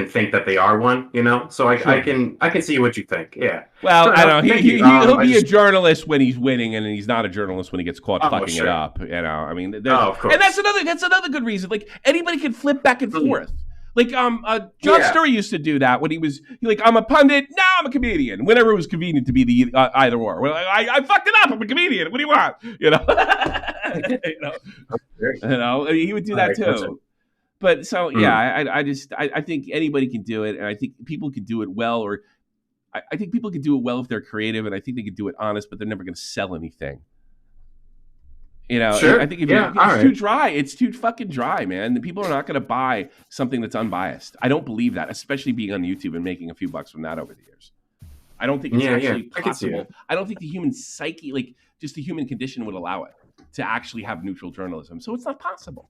think that they are one, So I can see what you think. Yeah. Well, I don't know. He'll be a journalist when he's winning, and he's not a journalist when he gets caught fucking it up. I mean, of course. And that's another good reason. Like anybody can flip back and forth. Like Jon Stewart used to do that when he was I'm a pundit. Now I'm a comedian. Whenever it was convenient to be the either or. Well, I fucked it up. I'm a comedian. What do you want? He would do that too. But so I think anybody can do it, and I think people can do it well. Or I think people can do it well if they're creative, and I think they can do it honest. But they're never going to sell anything. Sure. I think it's too dry. It's too fucking dry, man. The people are not going to buy something that's unbiased. I don't believe that, especially being on YouTube and making a few bucks from that over the years. I don't think it's actually possible. I don't think the human psyche, just the human condition, would allow it to actually have neutral journalism. So it's not possible.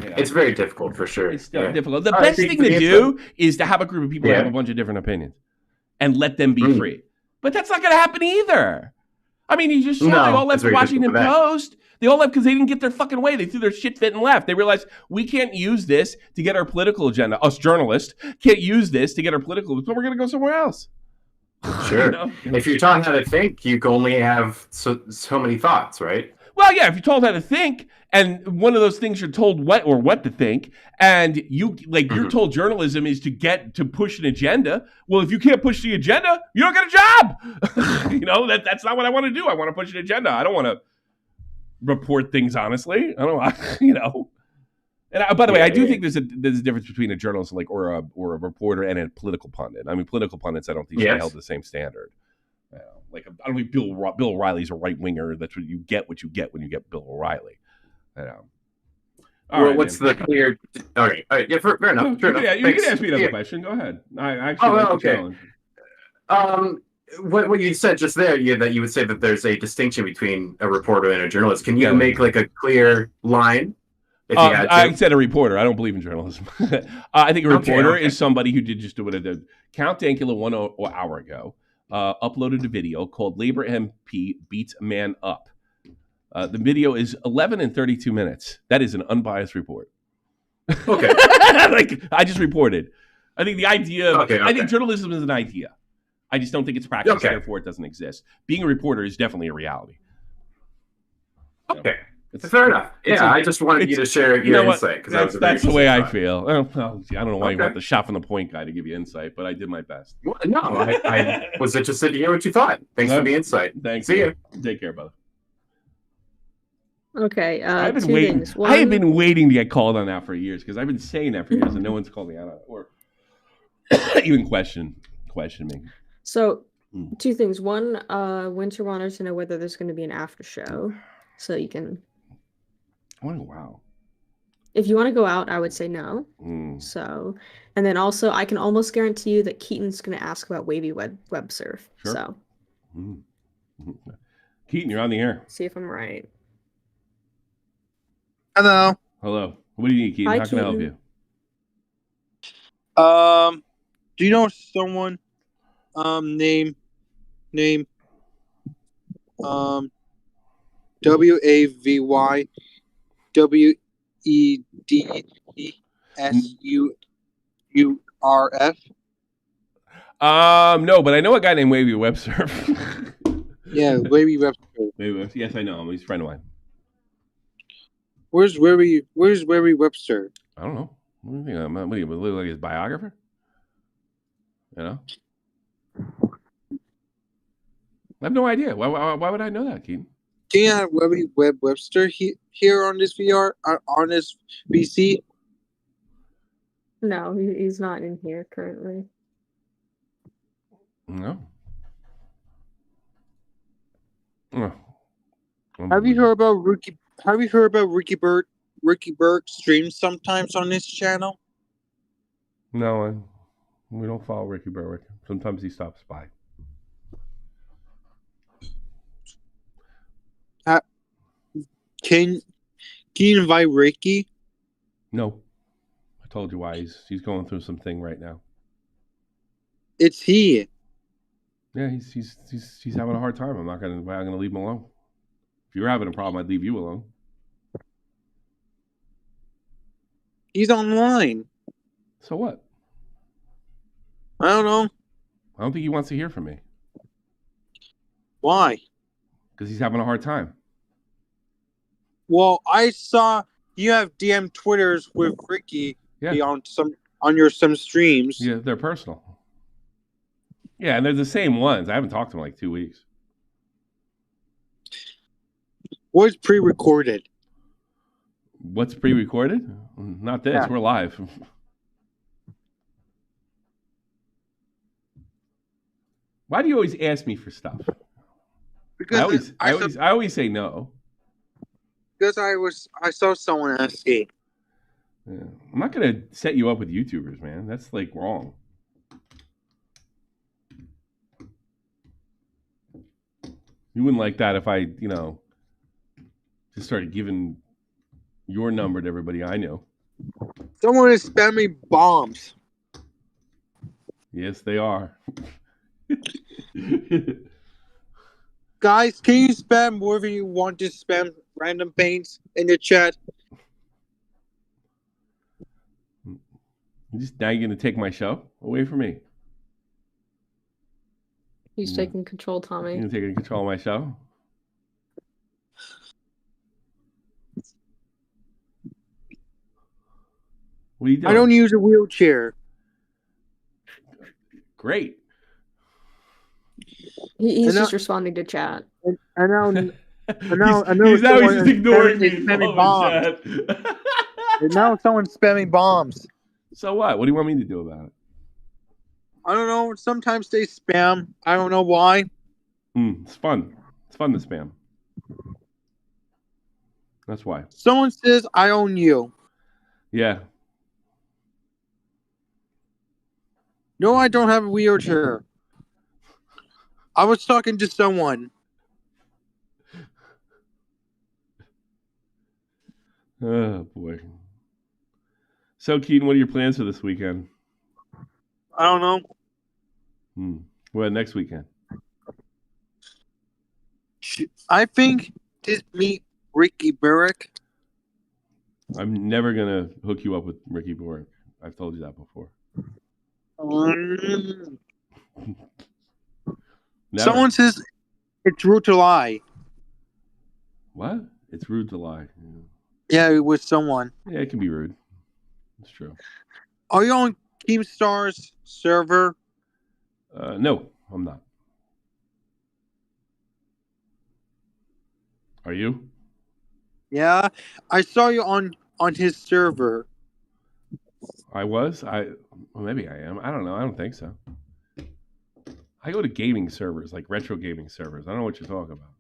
It's very difficult for sure. It's difficult. The best thing to do is to have a group of people that have a bunch of different opinions and let them be free. But that's not going to happen either. I mean, you just saw they all left the Washington Post. They all left because they didn't get their fucking way. They threw their shit fit and left. They realized we can't use this to get our political agenda. Us journalists can't use this to get our political, so we're going to go somewhere else. Sure. If you're taught how to think, you can only have so many thoughts, right? Well, yeah, if you're told how to think, and one of those things you're told what to think, and you're told journalism is to push an agenda. Well, if you can't push the agenda, you don't get a job. That's not what I want to do. I want to push an agenda. I don't want to report things honestly. I don't. And by the way, I do think there's a difference between a journalist or a reporter and a political pundit. I mean, political pundits, I don't think should be held to the same standard. I don't think Bill O'Reilly's a right winger. That's what you get when you get Bill O'Reilly. What's the clear? Okay, all right, yeah, fair enough. Sure enough. Yeah, you can ask me another question. Go ahead. I actually like the challenge. What you said just there, that you would say that there's a distinction between a reporter and a journalist. Can you make a clear line? I said a reporter. I don't believe in journalism. I think a reporter is somebody who did just do what I did. Count Dankula 1 hour ago. Uploaded a video called Labor MP Beats Man Up. The video is 11 and 32 minutes. That is an unbiased report. Okay. I just reported. I think the idea I think journalism is an idea. I just don't think it's practice, therefore it doesn't exist. Being a reporter is definitely a reality. Okay. Fair enough. I just wanted you to share your insight. That's the way I feel. I don't know why you want the shot from the point guy to give you insight, but I did my best. Well, no, I was interested to hear what you thought. Thanks for the insight. Thanks. See you. Take care, brother. Okay. I've been waiting. Things. I have been waiting to get called on that for years because I've been saying that for years and no one's called me out on it or even question me. So, two things. One, Winter wanted to know whether there's going to be an after show, so you can. Oh, wow. If you want to go out, I would say no. So, and then also, I can almost guarantee you that Keaton's going to ask about wavy web surf. Sure. So, Keaton, you're on the air. See if I'm right. Hello. Hello. What do you need, Keaton? Hi, How can I help you? Do you know someone? Name. WAVY. WEDSUURF. No, but I know a guy named Wavy Webster. Yeah, Wavy Webster. Wavy Webster. Yes, I know him. He's a friend of mine. Where's Wavy Webster? I don't know. What do you think? What do you look like his biographer? You know? I have no idea. Why would I know that, Keaton? Can you have Wavy Webster here on this VR on this VC? No, he's not in here currently. No. Oh. Have you heard about Ricky? Have you heard about Ricky Burke streams sometimes on this channel? No, we don't follow Ricky Berwick. Sometimes he stops by. Can you invite Ricky? No, I told you why. He's going through something right now. It's he. Yeah, he's having a hard time. I'm gonna leave him alone. If you're having a problem, I'd leave you alone. He's online. So what? I don't know. I don't think he wants to hear from me. Why? Because he's having a hard time. Well, I saw you have DM Twitters with Ricky on your streams. Yeah, they're personal. Yeah, and they're the same ones. I haven't talked to him in like 2 weeks. What's pre-recorded? What's pre-recorded? Not this. Yeah. We're live. Why do you always ask me for stuff? Because I always say no. Because I saw someone asking. Yeah. I'm not gonna set you up with YouTubers, man. That's like wrong. You wouldn't like that if I, just started giving your number to everybody I know. Someone is spamming bombs. Yes, they are. Guys, can you spam wherever you want to spam random paints in the chat? Now you're gonna take my show away from me. He's taking control, Tommy. You're taking control of my show? What are you doing? I don't use a wheelchair. Great. He's just responding to chat. I know. He's just ignoring me. Spamming bombs. And now someone's spamming bombs. So what? What do you want me to do about it? I don't know. Sometimes they spam. I don't know why. It's fun. It's fun to spam. That's why. Someone says, I own you. Yeah. No, I don't have a wheelchair. I was talking to someone. Oh, boy. So, Keaton, what are your plans for this weekend? I don't know. What next weekend? I think just meet Ricky Burke. I'm never going to hook you up with Ricky Burke. I've told you that before. Someone says it's rude to lie. What? It's rude to lie. Yeah, with someone. Yeah, it can be rude. It's true. Are you on Keemstar's server? No, I'm not. Are you? Yeah, I saw you on his server. I was? Well, maybe I am. I don't know. I don't think so. I go to gaming servers, like retro gaming servers. I don't know what you're talking about.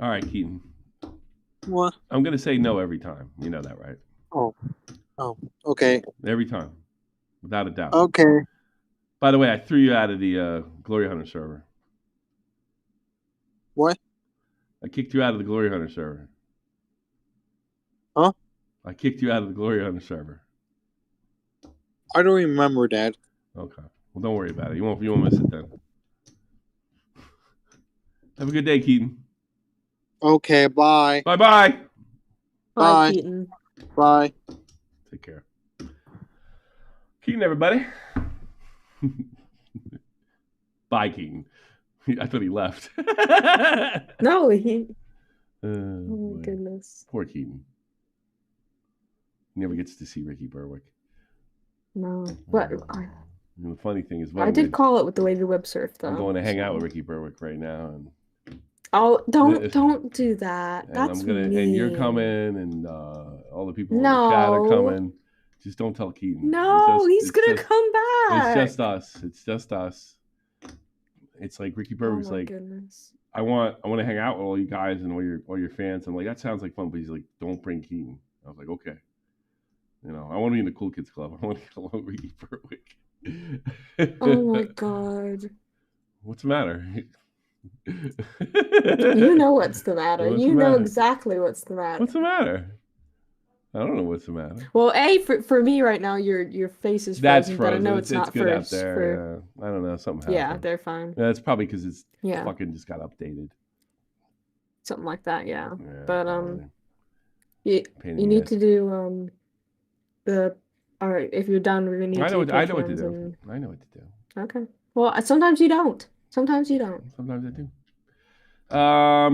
All right, Keaton. What? I'm going to say no every time. You know that, right? Oh, okay. Every time. Without a doubt. Okay. By the way, I threw you out of the Glory Hunter server. What? I kicked you out of the Glory Hunter server. Huh? I kicked you out of the Glory Hunter server. I don't remember that. Okay. Well, don't worry about it. You won't miss it then. Have a good day, Keaton. Okay, bye. Bye-bye. Bye, Keaton. Bye. Take care. Keaton, everybody. Bye, Keaton. I thought he left. No, he. Oh my goodness. Poor Keaton. He never gets to see Ricky Berwick. No, but And the funny thing is, I did call it with the way the web surf though. I'm going to hang out with Ricky Berwick right now, and don't do that. and That's I'm gonna mean. and you're coming, and all the people in the chat are coming. Just don't tell Keaton. No, he's gonna come back. It's just us. It's just us. It's like Ricky Berwick's like, goodness. I want to hang out with all you guys and all your fans. I'm like, that sounds like fun, but he's like, don't bring Keaton. I was like, okay. You know, I want to be in the cool kids club. I want to get along with Ricky Berwick. Oh my god. What's the matter? You know what's the matter. What's You the know matter? exactly what's the matter. What's the matter? I don't know what's the matter. Well, for me right now, your face is frozen, That's but I frozen. know it's not good first. out there. Yeah. I don't know. Something happened. Yeah, they're fine. Yeah, it's probably because it's Yeah. fucking just got updated. Something like that, yeah. Yeah, But you Pain in the need ass. to do the all right. If you're done, we're gonna need I know to what do to Patreons do. and- I know what to do. Okay. Well, sometimes you don't. Sometimes you don't. Sometimes I do.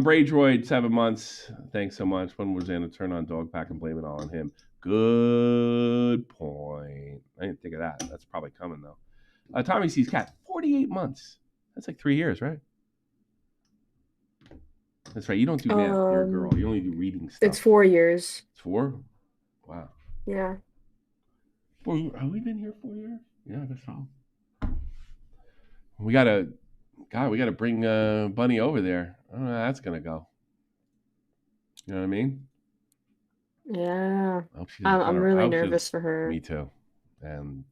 Braid Droid, 7 months. Thanks so much. When was Rosanna turn on DogPack and blame it all on him? Good point. I didn't think of that. That's probably coming though. Tommy sees cat, 48 months. That's like 3 years, right? That's right. You don't do math. You're a girl. You only do reading stuff. It's 4 years. It's 4? Wow. Yeah. 4 years? Have we been here 4 years? Yeah, I guess so. We gotta bring Bunny over there. I don't know how that's gonna go. You know what I mean? Yeah. I hope she doesn't I'm cut her- I really hope she nervous doesn't- for her. Me too. And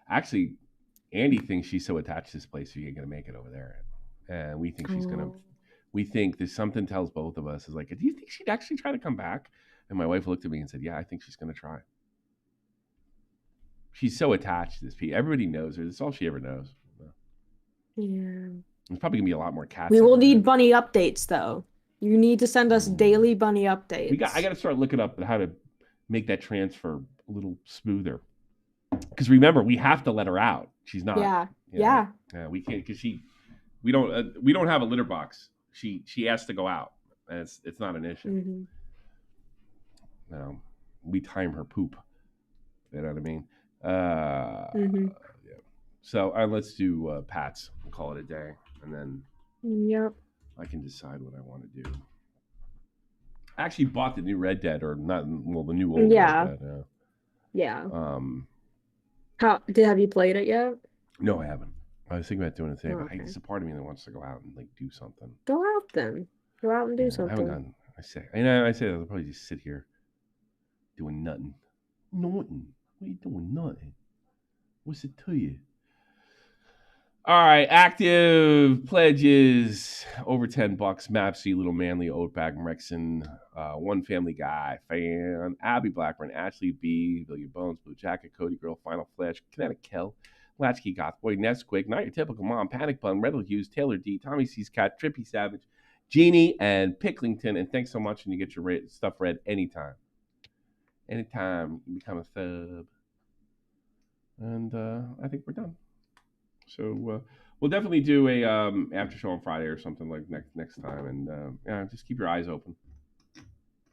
actually, Andy thinks she's so attached to this place she ain't gonna make it over there. And we think she's gonna. We think there's something tells both of us is like, do you think she'd actually try to come back? And my wife looked at me and said, yeah, I think she's gonna try. She's so attached to this piece. Everybody knows her. That's all she ever knows. Yeah. There's probably gonna be a lot more cats. We will need bunny updates though. You need to send us daily bunny updates. I got to start looking up how to make that transfer a little smoother. Because remember, we have to let her out. She's not. Yeah. you know, Yeah. Yeah. We can't because we don't have a litter box. She has to go out, and it's not an issue. Mm-hmm. You know, we time her poop. You know what I mean? Mm-hmm. Yeah. So let's do Pats and call it a day, and then Yep. I can decide what I want to do. I actually bought the new Red Dead, or not? Well, the new old Yeah. Red Dead. Yeah. Have you played it yet? No, I haven't. I was thinking about doing it today, Oh, but okay. there's a part of me that wants to go out and like do something. Go out then. Go out and do I something. haven't gone. I say I'll probably just sit here doing nothing. Nothing. What are you doing? Nothing. What's it to you? All right, active pledges over $10. Mapsy, Little Manly, Oatbag, Mrexon, One Family Guy, Fan, Abby Blackburn, Ashley B, Billion Bones, Blue Jacket, Cody Girl, Final Flash, Kinetic Kel, Latchkey Goth Boy, Nesquik, Not Your Typical Mom, Panic Bun, Redle Hughes, Taylor D, Tommy C's Cat, Trippy Savage, Jeannie, and Picklington. And thanks so much, and you get your stuff read anytime. Anytime you become a sub. And I think we're done. So we'll definitely do a after show on Friday or something like next time, and yeah, just keep your eyes open.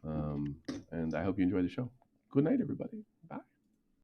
And I hope you enjoy the show. Good night, everybody.